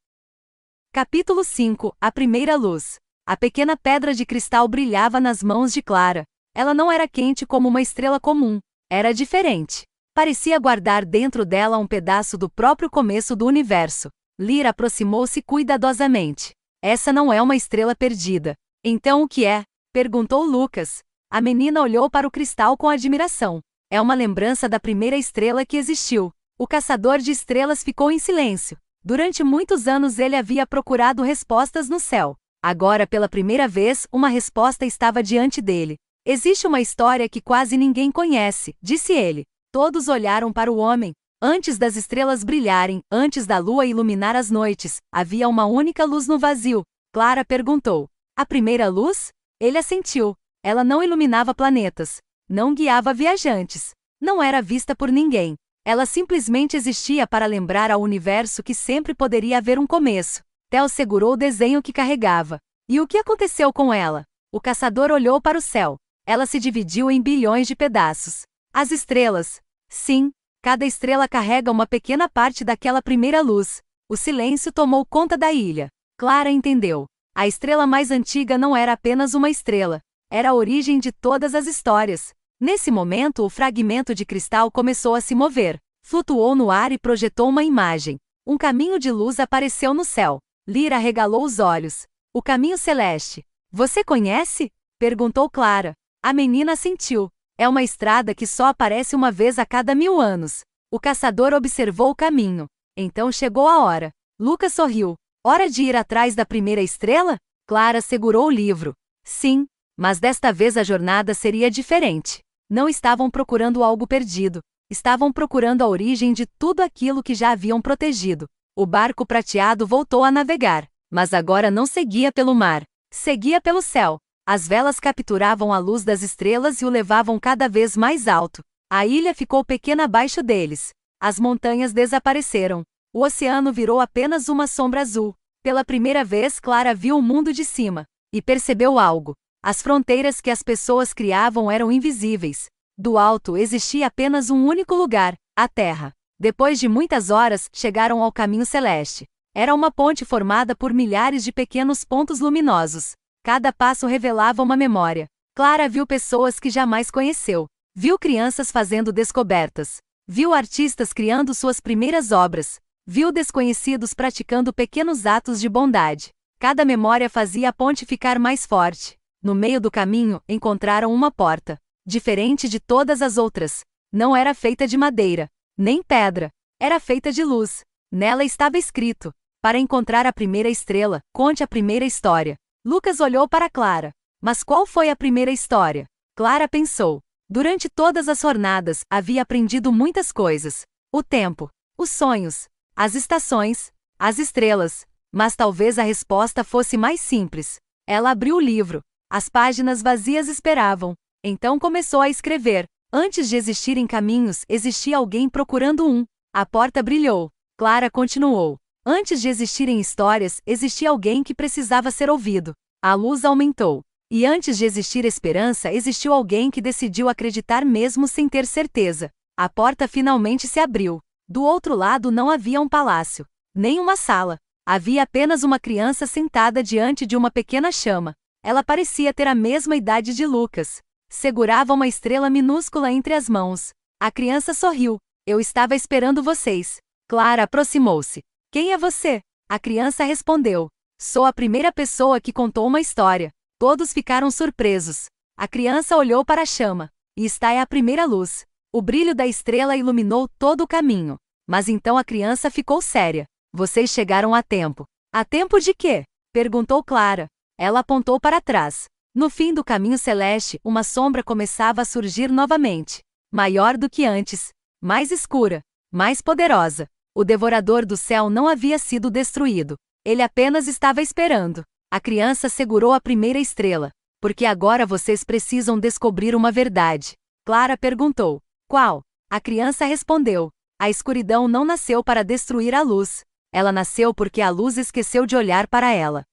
Capítulo 5 – A primeira luz. A pequena pedra de cristal brilhava nas mãos de Clara. Ela não era quente como uma estrela comum. Era diferente. Parecia guardar dentro dela um pedaço do próprio começo do universo. Lyra aproximou-se cuidadosamente. Essa não é uma estrela perdida. Então o que é? Perguntou Lucas. A menina olhou para o cristal com admiração. É uma lembrança da primeira estrela que existiu. O caçador de estrelas ficou em silêncio. Durante muitos anos ele havia procurado respostas no céu. Agora, pela primeira vez, uma resposta estava diante dele. Existe uma história que quase ninguém conhece, disse ele. Todos olharam para o homem. Antes das estrelas brilharem, antes da lua iluminar as noites, havia uma única luz no vazio. Clara perguntou. A primeira luz? Ele assentiu. Ela não iluminava planetas. Não guiava viajantes. Não era vista por ninguém. Ela simplesmente existia para lembrar ao universo que sempre poderia haver um começo. Theo segurou o desenho que carregava. E o que aconteceu com ela? O caçador olhou para o céu. Ela se dividiu em bilhões de pedaços. As estrelas. Sim. Cada estrela carrega uma pequena parte daquela primeira luz. O silêncio tomou conta da ilha. Clara entendeu. A estrela mais antiga não era apenas uma estrela. Era a origem de todas as histórias. Nesse momento, o fragmento de cristal começou a se mover. Flutuou no ar e projetou uma imagem. Um caminho de luz apareceu no céu. Lyra arregalou os olhos. O caminho celeste. Você conhece? Perguntou Clara. A menina assentiu. É uma estrada que só aparece uma vez a cada 1000 anos. O caçador observou o caminho. Então chegou a hora. Lucas sorriu. Hora de ir atrás da primeira estrela? Clara segurou o livro. Sim, mas desta vez a jornada seria diferente. Não estavam procurando algo perdido. Estavam procurando a origem de tudo aquilo que já haviam protegido. O barco prateado voltou a navegar, mas agora não seguia pelo mar. Seguia pelo céu. As velas capturavam a luz das estrelas e o levavam cada vez mais alto. A ilha ficou pequena abaixo deles. As montanhas desapareceram. O oceano virou apenas uma sombra azul. Pela primeira vez, Clara viu o mundo de cima. E percebeu algo. As fronteiras que as pessoas criavam eram invisíveis. Do alto existia apenas um único lugar, a Terra. Depois de muitas horas, chegaram ao caminho celeste. Era uma ponte formada por milhares de pequenos pontos luminosos. Cada passo revelava uma memória. Clara viu pessoas que jamais conheceu. Viu crianças fazendo descobertas. Viu artistas criando suas primeiras obras. Viu desconhecidos praticando pequenos atos de bondade. Cada memória fazia a ponte ficar mais forte. No meio do caminho, encontraram uma porta. Diferente de todas as outras. Não era feita de madeira, nem pedra. Era feita de luz. Nela estava escrito: para encontrar a primeira estrela, conte a primeira história. Lucas olhou para Clara. Mas qual foi a primeira história? Clara pensou. Durante todas as jornadas, havia aprendido muitas coisas. O tempo, os sonhos, as estações, as estrelas. Mas talvez a resposta fosse mais simples. Ela abriu o livro. As páginas vazias esperavam. Então começou a escrever. Antes de existirem caminhos, existia alguém procurando um. A porta brilhou. Clara continuou. Antes de existirem histórias, existia alguém que precisava ser ouvido. A luz aumentou. E antes de existir esperança, existiu alguém que decidiu acreditar mesmo sem ter certeza. A porta finalmente se abriu. Do outro lado não havia um palácio, nem uma sala. Havia apenas uma criança sentada diante de uma pequena chama. Ela parecia ter a mesma idade de Lucas. Segurava uma estrela minúscula entre as mãos. A criança sorriu. Eu estava esperando vocês. Clara aproximou-se. Quem é você? A criança respondeu. Sou a primeira pessoa que contou uma história. Todos ficaram surpresos. A criança olhou para a chama. E esta é a primeira luz. O brilho da estrela iluminou todo o caminho. Mas então a criança ficou séria. Vocês chegaram a tempo. A tempo de quê? Perguntou Clara. Ela apontou para trás. No fim do caminho celeste, uma sombra começava a surgir novamente. Maior do que antes. Mais escura. Mais poderosa. O devorador do céu não havia sido destruído. Ele apenas estava esperando. A criança segurou a primeira estrela. Porque agora vocês precisam descobrir uma verdade. Clara perguntou. Qual? A criança respondeu. A escuridão não nasceu para destruir a luz. Ela nasceu porque a luz esqueceu de olhar para ela.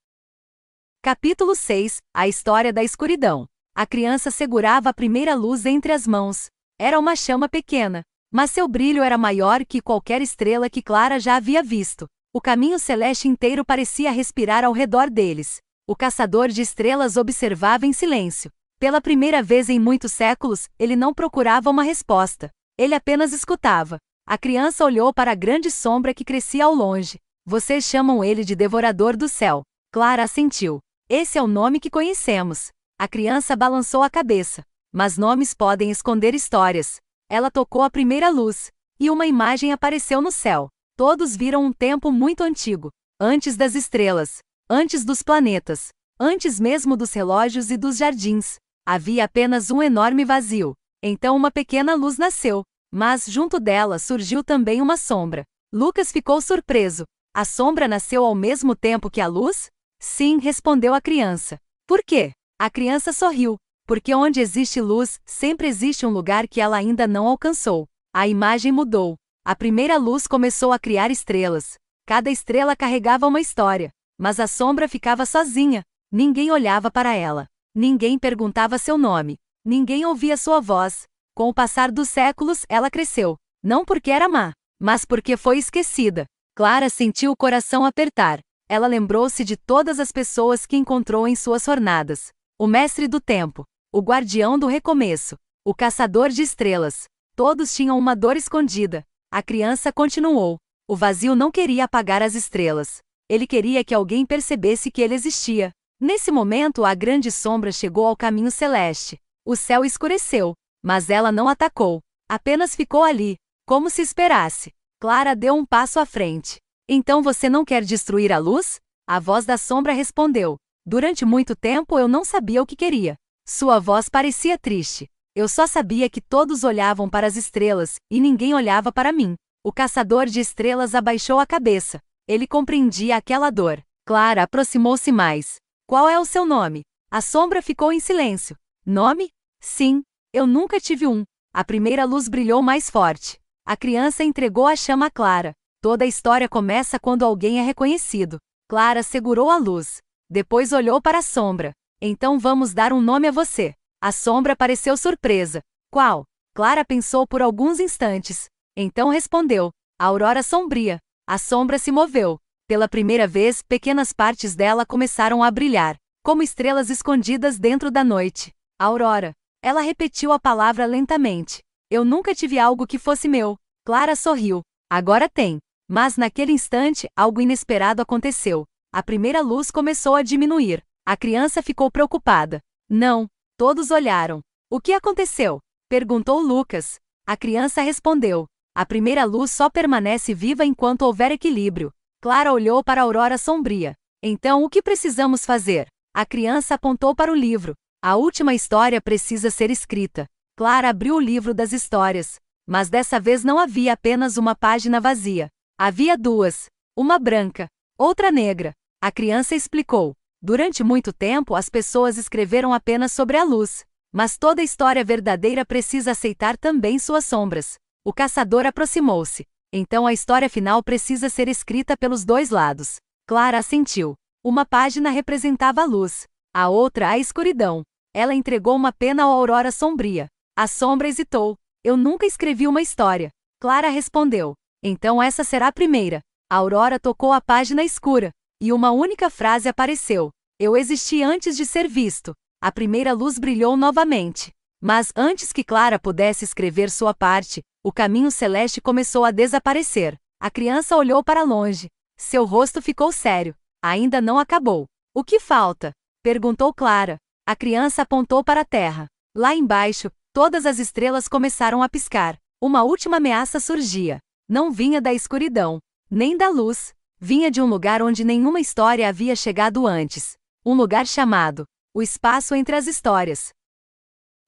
Capítulo 6. A história da escuridão. A criança segurava a primeira luz entre as mãos. Era uma chama pequena. Mas seu brilho era maior que qualquer estrela que Clara já havia visto. O caminho celeste inteiro parecia respirar ao redor deles. O caçador de estrelas observava em silêncio. Pela primeira vez em muitos séculos, ele não procurava uma resposta. Ele apenas escutava. A criança olhou para a grande sombra que crescia ao longe. Vocês chamam ele de Devorador do Céu. Clara assentiu. Esse é o nome que conhecemos. A criança balançou a cabeça. Mas nomes podem esconder histórias. Ela tocou a primeira luz. E uma imagem apareceu no céu. Todos viram um tempo muito antigo. Antes das estrelas. Antes dos planetas. Antes mesmo dos relógios e dos jardins. Havia apenas um enorme vazio. Então uma pequena luz nasceu. Mas junto dela surgiu também uma sombra. Lucas ficou surpreso. A sombra nasceu ao mesmo tempo que a luz? Sim, respondeu a criança. Por quê? A criança sorriu. Porque onde existe luz, sempre existe um lugar que ela ainda não alcançou. A imagem mudou. A primeira luz começou a criar estrelas. Cada estrela carregava uma história. Mas a sombra ficava sozinha. Ninguém olhava para ela. Ninguém perguntava seu nome. Ninguém ouvia sua voz. Com o passar dos séculos, ela cresceu. Não porque era má, mas porque foi esquecida. Clara sentiu o coração apertar. Ela lembrou-se de todas as pessoas que encontrou em suas jornadas. O mestre do tempo, o guardião do recomeço, o caçador de estrelas. Todos tinham uma dor escondida. A criança continuou. O vazio não queria apagar as estrelas. Ele queria que alguém percebesse que ele existia. Nesse momento, a grande sombra chegou ao caminho celeste. O céu escureceu, mas ela não atacou. Apenas ficou ali, como se esperasse. Clara deu um passo à frente. Então você não quer destruir a luz? A voz da sombra respondeu. Durante muito tempo eu não sabia o que queria. Sua voz parecia triste. Eu só sabia que todos olhavam para as estrelas, e ninguém olhava para mim. O caçador de estrelas abaixou a cabeça. Ele compreendia aquela dor. Clara aproximou-se mais. Qual é o seu nome? A sombra ficou em silêncio. Nome? Sim, eu nunca tive um. A primeira luz brilhou mais forte. A criança entregou a chama a Clara. Toda a história começa quando alguém é reconhecido. Clara segurou a luz. Depois olhou para a sombra. Então vamos dar um nome a você. A sombra pareceu surpresa. Qual? Clara pensou por alguns instantes. Então respondeu. A aurora sombria. A sombra se moveu. Pela primeira vez, pequenas partes dela começaram a brilhar, como estrelas escondidas dentro da noite. Aurora. Ela repetiu a palavra lentamente. Eu nunca tive algo que fosse meu. Clara sorriu. Agora tem. Mas naquele instante, algo inesperado aconteceu. A primeira luz começou a diminuir. A criança ficou preocupada. Não. Todos olharam. O que aconteceu? Perguntou Lucas. A criança respondeu. A primeira luz só permanece viva enquanto houver equilíbrio. Clara olhou para a aurora sombria. Então o que precisamos fazer? A criança apontou para o livro. A última história precisa ser escrita. Clara abriu o livro das histórias. Mas dessa vez não havia apenas uma página vazia. Havia duas. Uma branca, outra negra. A criança explicou. Durante muito tempo as pessoas escreveram apenas sobre a luz. Mas toda história verdadeira precisa aceitar também suas sombras. O caçador aproximou-se. Então a história final precisa ser escrita pelos dois lados. Clara assentiu. Uma página representava a luz, a outra a escuridão. Ela entregou uma pena à aurora sombria. A sombra hesitou. Eu nunca escrevi uma história. Clara respondeu. Então essa será a primeira. A aurora tocou a página escura. E uma única frase apareceu. Eu existi antes de ser visto. A primeira luz brilhou novamente. Mas antes que Clara pudesse escrever sua parte, o caminho celeste começou a desaparecer. A criança olhou para longe. Seu rosto ficou sério. Ainda não acabou. O que falta? Perguntou Clara. A criança apontou para a terra. Lá embaixo, todas as estrelas começaram a piscar. Uma última ameaça surgia. Não vinha da escuridão, nem da luz. Vinha de um lugar onde nenhuma história havia chegado antes. Um lugar chamado o espaço entre as histórias.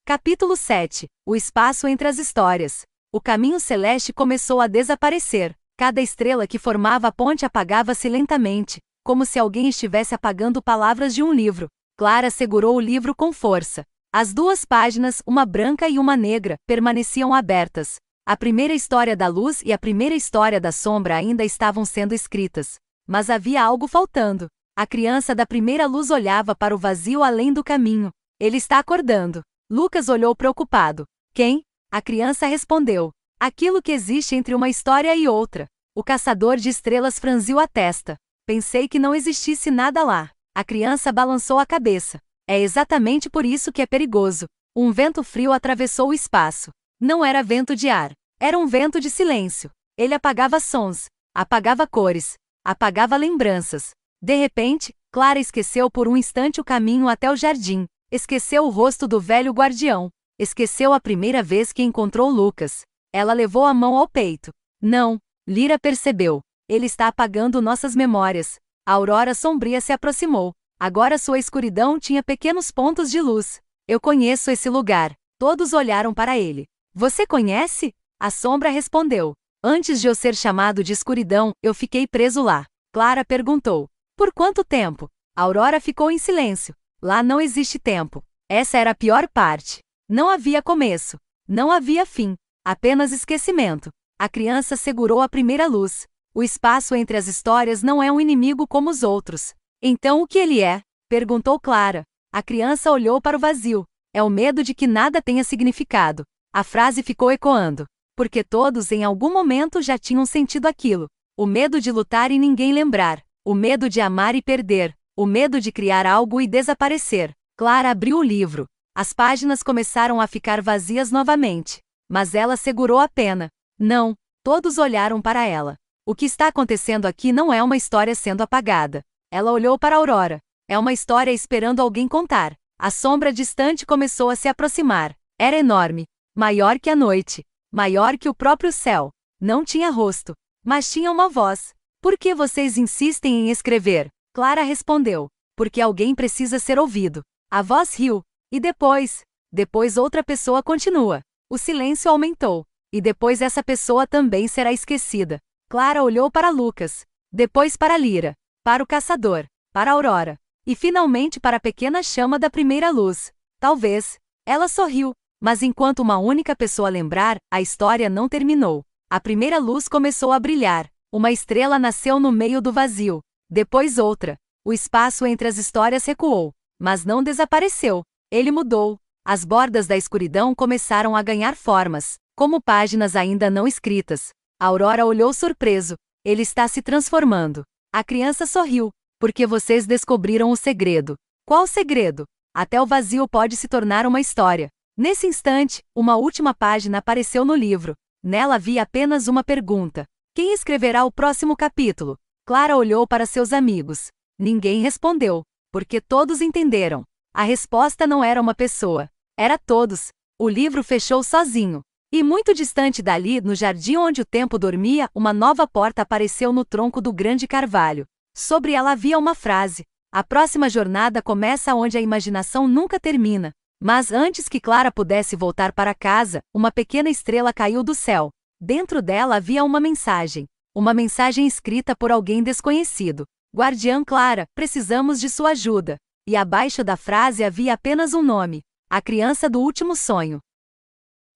Capítulo 7. O espaço entre as histórias. O caminho celeste começou a desaparecer. Cada estrela que formava a ponte apagava-se lentamente, como se alguém estivesse apagando palavras de um livro. Clara segurou o livro com força. As duas páginas, uma branca e uma negra, permaneciam abertas. A primeira história da luz e a primeira história da sombra ainda estavam sendo escritas. Mas havia algo faltando. A criança da primeira luz olhava para o vazio além do caminho. Ele está acordando. Lucas olhou preocupado. Quem? A criança respondeu. Aquilo que existe entre uma história e outra. O caçador de estrelas franziu a testa. Pensei que não existisse nada lá. A criança balançou a cabeça. É exatamente por isso que é perigoso. Um vento frio atravessou o espaço. Não era vento de ar. Era um vento de silêncio. Ele apagava sons, apagava cores, apagava lembranças. De repente, Clara esqueceu por um instante o caminho até o jardim. Esqueceu o rosto do velho guardião. Esqueceu a primeira vez que encontrou Lucas. Ela levou a mão ao peito. Não, Lyra percebeu. Ele está apagando nossas memórias. A aurora sombria se aproximou. Agora sua escuridão tinha pequenos pontos de luz. Eu conheço esse lugar. Todos olharam para ele. Você conhece? A sombra respondeu. Antes de eu ser chamado de escuridão, eu fiquei preso lá. Clara perguntou. Por quanto tempo? A aurora ficou em silêncio. Lá não existe tempo. Essa era a pior parte. Não havia começo. Não havia fim. Apenas esquecimento. A criança segurou a primeira luz. O espaço entre as histórias não é um inimigo como os outros. Então o que ele é? Perguntou Clara. A criança olhou para o vazio. É o medo de que nada tenha significado. A frase ficou ecoando. porque todos em algum momento já tinham sentido aquilo. O medo de lutar e ninguém lembrar. O medo de amar e perder. O medo de criar algo e desaparecer. Clara abriu o livro. As páginas começaram a ficar vazias novamente. Mas ela segurou a pena. Não. Todos olharam para ela. O que está acontecendo aqui não é uma história sendo apagada. Ela olhou para Aurora. É uma história esperando alguém contar. A sombra distante começou a se aproximar. Era enorme. Maior que a noite. Maior que o próprio céu. Não tinha rosto. Mas tinha uma voz. Por que vocês insistem em escrever? Clara respondeu. Porque alguém precisa ser ouvido. A voz riu. E depois? Depois outra pessoa continua. O silêncio aumentou. E depois essa pessoa também será esquecida. Clara olhou para Lucas. Depois para Lyra. Para o caçador. Para Aurora. E finalmente para a pequena chama da primeira luz. Talvez. Ela sorriu. Mas enquanto uma única pessoa lembrar, a história não terminou. A primeira luz começou a brilhar. Uma estrela nasceu no meio do vazio. Depois outra. O espaço entre as histórias recuou. Mas não desapareceu. Ele mudou. As bordas da escuridão começaram a ganhar formas, como páginas ainda não escritas. A Aurora olhou surpreso. Ele está se transformando. A criança sorriu. Porque vocês descobriram o segredo. Qual segredo? Até o vazio pode se tornar uma história. Nesse instante, uma última página apareceu no livro. Nela havia apenas uma pergunta. Quem escreverá o próximo capítulo? Clara olhou para seus amigos. Ninguém respondeu, porque todos entenderam. A resposta não era uma pessoa. Era todos. O livro fechou sozinho. E muito distante dali, no jardim onde o tempo dormia, uma nova porta apareceu no tronco do grande carvalho. Sobre ela havia uma frase. A próxima jornada começa onde a imaginação nunca termina. Mas antes que Clara pudesse voltar para casa, uma pequena estrela caiu do céu. Dentro dela havia uma mensagem. Uma mensagem escrita por alguém desconhecido. Guardiã Clara, precisamos de sua ajuda. E abaixo da frase havia apenas um nome. A criança do último sonho.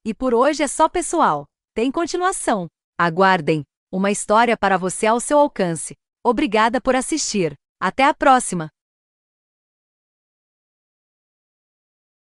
E por hoje é só, pessoal. Tem continuação. Aguardem. Uma história para você ao seu alcance. Obrigada por assistir. Até a próxima!